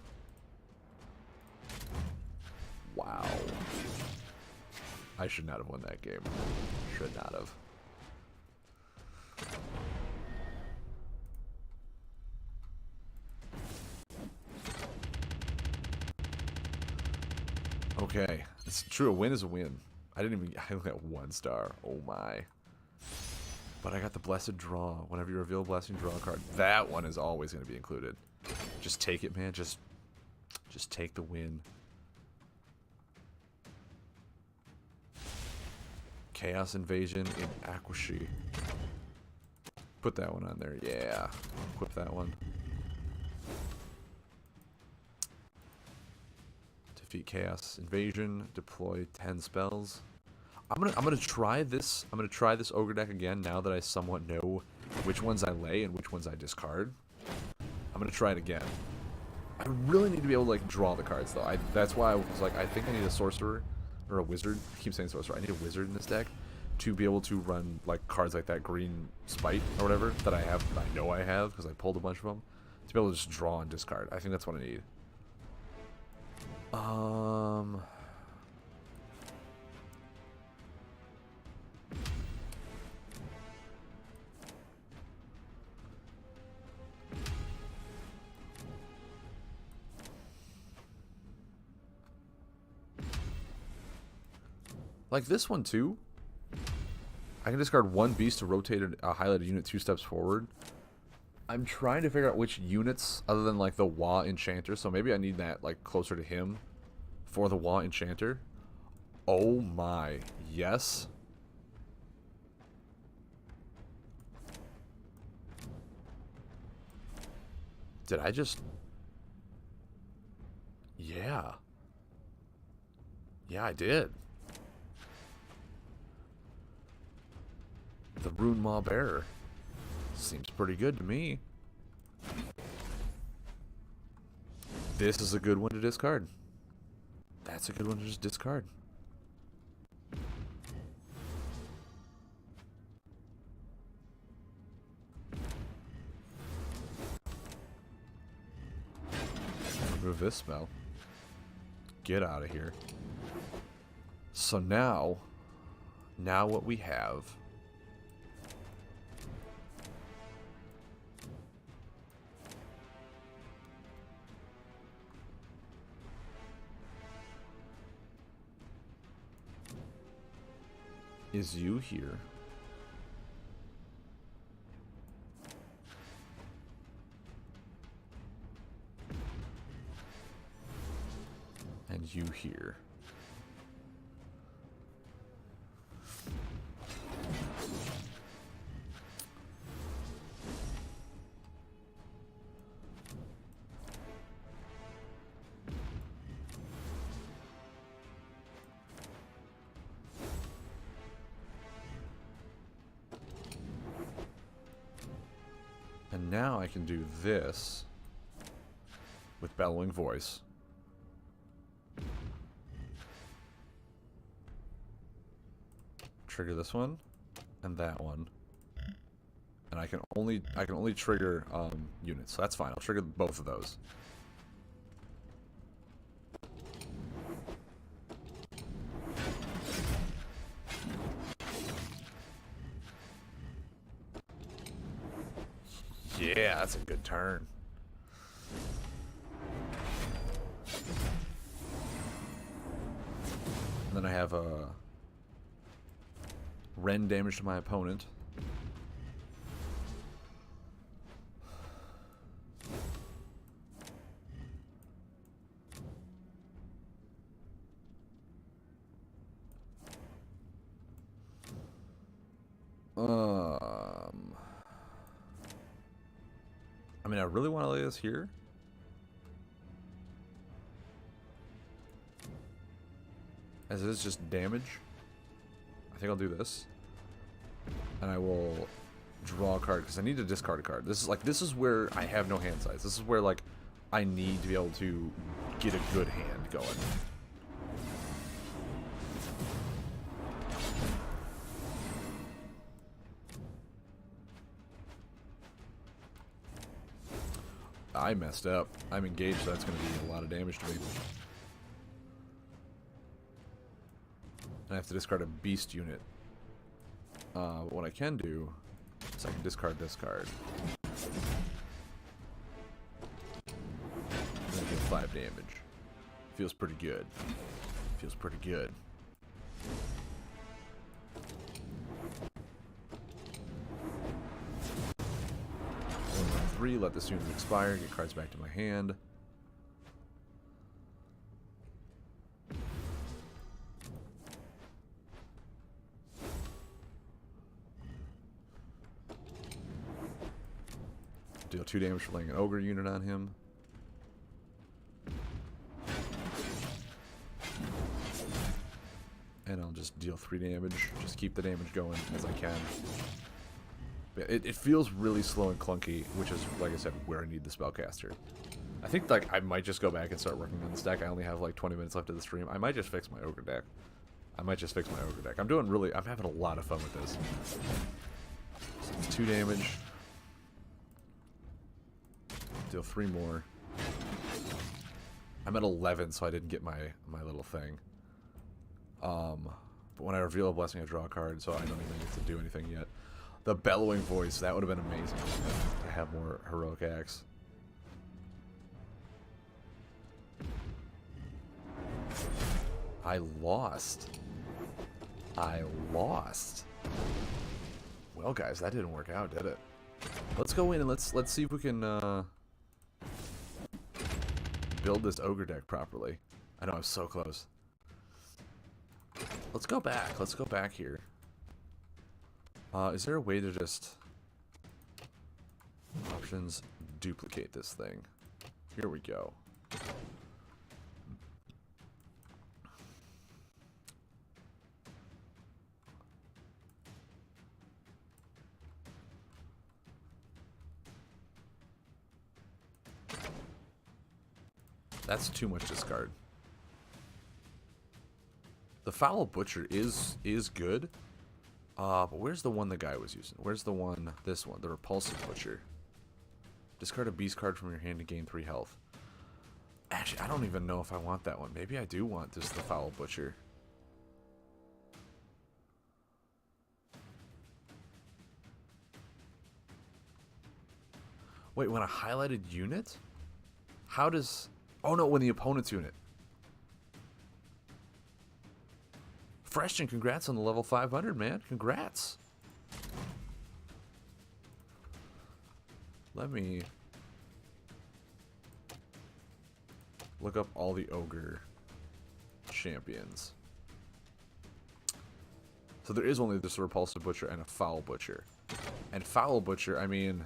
Speaker 1: Wow. I should not have won that game. Should not have. Okay. It's true, a win is a win. I only got 1 star. Oh my. But I got the Blessed Draw. Whenever you reveal a Blessing, draw a card. That one is always going to be included. Just take it, man. Just take the win. Chaos Invasion in Aquashi. Put that one on there. Yeah. Equip that one. Defeat Chaos Invasion. Deploy 10 spells. I'm gonna try this. I'm gonna try this ogre deck again now that I somewhat know which ones I lay and which ones I discard. I'm gonna try it again. I really need to be able to like draw the cards though. That's why I was like, I think I need a sorcerer or a wizard. I keep saying sorcerer. I need a wizard in this deck to be able to run like cards like that green spite or whatever that I have. I know I have because I pulled a bunch of them to be able to just draw and discard. I think that's what I need. Like this one too. I can discard 1 beast to rotate a highlighted unit 2 steps forward. I'm trying to figure out which units other than like the Wa Enchanter. So maybe I need that like closer to him for the Wa Enchanter. Oh my, yes. Did I just... Yeah. Yeah, I did. The Rune Maw Bearer. Seems pretty good to me. This is a good one to discard. That's a good one to just discard. Remove this spell. Get out of here. So now what we have is you here. And you here. And now I can do this with Bellowing Voice. Trigger this one and that one. And I can only trigger units, so that's fine. I'll trigger both of those. Yeah, that's a good turn. And then I have a rend damage to my opponent. I mean, I really want to lay this here. As it is just damage. I think I'll do this. And I will draw a card because I need to discard a card. This is where I have no hand size. This is where like I need to be able to get a good hand going. I messed up. I'm engaged, so that's going to be a lot of damage to me. I have to discard a beast unit. But what I can do is I can discard this card. And I get 5 damage. Feels pretty good. Feels pretty good. 3, let this unit expire, get cards back to my hand. Deal 2 damage for laying an ogre unit on him. And I'll just deal 3 damage. Just keep the damage going as I can. It feels really slow and clunky, which is, like I said, where I need the spellcaster. I think like I might just go back and start working on this deck. I only have like 20 minutes left of the stream. I might just fix my ogre deck. I'm having a lot of fun with this. So it's 2 damage. Deal 3 more. I'm at 11, so I didn't get my little thing. But when I reveal a blessing, I draw a card, so I don't even get to do anything yet. The Bellowing Voice, that would have been amazing to have more heroic acts. I lost. Well, guys, that didn't work out, did it? Let's go in and let's see if we can build this ogre deck properly. I know I'm so close. Let's go back. Let's go back here. Is there a way to just options duplicate this thing? Here we go. That's too much discard. The Foul Butcher is good. But where's the one the guy was using? Where's the one, this one, the Repulsive Butcher? Discard a beast card from your hand to gain 3 health. Actually, I don't even know if I want that one. Maybe I do want just the Foul Butcher. Wait, when a highlighted unit? How does... Oh no, when the opponent's unit. Freshton, congrats on the level 500, man. Congrats. Let me look up all the ogre champions. So there is only this Repulsive Butcher and a Foul Butcher. And Foul Butcher, I mean...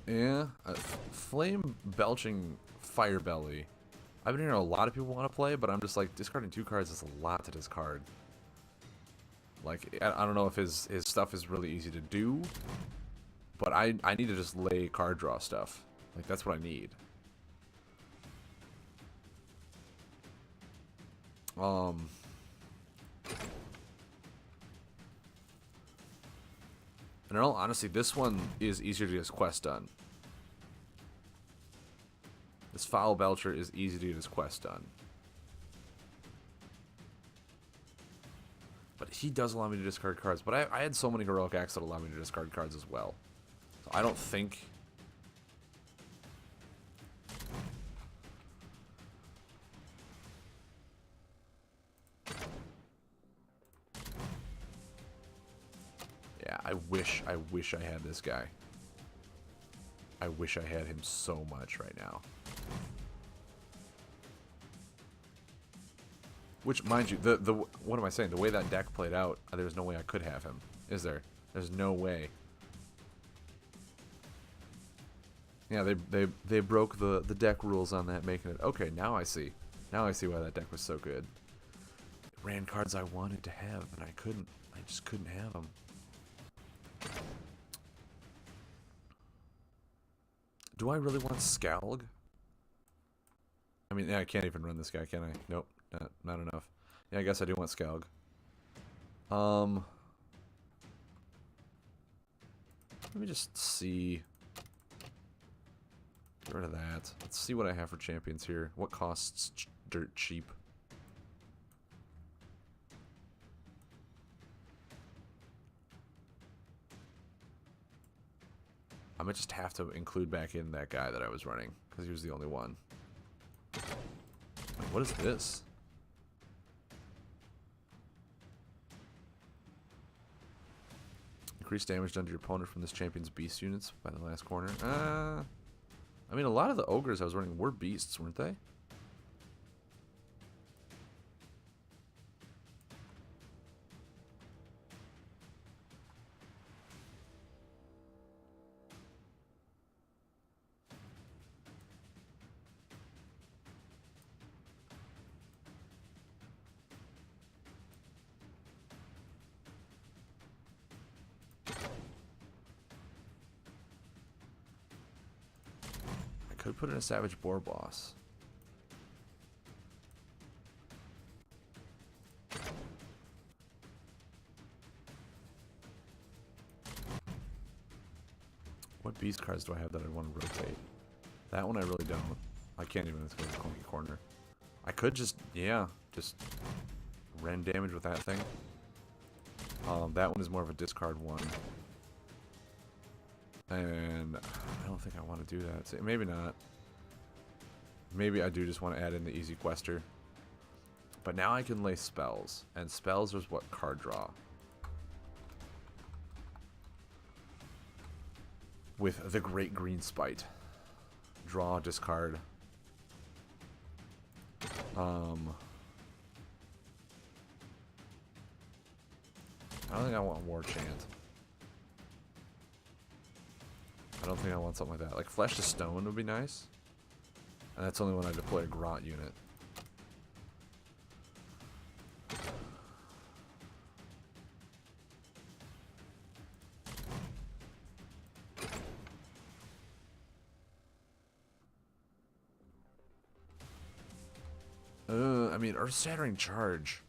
Speaker 1: Yeah, Flame Belching Fire Belly. I've been hearing a lot of people want to play, but I'm just like, discarding 2 cards is a lot to discard. Like, I don't know if his stuff is really easy to do, but I need to just lay card draw stuff. Like, that's what I need. And in all honesty, this one is easier to get his quest done. This Foul Belcher is easy to get his quest done. But he does allow me to discard cards. But I had so many Heroic Acts that allow me to discard cards as well. So I don't think... Yeah, I wish I had this guy. I wish I had him so much right now. Which, mind you, what am I saying? The way that deck played out, there's no way I could have him. Is there? There's no way. Yeah, they broke the deck rules on that, making it... Okay, now I see. Now I see why that deck was so good. It ran cards I wanted to have, and I couldn't. I just couldn't have them. Do I really want Skalg? I mean, yeah, I can't even run this guy, can I? Nope, not enough. Yeah, I guess I do want Skalg. Let me just see. Get rid of that. Let's see what I have for champions here. What costs dirt cheap? I might just have to include back in that guy that I was running, because he was the only one. Wait, what is this? Increase damage done to your opponent from this champion's beast units by the last corner. I mean, a lot of the ogres I was running were beasts, weren't they? Could put in a Savage Boar Boss. What beast cards do I have that I want to rotate? That one I really don't. I can't even, let's go to the clunky corner. I could just, yeah, just rend damage with that thing. That one is more of a discard one. And I don't think I want to do that. So maybe not. Maybe I do just want to add in the easy quester. But now I can lay spells. And spells is what? Card draw. With the Great Green Spite. Draw, discard. I don't think I want War Chant. I don't think I want something like that. Like Flesh to Stone would be nice. And that's only when I deploy a Grot unit. I mean, Earth-Shattering Charge.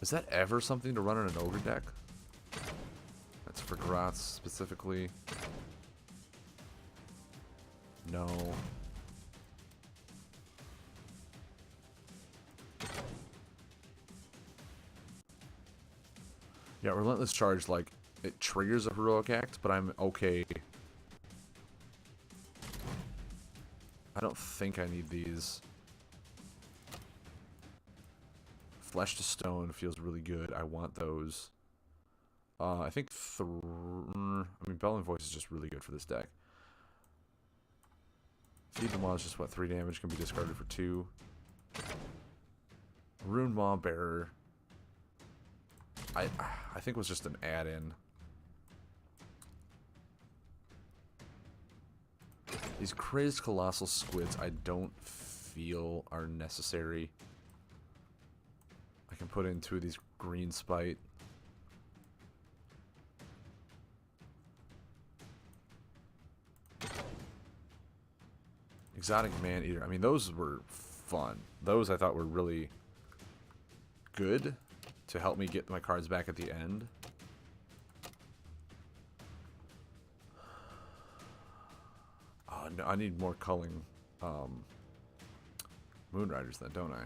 Speaker 1: Is that ever something to run on an Ogre deck? That's for Grots specifically. No. Yeah, Relentless Charge, like, it triggers a heroic act, but I'm okay. I don't think I need these. Flesh to Stone feels really good. I want those. I think I mean, Bellowing Voice is just really good for this deck. Feed the Maw is just what, 3 damage, can be discarded for 2. Rune Maw Bearer. I think was just an add-in. These Crazed Colossal Squids I don't feel are necessary. I can put in 2 of these Green Spite. Exotic Man-Eater. I mean, those were fun. Those I thought were really good to help me get my cards back at the end. Oh, no, I need more culling Moonriders then, don't I?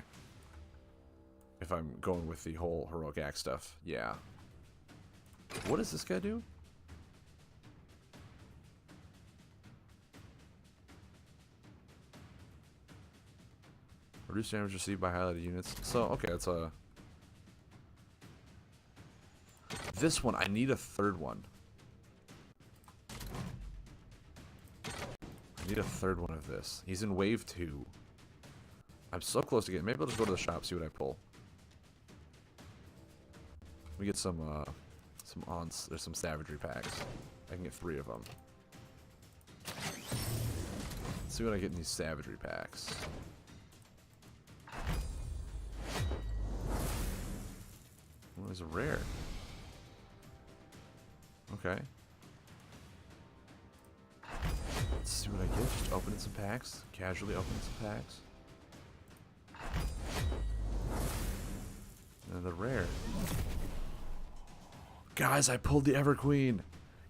Speaker 1: If I'm going with the whole Heroic Axe stuff. Yeah. What does this guy do? Reduce damage received by highlighted units. So, okay, that's a... This one, I need a 3rd one. I need a 3rd one of this. He's in wave 2. I'm so close to getting... Maybe I'll just go to the shop, see what I pull. We get some aunts. There's some savagery packs. I can get 3 of them. Let's see what I get in these savagery packs. Oh, there's a rare. Okay. Let's see what I get. Just opening some packs. Casually opening some packs. And the rare. Guys, I pulled the Everqueen.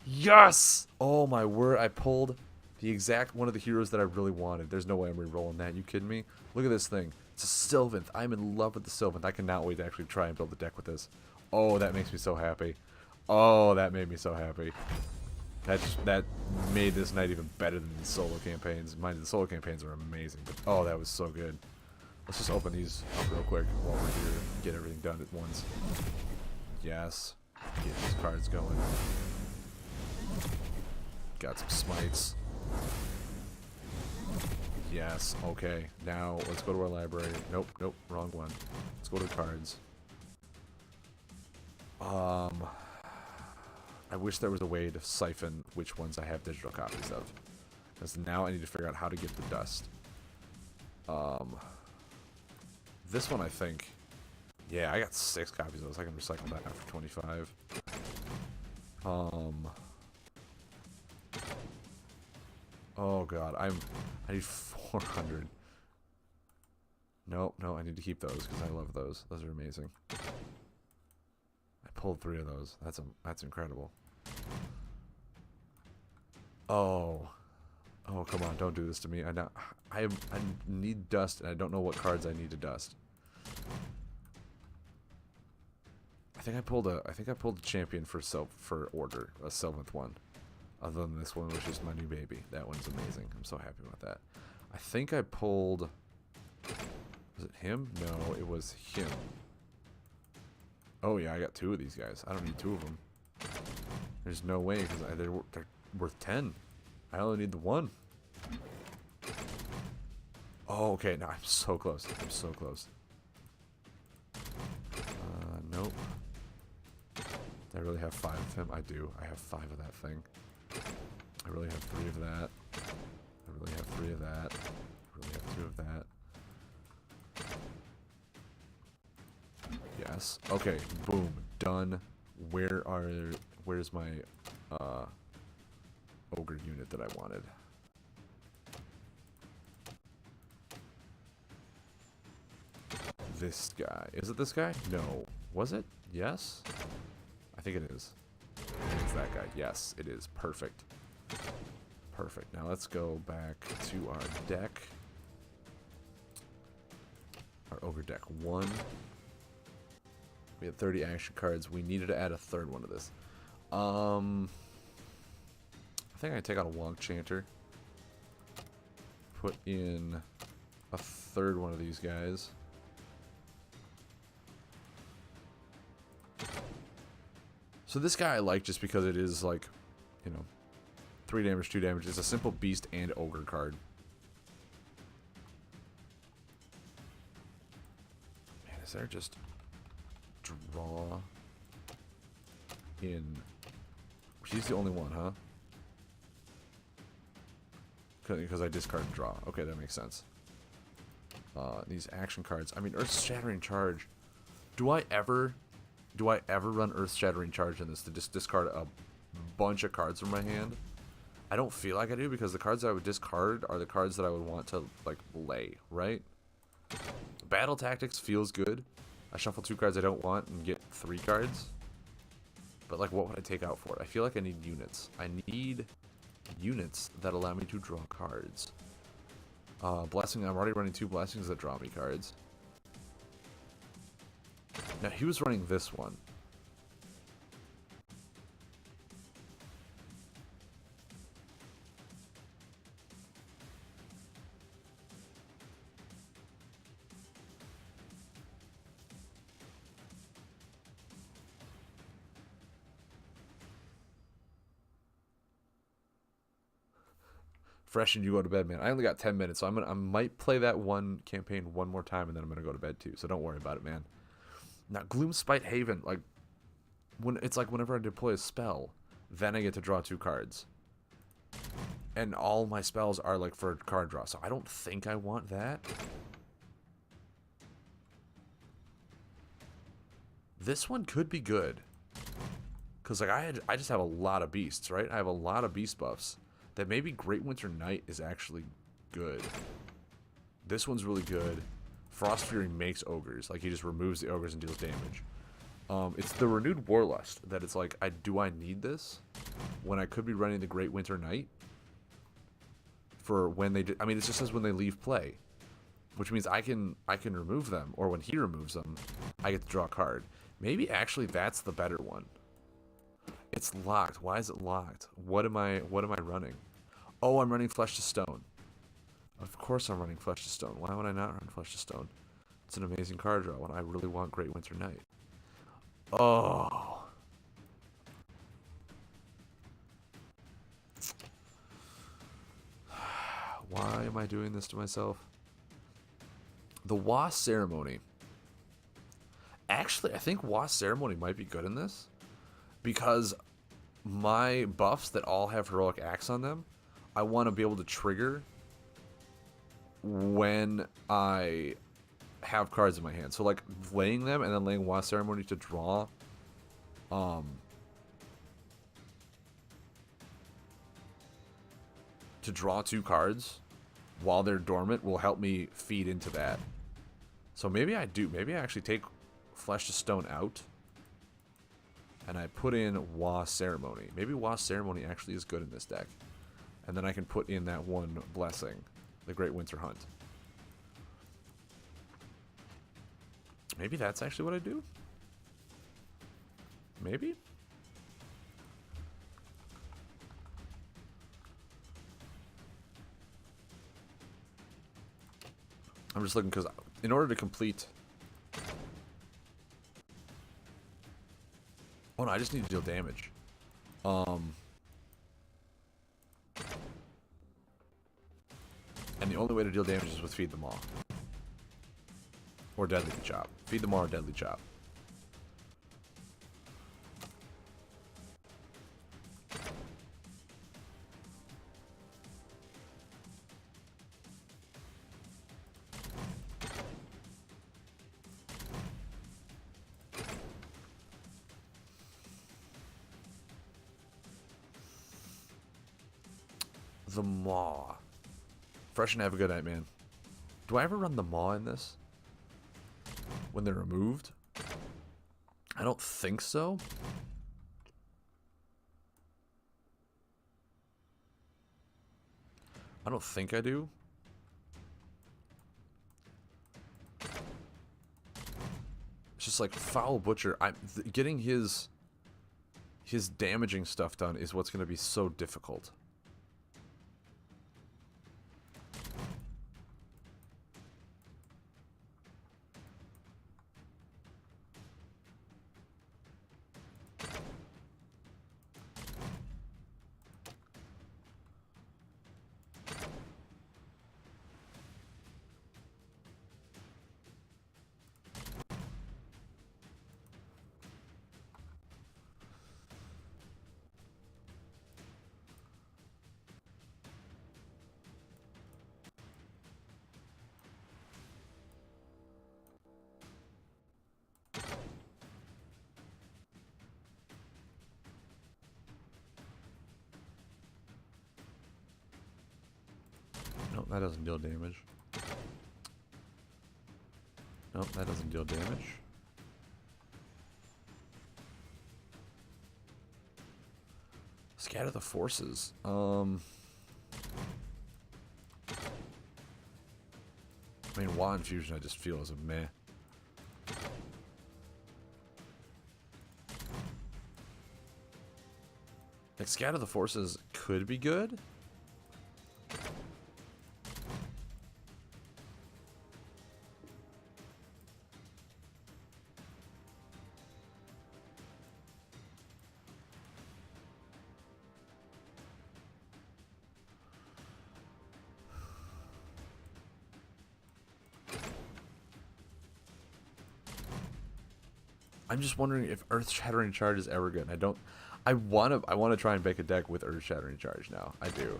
Speaker 1: Yes! Oh my word, I pulled the exact one of the heroes that I really wanted. There's no way I'm re-rolling that. You kidding me? Look at this thing. It's a Sylvanth. I'm in love with the Sylvanth. I cannot wait to actually try and build the deck with this. Oh, that makes me so happy. Oh, that made me so happy. That made this night even better than the solo campaigns. Mind you, the solo campaigns are amazing, but oh, that was so good. Let's just open these up real quick while we're here. Get everything done at once. Yes. Get these cards going. Got some smites. Yes. Okay. Now let's go to our library. Nope. Nope. Wrong one. Let's go to the cards. I wish there was a way to siphon which ones I have digital copies of. Because now I need to figure out how to get the dust. This one I think... Yeah, I got 6 copies of those. I can recycle that after 25. Oh god, I need 400. Nope, no, I need to keep those because I love those. Those are amazing. I pulled 3 of those. That's incredible. Oh. Oh, come on, don't do this to me. I need dust and I don't know what cards I need to dust. I think I pulled a champion for order, a Sylvanth one. Other than this one, which is my new baby. That one's amazing. I'm so happy about that. I think I pulled... Was it him? No, it was him. Oh yeah, I got 2 of these guys. I don't need 2 of them. There's no way, because they're worth 10. I only need the 1. Oh, okay. No, I'm so close. I'm so close. Nope. Do I really have 5 of him? I do. I have 5 of that thing. I really have 3 of that. I really have 3 of that. I really have 2 of that. Yes. Okay. Boom. Done. Where's my ogre unit that I wanted? this guy. Is it this guy? No. Was it? Yes? I think it is. It's that guy. Yes, it is. Perfect. Perfect. Now let's go back to our deck. Our ogre deck 1. We had 30 action cards. We needed to add a third one to this. I think I take out a Wonk Chanter. Put in a third one of these guys. So this guy I like just because it is like, you know, 3 damage, 2 damage. It's a simple beast and ogre card. Man, is there just draw in? She's the only one, huh? Because I discard and draw. Okay, that makes sense. These action cards. I mean, Earth Shattering Charge. Do I ever run Earth Shattering Charge in this to just discard a bunch of cards from my hand? I don't feel like I do, because the cards that I would discard are the cards that I would want to, like, lay, right? Battle Tactics feels good. I shuffle 2 cards I don't want and get 3 cards. But, like, what would I take out for it? I feel like I need units. I need units that allow me to draw cards. Blessing, I'm already running 2 blessings that draw me cards. Now, he was running this one. Fresh and you go to bed, man. I only got 10 minutes, so I might play that one campaign one more time, and then I'm gonna go to bed too. So don't worry about it, man. Now, Gloomspite Haven, like, whenever I deploy a spell, then I get to draw 2 cards, and all my spells are like for card draw. So I don't think I want that. This one could be good, cause like I just have a lot of beasts, right? I have a lot of beast buffs. That maybe Great Winter Night is actually good. This one's really good. Frost Fury makes ogres. Like, he just removes the ogres and deals damage. It's the Renewed Warlust that it's like, do I need this when I could be running the Great Winter Night? For when they I mean, it just says when they leave play, which means I can remove them, or when he removes them, I get to draw a card. Maybe actually that's the better one. It's locked. Why is it locked? What am I running? Oh, I'm running Flesh to Stone. Of course I'm running Flesh to Stone. Why would I not run Flesh to Stone? It's an amazing card draw when I really want Great Winter Night. Oh. Why am I doing this to myself? The Wasp Ceremony. Actually, I think Wasp Ceremony might be good in this, because my buffs that all have Heroic Axe on them, I want to be able to trigger when I have cards in my hand. So, like, laying them and then laying Wasp Ceremony to draw to draw 2 cards while they're dormant will help me feed into that. So maybe I do. Maybe I actually take Flesh to Stone out, and I put in Wasp Ceremony. Maybe Wasp Ceremony actually is good in this deck. And then I can put in that one blessing, the Great Winter Hunt. Maybe that's actually what I do? Maybe? I'm just looking because in order to complete... Oh no, I just need to deal damage. And the only way to deal damage is with Feed the Maw. Or Deadly Chop. Feed the Maw or Deadly Chop. The Maw. Fresh and have a good night, man. Do I ever run the Maw in this? when they're removed? I don't think so. I don't think I do. It's just like Foul Butcher. Getting his damaging stuff done is what's going to be so difficult. Nope, that doesn't deal damage. Nope, that doesn't deal damage. Scatter the forces. I mean, Wand Fusion I just feel is a meh. Like, Scatter the Forces could be good. I'm just wondering if Earth Shattering Charge is ever good. I wanna try and make a deck with Earth Shattering Charge now. I do.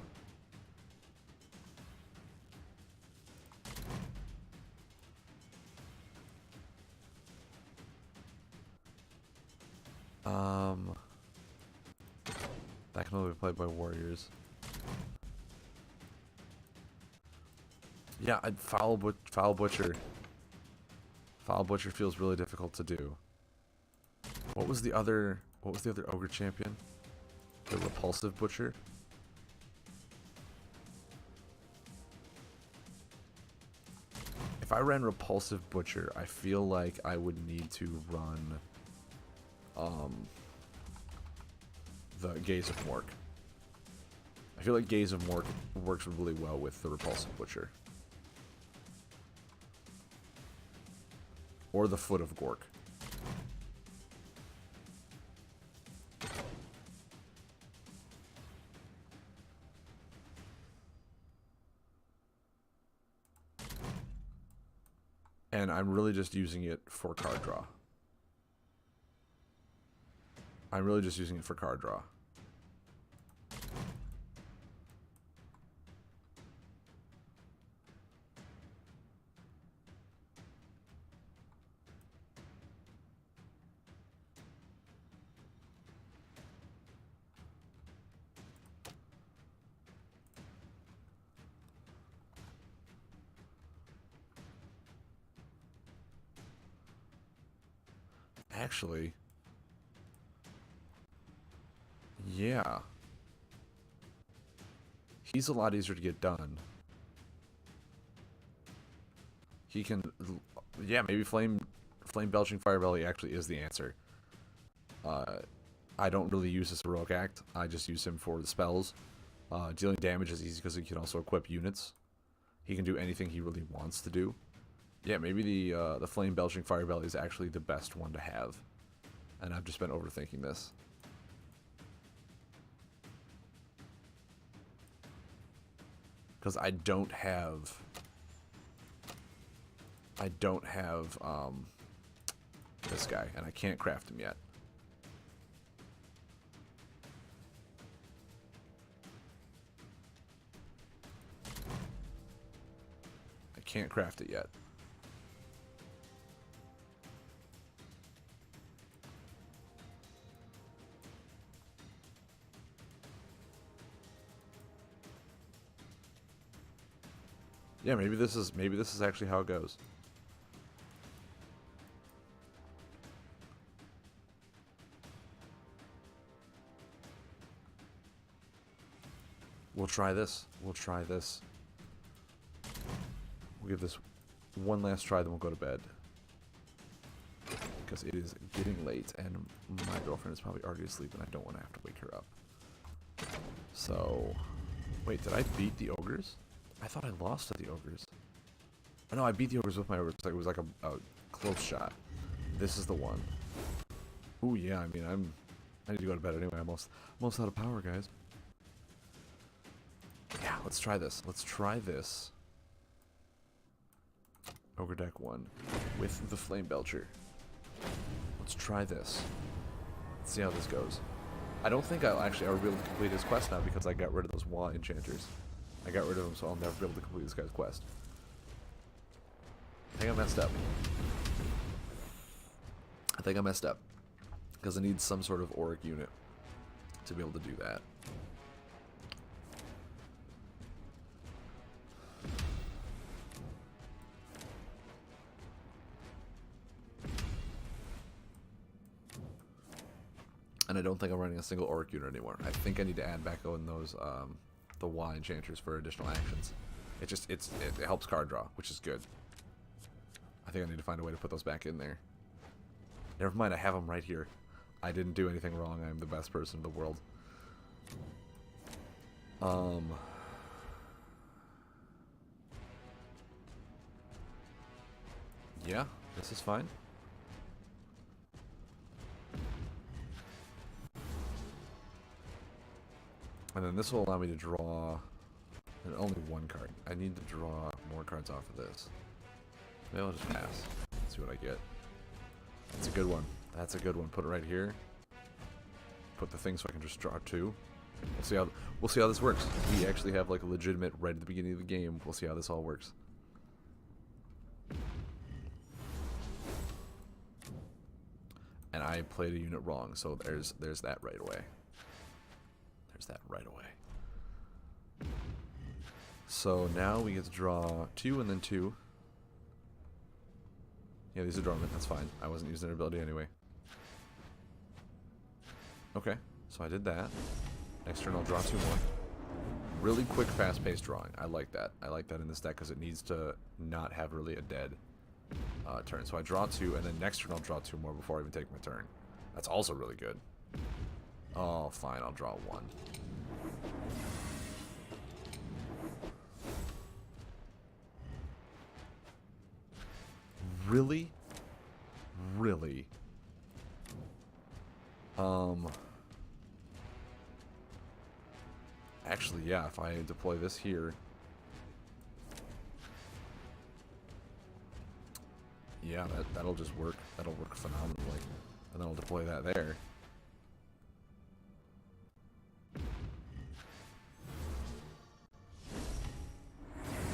Speaker 1: That can only be played by warriors. Yeah, Foul Butcher. Foul Butcher feels really difficult to do. What was the other ogre champion? The Repulsive Butcher? If I ran Repulsive Butcher, I feel like I would need to run the Gaze of Mork. I feel like Gaze of Mork works really well with the Repulsive Butcher. Or the Foot of Gork. And I'm really just using it for card draw. I'm really just using it for card draw. Actually, yeah. He's a lot easier to get done. He can, yeah, maybe Flame Belching Firebelly actually is the answer. I don't really use this Heroic Act. I just use him for the spells. Dealing damage is easy because he can also equip units. He can do anything he really wants to do. Yeah, maybe the Flame Belching Firebelly is actually the best one to have. And I've just been overthinking this. Because I don't have this guy, and I can't craft him yet. I can't craft it yet. Yeah, maybe this is actually how it goes. We'll try this. We'll try this. We'll give this one last try, then we'll go to bed. Because it is getting late, and my girlfriend is probably already asleep, and I don't want to have to wake her up. So, wait, did I beat the ogres? I thought I lost to the ogres. Oh, no, I beat the ogres with my ogres. It was like a close shot. This is the one. Ooh, yeah, I mean, I need to go to bed anyway. I'm almost out of power, guys. Yeah, let's try this. Let's try this. Ogre deck 1 with the Flame Belcher. Let's try this. Let's see how this goes. I don't think I'll be able to complete his quest now because I got rid of those Wah enchanters. I got rid of them, so I'll never be able to complete this guy's quest. I think I messed up. Because I need some sort of auric unit to be able to do that. And I don't think I'm running a single auric unit anymore. I think I need to add back on those the Wah enchanters for additional actions. It helps card draw, which is good. I think I need to find a way to put those back in there. Never mind, I have them right here. I didn't do anything wrong. I'm the best person in the world. Yeah, this is fine. And then this will allow me to draw only one card. I need to draw more cards off of this. Maybe I'll just pass. See what I get. That's a good one. That's a good one. Put it right here. Put the thing so I can just draw 2. We'll see how this works. We actually have like a legitimate right at the beginning of the game. We'll see how this all works. And I played a unit wrong, so there's that right away. There's that right away. So now we get to draw 2 and then 2. Yeah, these are dormant. That's fine. I wasn't using their ability anyway. Okay, so I did that. Next turn I'll draw 2 more. Really quick, fast-paced drawing. I like that. I like that in this deck because it needs to not have really a dead turn. So I draw 2, and then next turn I'll draw 2 more before I even take my turn. That's also really good. Oh, fine. I'll draw 1. Really? Really? Actually, yeah, if I deploy this here. Yeah, that'll just work. That'll work phenomenally. And then I'll deploy that there.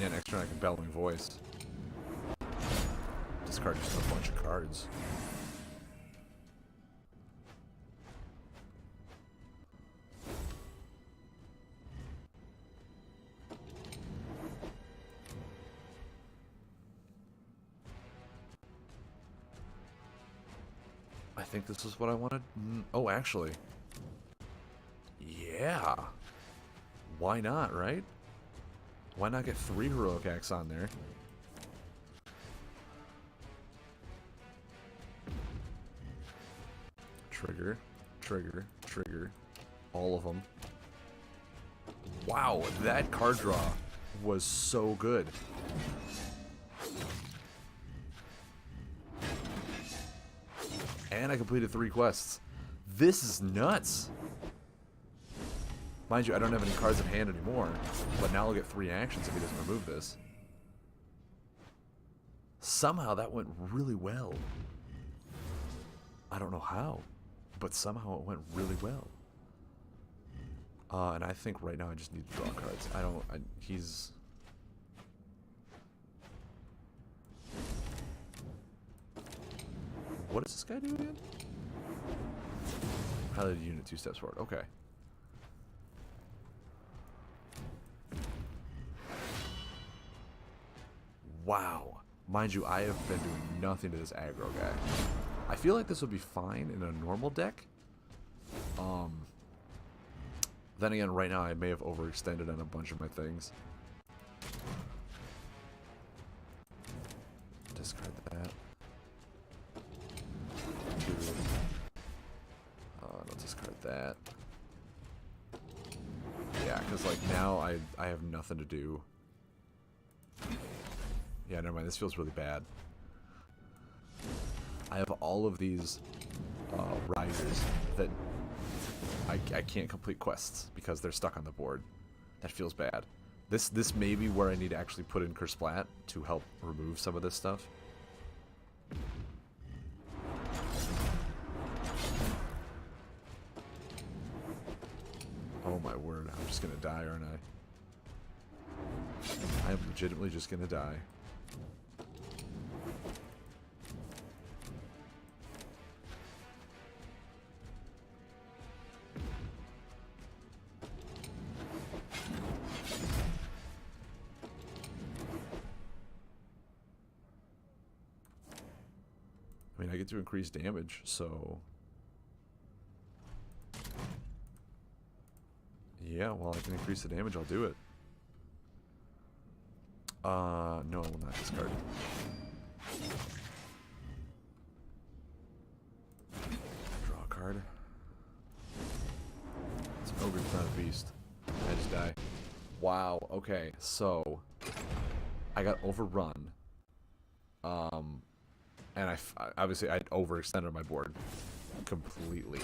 Speaker 1: Yeah, next turn I can Bellowing Voice. Discard just a bunch of cards. I think this is what I wanted. Oh, actually. Yeah. Why not, right? Why not get 3 Heroic Acts on there? Trigger, trigger, trigger. All of them. Wow, that card draw was so good. And I completed 3 quests. This is nuts. Mind you, I don't have any cards in hand anymore, but now I'll get 3 actions if he doesn't remove this. Somehow that went really well. I don't know how, but somehow it went really well. And I think right now I just need to draw cards. He's... What does this guy do again? Highlighted unit 2 steps forward. Okay. Wow. Mind you, I have been doing nothing to this aggro guy. I feel like this would be fine in a normal deck. Then again, right now I may have overextended on a bunch of my things. Discard that. Don't discard that. Yeah, because like now I have nothing to do. Yeah, never mind. This feels really bad. I have all of these riders that I can't complete quests because they're stuck on the board. That feels bad. This may be where I need to actually put in Kersplat to help remove some of this stuff. Oh my word, I'm just gonna die, aren't I? I am legitimately just gonna die. I mean, I get to increase damage, so... Yeah, well, I can increase the damage, I'll do it. No, I will not discard. Draw a card. It's an ogre, it's not a beast. I just die. Wow, okay, so... I got overrun. And obviously I overextended my board completely.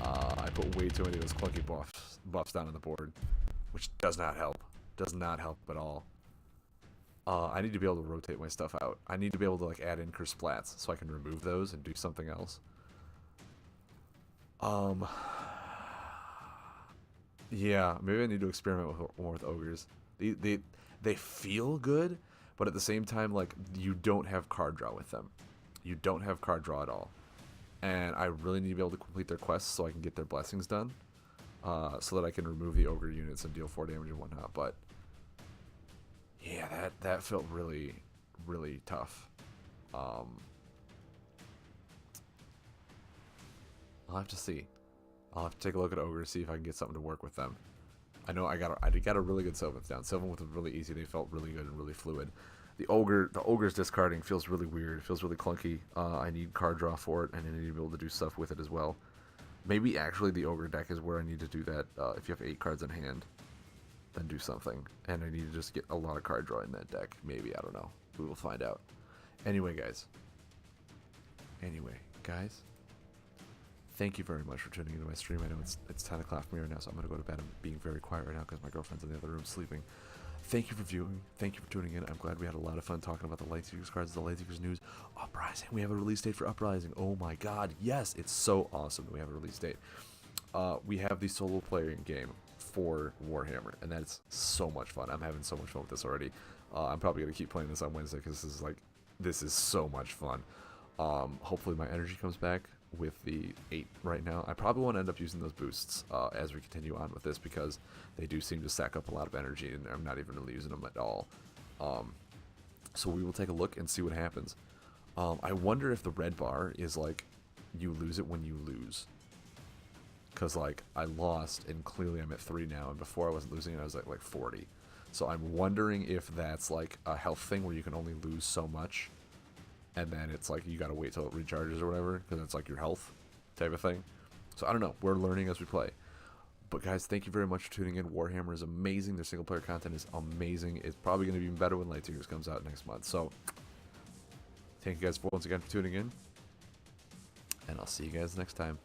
Speaker 1: I put way too many of those clunky buffs down on the board, which does not help. Does not help at all. I need to be able to rotate my stuff out. I need to be able to like add in Kersplats so I can remove those and do something else. Yeah, maybe I need to experiment more with ogres. They feel good, but at the same time, like, you don't have card draw with them. You don't have card draw at all. And I really need to be able to complete their quests so I can get their blessings done. So that I can remove the ogre units and deal 4 damage and whatnot. But, yeah, that felt really, really tough. I'll have to see. I'll have to take a look at ogres, see if I can get something to work with them. I know I got a really good Sylvanth down. Sylvanth was really easy. They felt really good and really fluid. The ogre's discarding feels really weird. It feels really clunky. I need card draw for it, and I need to be able to do stuff with it as well. Maybe actually the ogre deck is where I need to do that. If you have 8 cards in hand, then do something. And I need to just get a lot of card draw in that deck. Maybe, I don't know. We will find out. Anyway, guys. Thank you very much for tuning into my stream. I know it's 10 o'clock for me right now, so I'm going to go to bed. I'm being very quiet right now because my girlfriend's in the other room sleeping. Thank you for viewing. Thank you for tuning in. I'm glad we had a lot of fun talking about the Lightseekers cards, the Lightseekers news. Uprising. We have a release date for Uprising. Oh my god. Yes, it's so awesome that we have a release date. We have the solo playing game for Warhammer, and that's so much fun. I'm having so much fun with this already. I'm probably going to keep playing this on Wednesday because this is so much fun. Hopefully my energy comes back with the 8 right now. I probably won't end up using those boosts as we continue on with this because they do seem to stack up a lot of energy and I'm not even really using them at all. So we will take a look and see what happens. I wonder if the red bar is like you lose it when you lose. Because like I lost and clearly I'm at 3 now, and before I wasn't losing it, I was at like 40. So I'm wondering if that's like a health thing where you can only lose so much. And then it's like you gotta wait till it recharges or whatever, because it's like your health type of thing. So I don't know. We're learning as we play. But guys, thank you very much for tuning in. Warhammer is amazing. Their single player content is amazing. It's probably going to be even better when Lightseekers comes out next month. So thank you guys once again for tuning in. And I'll see you guys next time.